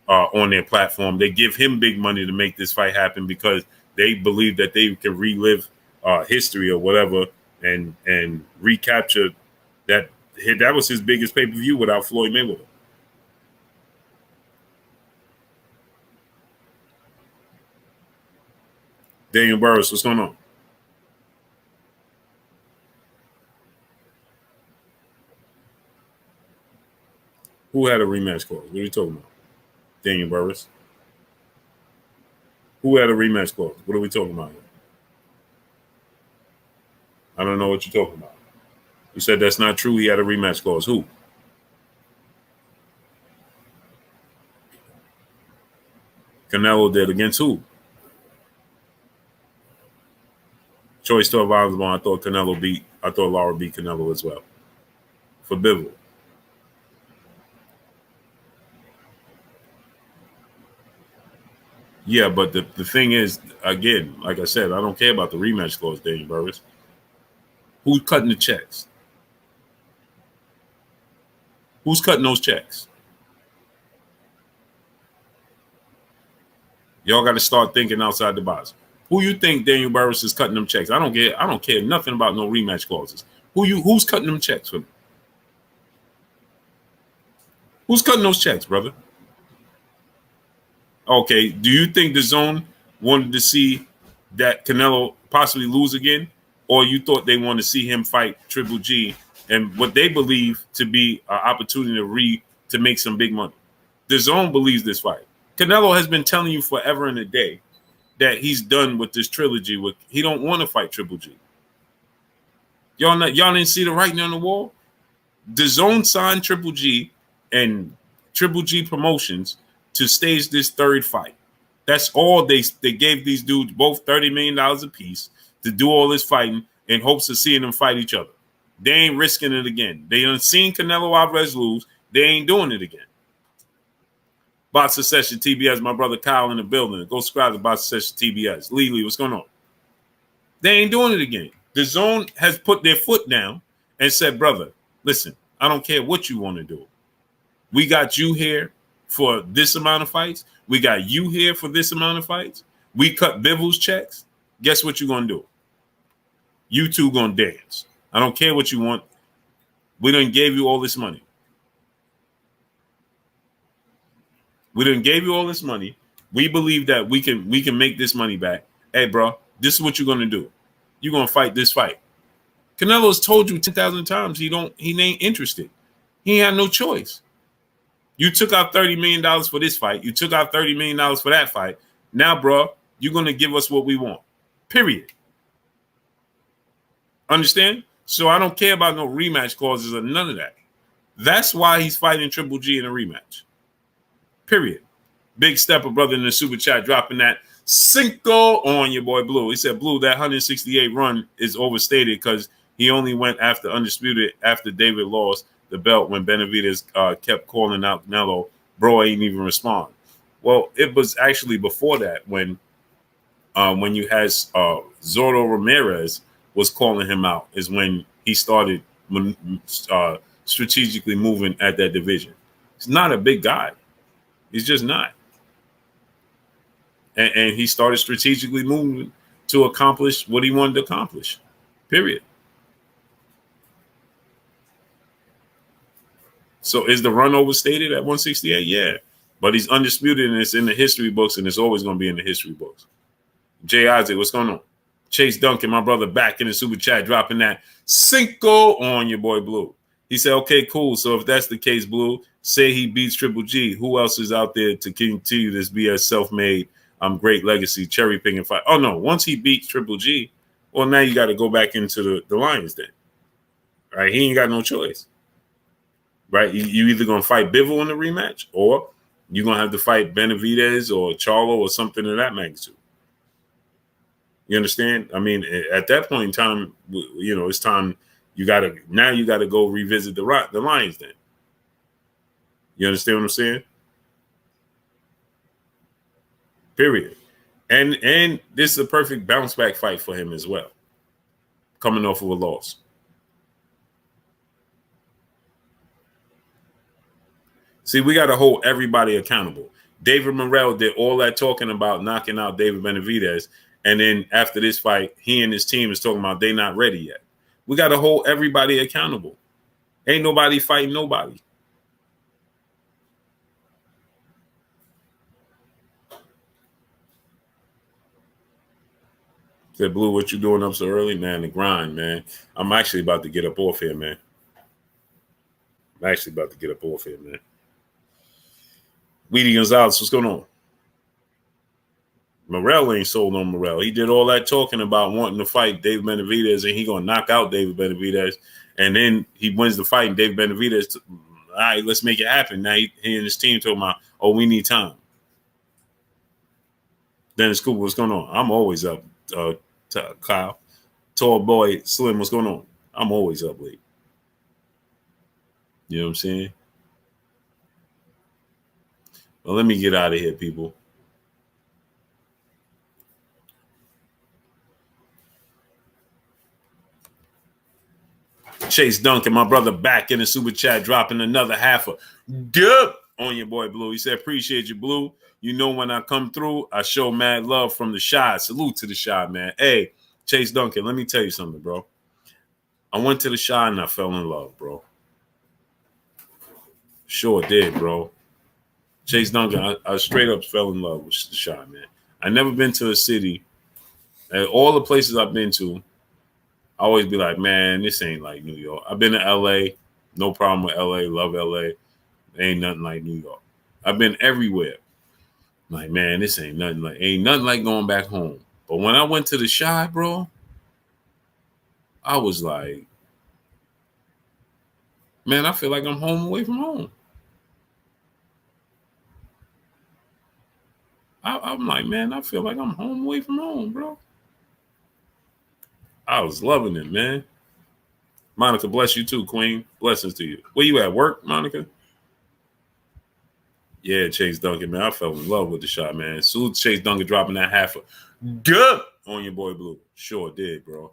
on their platform. They give him big money to make this fight happen because they believe that they can relive history or whatever and recapture that. That was his biggest pay-per-view without Floyd Mayweather. Daniel Burris, what's going on? Who had a rematch clause? What are you talking about? Daniel Burris. Who had a rematch clause? What are we talking about here? I don't know what you're talking about. You said that's not true. He had a rematch clause. Who? Canelo did against who? Choice 12 hours long. I thought Lara beat Canelo as well. For Bivol. Yeah, but the thing is, again, like I said, I don't care about the rematch clause, Daniel Burris. Who's cutting the checks? Who's cutting those checks? Y'all got to start thinking outside the box. Who you think Daniel Burris is cutting them checks? I don't care nothing about no rematch clauses. Who's cutting them checks for me? Who's cutting those checks, brother? Okay, do you think the zone wanted to see that Canelo possibly lose again? Or you thought they wanted to see him fight Triple G and what they believe to be an opportunity to make some big money? The zone believes this fight. Canelo has been telling you forever and a day that he's done with this trilogy. He don't want to fight Triple G. Y'all didn't see the writing on the wall? The zone signed Triple G and Triple G Promotions to stage this third fight. That's all they gave these dudes both $30 million apiece to do all this fighting in hopes of seeing them fight each other. They ain't risking it again. They done seen Canelo Alvarez lose. They ain't doing it again. Boxer Session TBS, my brother Kyle in the building. Go subscribe to Boxer Session TBS. Lee, what's going on? They ain't doing it again. The zone has put their foot down and said, brother, listen, I don't care what you want to do. We got you here for this amount of fights. We got you here for this amount of fights. We cut Bivol's checks. Guess what you're going to do? You two going to dance. I don't care what you want. We done gave you all this money. We done gave you all this money. We believe that we can make this money back. Hey, bro, this is what you're going to do. You're going to fight this fight. Canelo's told you 10,000 times he ain't interested. He had no choice. You took out $30 million for this fight. You took out $30 million for that fight. Now, bro, you're going to give us what we want. Period. Understand? So I don't care about no rematch clauses or none of that. That's why he's fighting Triple G in a rematch. Period. Big stepper brother in the super chat dropping that Cinco on your boy Blue. He said, Blue, that 168 run is overstated because he only went after Undisputed after David lost the belt when Benavidez kept calling out Canelo. Bro ain't even respond. Well, it was actually before that when you had Zordo Ramirez was calling him out is when he started strategically moving at that division. He's not a big guy. He's just not. And he started strategically moving to accomplish what he wanted to accomplish. Period. So is the run overstated at 168? Yeah. But he's undisputed and it's in the history books and it's always going to be in the history books. Jay Isaac, what's going on? Chase Duncan, my brother, back in the super chat, dropping that Cinco on your boy Blue. He said, okay, cool. So if that's the case, Blue, say he beats Triple G. Who else is out there to continue this BS self-made great legacy cherry picking fight? Oh no, once he beats Triple G, well, now you got to go back into the Lions then. Right? He ain't got no choice. Right? You either gonna fight Bivol in the rematch, or you're gonna have to fight Benavidez or Charlo or something of that magnitude. You understand? I mean, at that point in time, it's time you gotta go revisit the Lions then. You understand what I'm saying? Period. And this is a perfect bounce back fight for him as well, coming off of a loss. See, we got to hold everybody accountable. David Morrell did all that talking about knocking out David Benavidez, and then after this fight, he and his team is talking about they not ready yet. We got to hold everybody accountable. Ain't nobody fighting nobody. Said, Blue, what you doing up so early? Man, the grind, man. I'm actually about to get up off here, man. Weedy Gonzalez, what's going on? Morrell ain't sold on Morrell. He did all that talking about wanting to fight David Benavidez, and he gonna knock out David Benavidez, and then he wins the fight, and David Benavidez, all right, let's make it happen. Now he and his team talking about, oh, we need time. Dennis Cooper, what's going on? I'm always up. Kyle, tall boy, Slim, what's going on? I'm always up late. You know what I'm saying? Well, let me get out of here, people. Chase Duncan, my brother, back in the super chat, dropping another half a dub on your boy Blue. He said, appreciate you, Blue. You know, when I come through, I show mad love from the Shy. Salute to the Shy, man. Hey, Chase Duncan, let me tell you something, bro. I went to the Shy and I fell in love, bro. Sure did, bro. Chase Duncan, I straight up fell in love with the Shy, man. I never been to a city. And all the places I've been to, I always be like, man, this ain't like New York. I've been to L.A., no problem with L.A., love L.A. Ain't nothing like New York. I've been everywhere. Like, man, this ain't nothing like going back home. But when I went to the Shy, bro, I was like, man, I feel like I'm home away from home. I'm like, man, I feel like I'm home away from home, bro. I was loving it, man. Monica, bless you too, Queen. Blessings to you. Where you at work, Monica? Yeah, Chase Duncan, man. I fell in love with the shot, man. Salute Chase Duncan dropping that half a good on your boy Blue. Sure did, bro.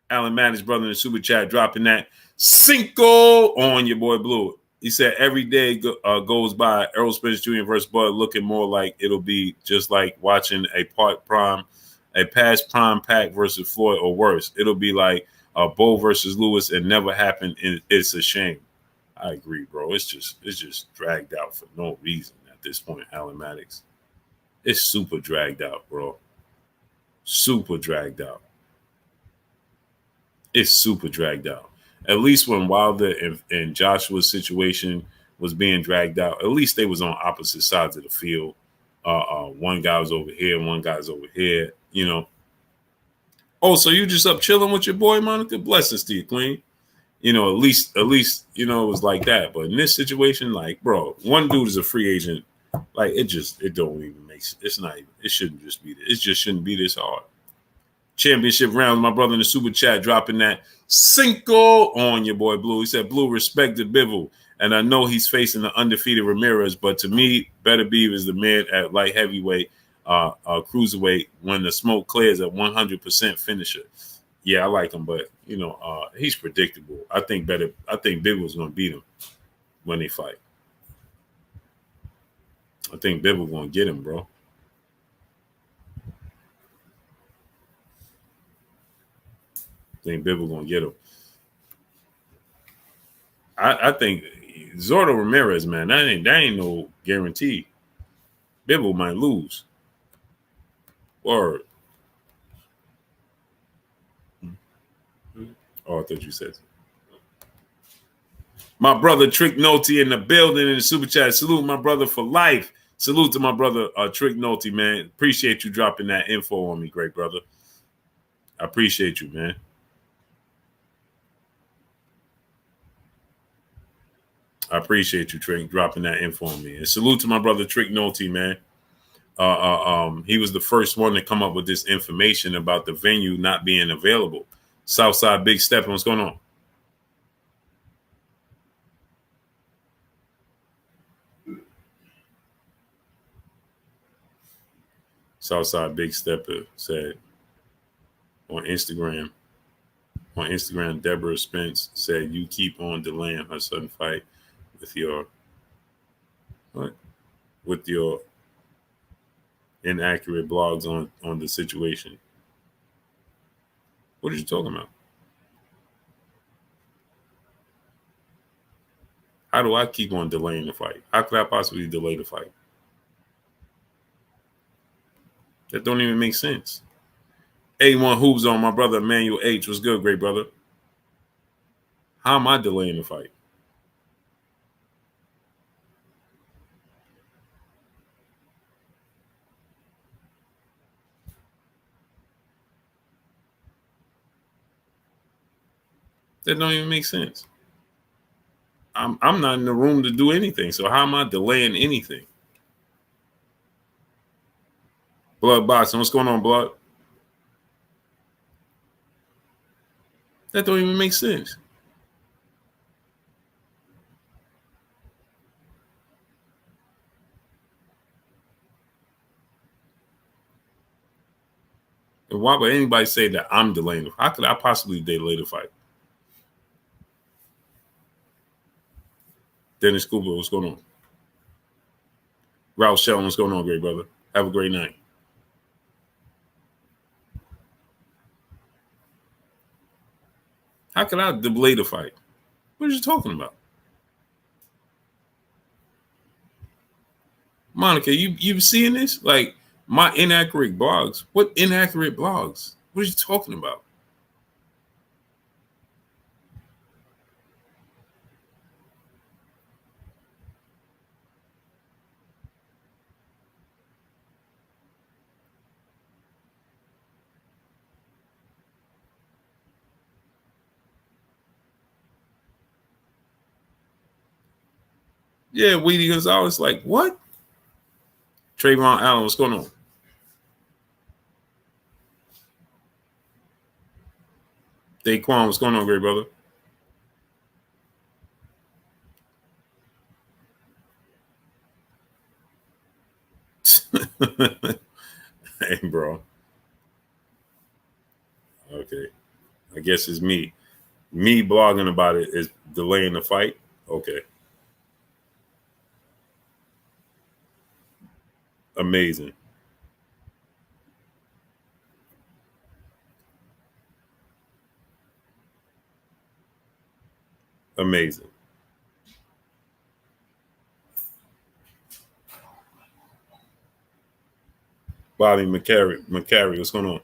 Alan Madden's brother in the super chat dropping that cinco on your boy Blue. He said every day goes by, Errol Spence Jr. versus Bud looking more like it'll be just like watching a past prime Pac versus Floyd or worse. It'll be like Bo versus Lewis and never happened. And it's a shame. I agree, bro. It's just dragged out for no reason at this point, Alan Maddox. It's super dragged out, bro. Super dragged out. It's super dragged out. At least when Wilder and Joshua's situation was being dragged out, at least they was on opposite sides of the field. One guy was over here, one guy's over here, you know. Oh, so you just up chilling with your boy, Monica? Blessings to you, Queen. You know, at least, you know, it was like that. But in this situation, like, bro, one dude is a free agent. Like, it don't even make sense. It's not even, it shouldn't just be, it just shouldn't be this hard. Championship round, my brother in the super chat dropping that cinco on your boy Blue. He said, Blue, respect the Bivol. And I know he's facing the undefeated Ramirez, but to me, Better Beav is the man at light heavyweight, cruiserweight when the smoke clears at 100% finisher. Yeah, I like him, but you know, he's predictable. I think Bivol's gonna beat him when they fight. I think Bivol gonna get him, bro. I think Bivol gonna get him. I think Zordo Ramirez, man, that ain't no guarantee. Bivol might lose. Word. Oh, I thought you said. My brother Trick Nolte in the building in the super chat. Salute my brother for life. Salute to my brother Trick Nolte, man. Appreciate you dropping that info on me, great brother. I appreciate you, man. I appreciate you, Trick, dropping that info on me. And salute to my brother Trick Nolte, man. He was the first one to come up with this information about the venue not being available. Southside Big Steppin', what's going on? Southside Big Stepper said on Instagram, Deborah Spence said, you keep on delaying her sudden fight with your inaccurate blogs on the situation. What are you talking about? How do I keep on delaying the fight? How could I possibly delay the fight? That don't even make sense. A1 Hoops on my brother Emmanuel H. What's good, great brother? How am I delaying the fight? That don't even make sense. I'm not in the room to do anything. So how am I delaying anything? Blood Boxing, what's going on, Blood? That don't even make sense. And why would anybody say that I'm delaying the fight? How could I possibly delay the fight? Dennis Cooper, what's going on? Ralph Sheldon, what's going on, great brother? Have a great night. How could I delay the fight? What are you talking about? Monica, you seeing this? Like my inaccurate blogs. What inaccurate blogs? What are you talking about? Yeah, Weedy Gonzalez, like what? Trayvon Allen, what's going on? Daquan, what's going on, great brother? Hey, bro. Okay. I guess it's me. Me blogging about it is delaying the fight. Okay. Amazing. Amazing. Bobby McCarry, what's going on?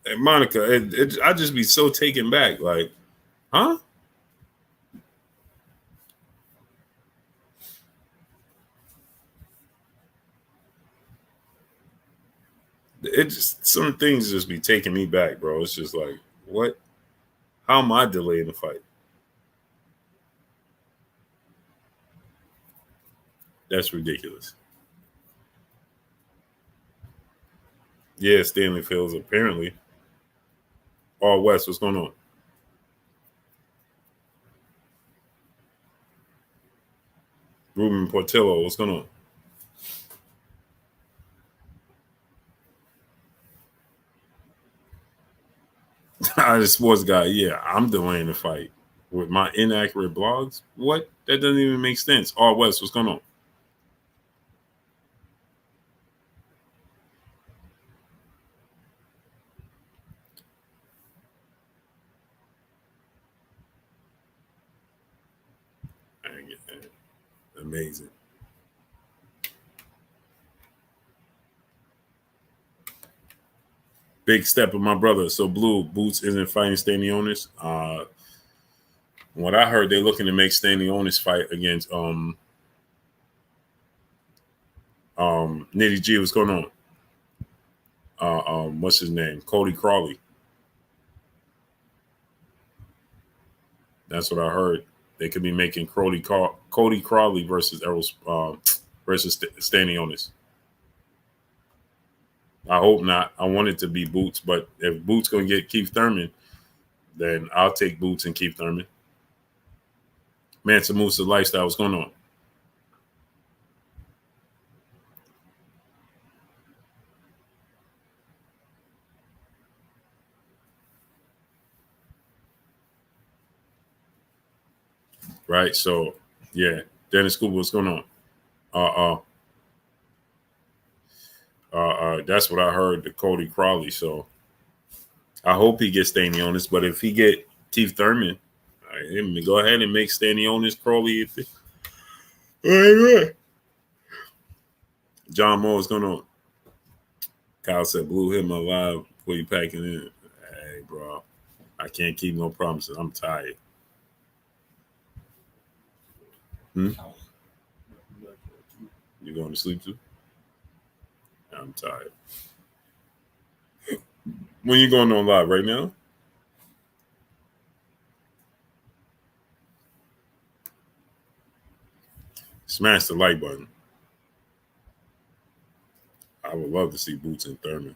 Hey, Monica, I just be so taken back. Like, huh? It just some things just be taking me back, bro. It's just like, what? How am I delaying the fight? That's ridiculous. Yeah, Stanley Fields apparently. All West, what's going on? Ruben Portillo, what's going on? I just sports guy. Yeah, I'm delaying the fight with my inaccurate blogs. What? That doesn't even make sense. All West, what's going on? Amazing. Big step of my brother. So Blue Boots isn't fighting Stanionis. What I heard, they're looking to make standing on this fight against Nitty G. What's going on? What's his name? Cody Crawley. That's what I heard. They could be making Cody Crawley versus Errol versus standing on this. I hope not. I want it to be Boots, but if Boots gonna get Keith Thurman, then I'll take Boots and Keith Thurman. Mansa Musa lifestyle. What's going on? Right. So yeah, Dennis Cooper. What's going on? That's what I heard. The Cody Crawley. So I hope he gets Stanionis, but if he get Keith Thurman, go ahead and make Stanionis Crawley. Right. John Moore, what's going on? Kyle said, "Blue, hit my live before you packing in." Hey, bro, I can't keep no promises. I'm tired. You going to sleep too? I'm tired. When you going on live right now? Smash the like button. I would love to see Boots and Thurman.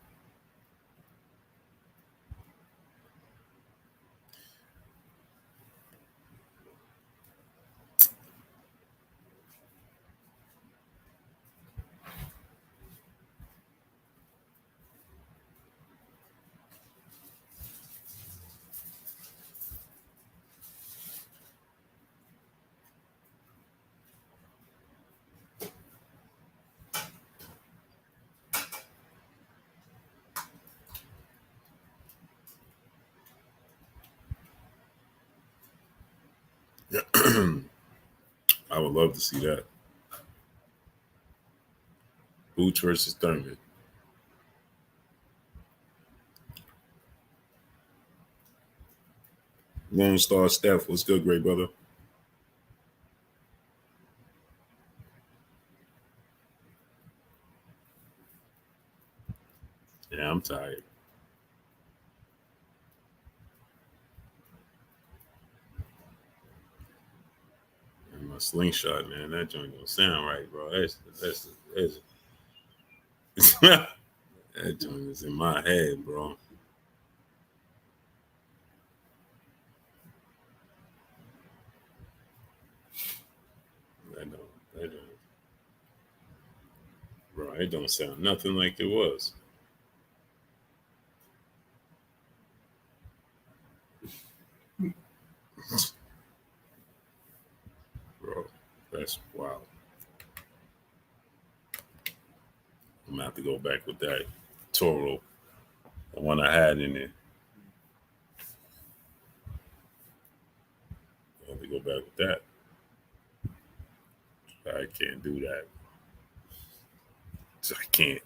I would love to see that. Boots versus Thurman. Lone Star Steph, what's good, great brother? Yeah, I'm tired. And my slingshot, man, that joint don't sound right, bro. That's that joint is in my head, bro. That don't, bro, it don't sound nothing like it was. Bro, that's wild. I'm gonna have to go back with that Toro, the one I had in there. I have to go back with that. I can't do that. I can't.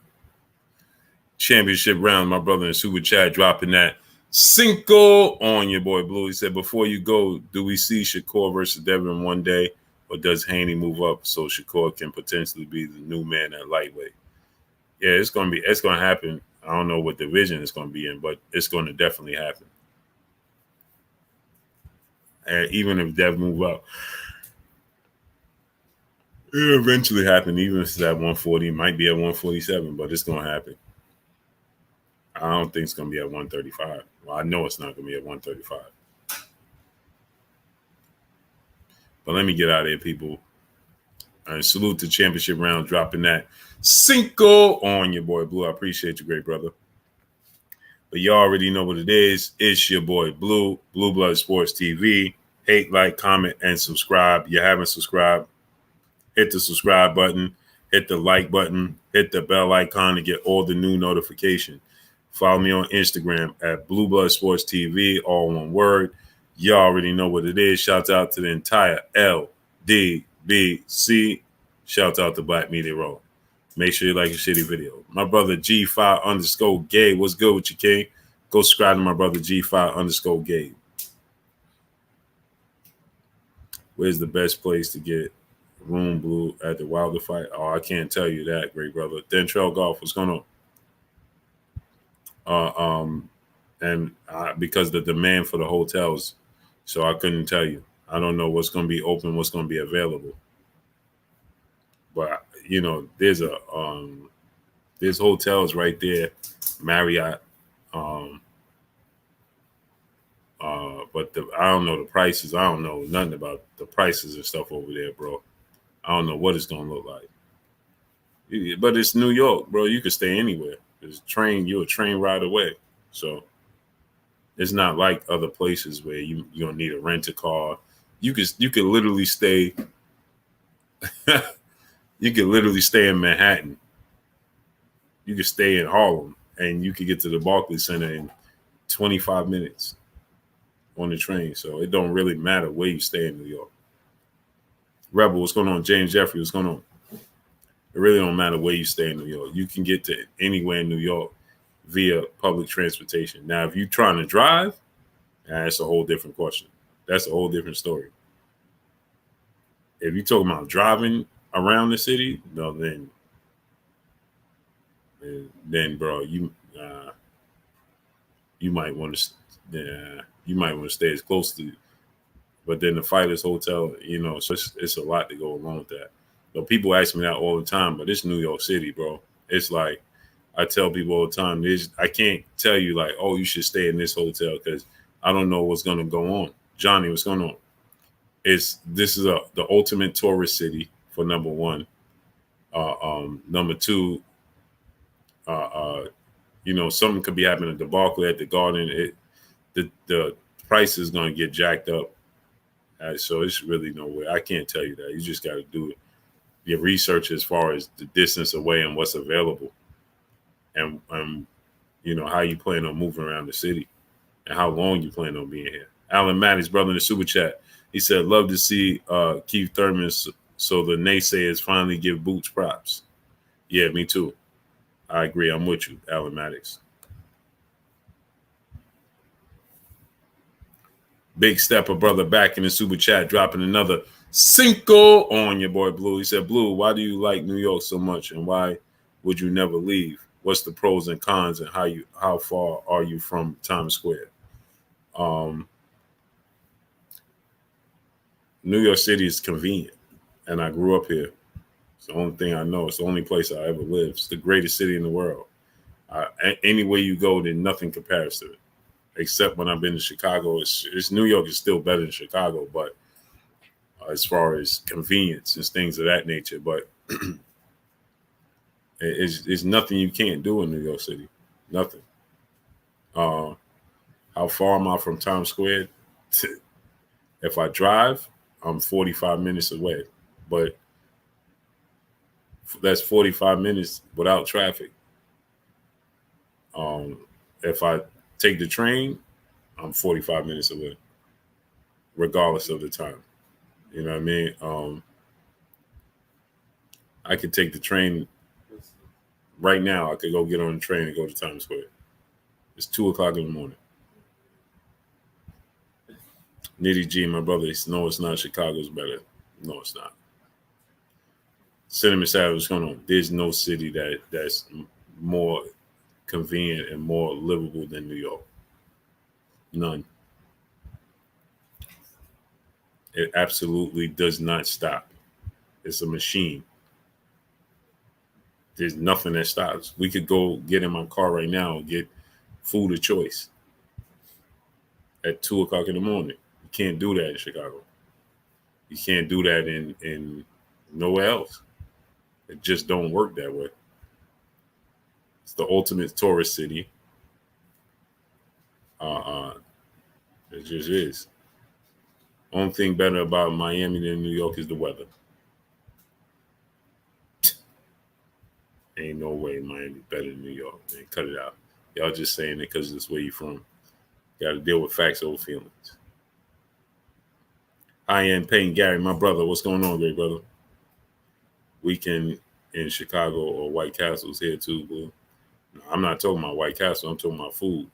Championship round, my brother in Super Chat dropping that Cinco on your boy Blue. He said, before you go, do we see Shakur versus Devin one day, or does Haney move up so Shakur can potentially be the new man at lightweight? Yeah, it's gonna happen. I don't know what division it's gonna be in, but it's gonna definitely happen. And even if Dev move up, it'll eventually happen. Even if it's at 140, it might be at 147, but it's gonna happen. I don't think it's gonna be at 135. Well, I know it's not gonna be at 135. But let me get out of here, people. And salute to championship round, dropping that Cinco on your boy Blue. I appreciate you, great brother. But you already know what it is. It's your boy Blue, Blue Blood Sports TV. Hate, like, comment, and subscribe. You haven't subscribed, hit the subscribe button, hit the like button, hit the bell icon to get all the new notifications. Follow me on Instagram at Blue Blood Sports TV, all one word. You already know what it is. Shout out to the entire LDBC. Shout out to Black Media Roll. Make sure you like a shitty video. My brother G5_Gabe. What's good with you, King? Go subscribe to my brother G5_Gabe. Where's the best place to get room blue at the Wilder fight? Oh, I can't tell you that, great brother. Dentrell Golf, what's going on? And because the demand for the hotels, so I couldn't tell you. I don't know what's going to be open, what's going to be available. But there's hotels right there, Marriott. But I don't know the prices. I don't know nothing about the prices and stuff over there, bro. I don't know what it's gonna look like. But it's New York, bro. You can stay anywhere. You're a train ride away. So it's not like other places where you don't need to rent a car. You could literally stay. You could literally stay in Manhattan. You could stay in Harlem, and you could get to the Barclays Center in 25 minutes on the train. So it don't really matter where you stay in New York. Rebel, what's going on? James Jeffrey, what's going on? It really don't matter where you stay in New York. You can get to anywhere in New York via public transportation. Now, if you're trying to drive, that's a whole different question. That's a whole different story. If you're talking about driving around the city, no, then bro, you might want to stay as close to. But then the Fighters Hotel, so it's a lot to go along with that. But people ask me that all the time. But it's New York City, bro. It's like I tell people all the time. I can't tell you like, oh, you should stay in this hotel because I don't know what's gonna go on. Johnny, what's going on? This is the ultimate tourist city for number one. Number two, something could be happening at the Barclay, at the Garden. The price is going to get jacked up. So it's really no way. I can't tell you that. You just got to do your research as far as the distance away and what's available, and how you plan on moving around the city, and how long you plan on being here. Alan Maddox, brother in the super chat, he said, "Love to see Keith Thurman, so the naysayers finally give Boots props." Yeah, me too. I agree. I'm with you, Alan Maddox. Big Stepper, brother, back in the super chat, dropping another Cinco on your boy Blue. He said, "Blue, why do you like New York so much, and why would you never leave? What's the pros and cons, and how far are you from Times Square?" New York City is convenient, and I grew up here. It's the only thing I know. It's the only place I ever lived. It's the greatest city in the world. Anywhere you go, then nothing compares to it. Except when I've been to Chicago, it's New York is still better than Chicago, but as far as convenience and things of that nature, but it's nothing you can't do in New York City. Nothing. How far am I from Times Square? If I drive, I'm 45 minutes away, but that's 45 minutes without traffic. If I take the train, I'm 45 minutes away, regardless of the time. You know what I mean? I could take the train right now. I could go get on the train and go to Times Square. It's 2:00 in the morning. Nitty G, my brother, no, it's not. Chicago's better. No, it's not. Cinnamon Savage, what's going on? There's no city that's more convenient and more livable than New York. None. It absolutely does not stop. It's a machine. There's nothing that stops. We could go get in my car right now and get food of choice at 2:00 in the morning. You can't do that in Chicago. You can't do that in nowhere else. It just don't work that way. It's the ultimate tourist city. It just is. Only thing better about Miami than New York is the weather. Ain't no way Miami better than New York. Man, cut it out. Y'all just saying it because it's where you from. Got to deal with facts over feelings. High-end Payne Gary, my brother. What's going on, great brother? Weekend in Chicago or White Castle's here too, boo. No, I'm not talking about White Castle. I'm talking about food.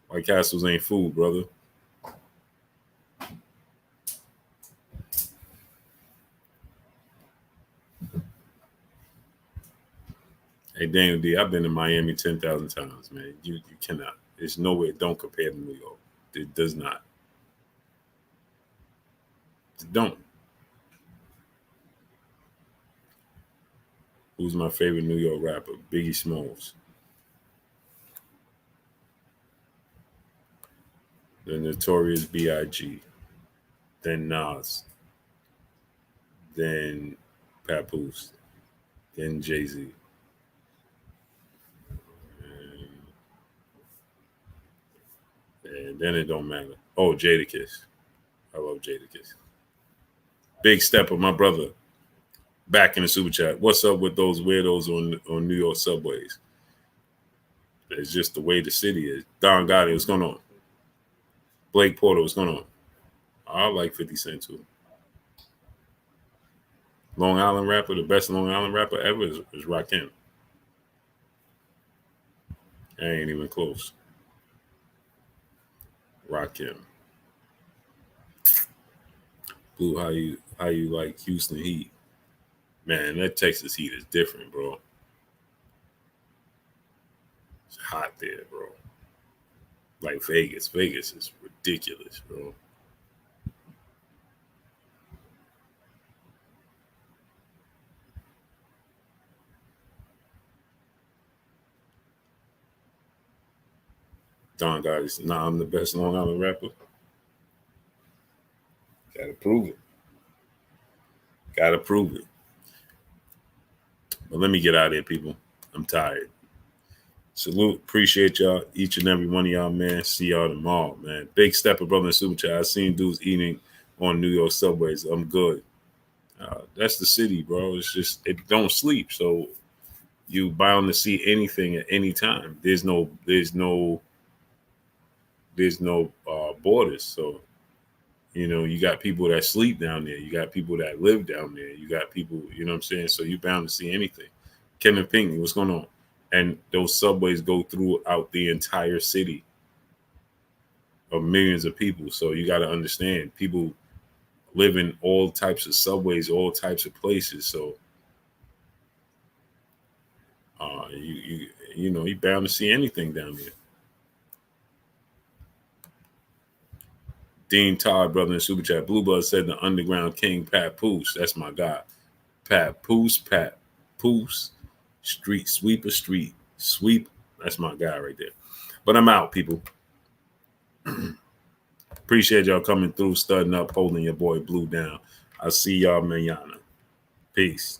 White Castles ain't food, brother. Hey, Daniel D, I've been to Miami 10,000 times, man. You cannot. There's no way. Don't compare to New York. It does not. Don't. Who's my favorite New York rapper? Biggie Smalls. The Notorious B.I.G. Then Nas. Then Papoose. Then Jay-Z. And then it don't matter. Oh, Jadakiss. I love Jadakiss. Big Stepper, my brother. Back in the super chat. What's up with those weirdos on New York subways? It's just the way the city is. Don Gotti, what's going on? Blake Porter, what's going on? I like 50 Cent too. Long Island rapper, the best Long Island rapper ever is Rakim. I ain't even close. Rakim. Blue, how you like Houston Heat? Man, that Texas Heat is different, bro. It's hot there, bro. Like Vegas. Vegas is ridiculous, bro. Don Gotti's, nah, I'm the best Long Island rapper. Gotta prove it. Gotta prove it. But let me get out of here, people. I'm tired. Salute. Appreciate y'all. Each and every one of y'all, man. See y'all tomorrow, man. Big Stepper, brother, and super chat. I seen dudes eating on New York subways. I'm good. That's the city, bro. It's just, it don't sleep. So you bound to see anything at any time. There's no borders. So, you got people that sleep down there. You got people that live down there. You got people, you know what I'm saying? So you bound to see anything. Kevin Pinckney, what's going on? And those subways go throughout the entire city of millions of people. So you got to understand, people live in all types of subways, all types of places. So you're bound to see anything down there. Dean Todd, brother in super chat. Blueblood said the underground king, Papoose. That's my guy. Papoose. Street sweeper, street sweep. That's my guy right there. But I'm out, people. Appreciate y'all coming through, studding up, holding your boy Blue down. I'll see y'all manana. Peace.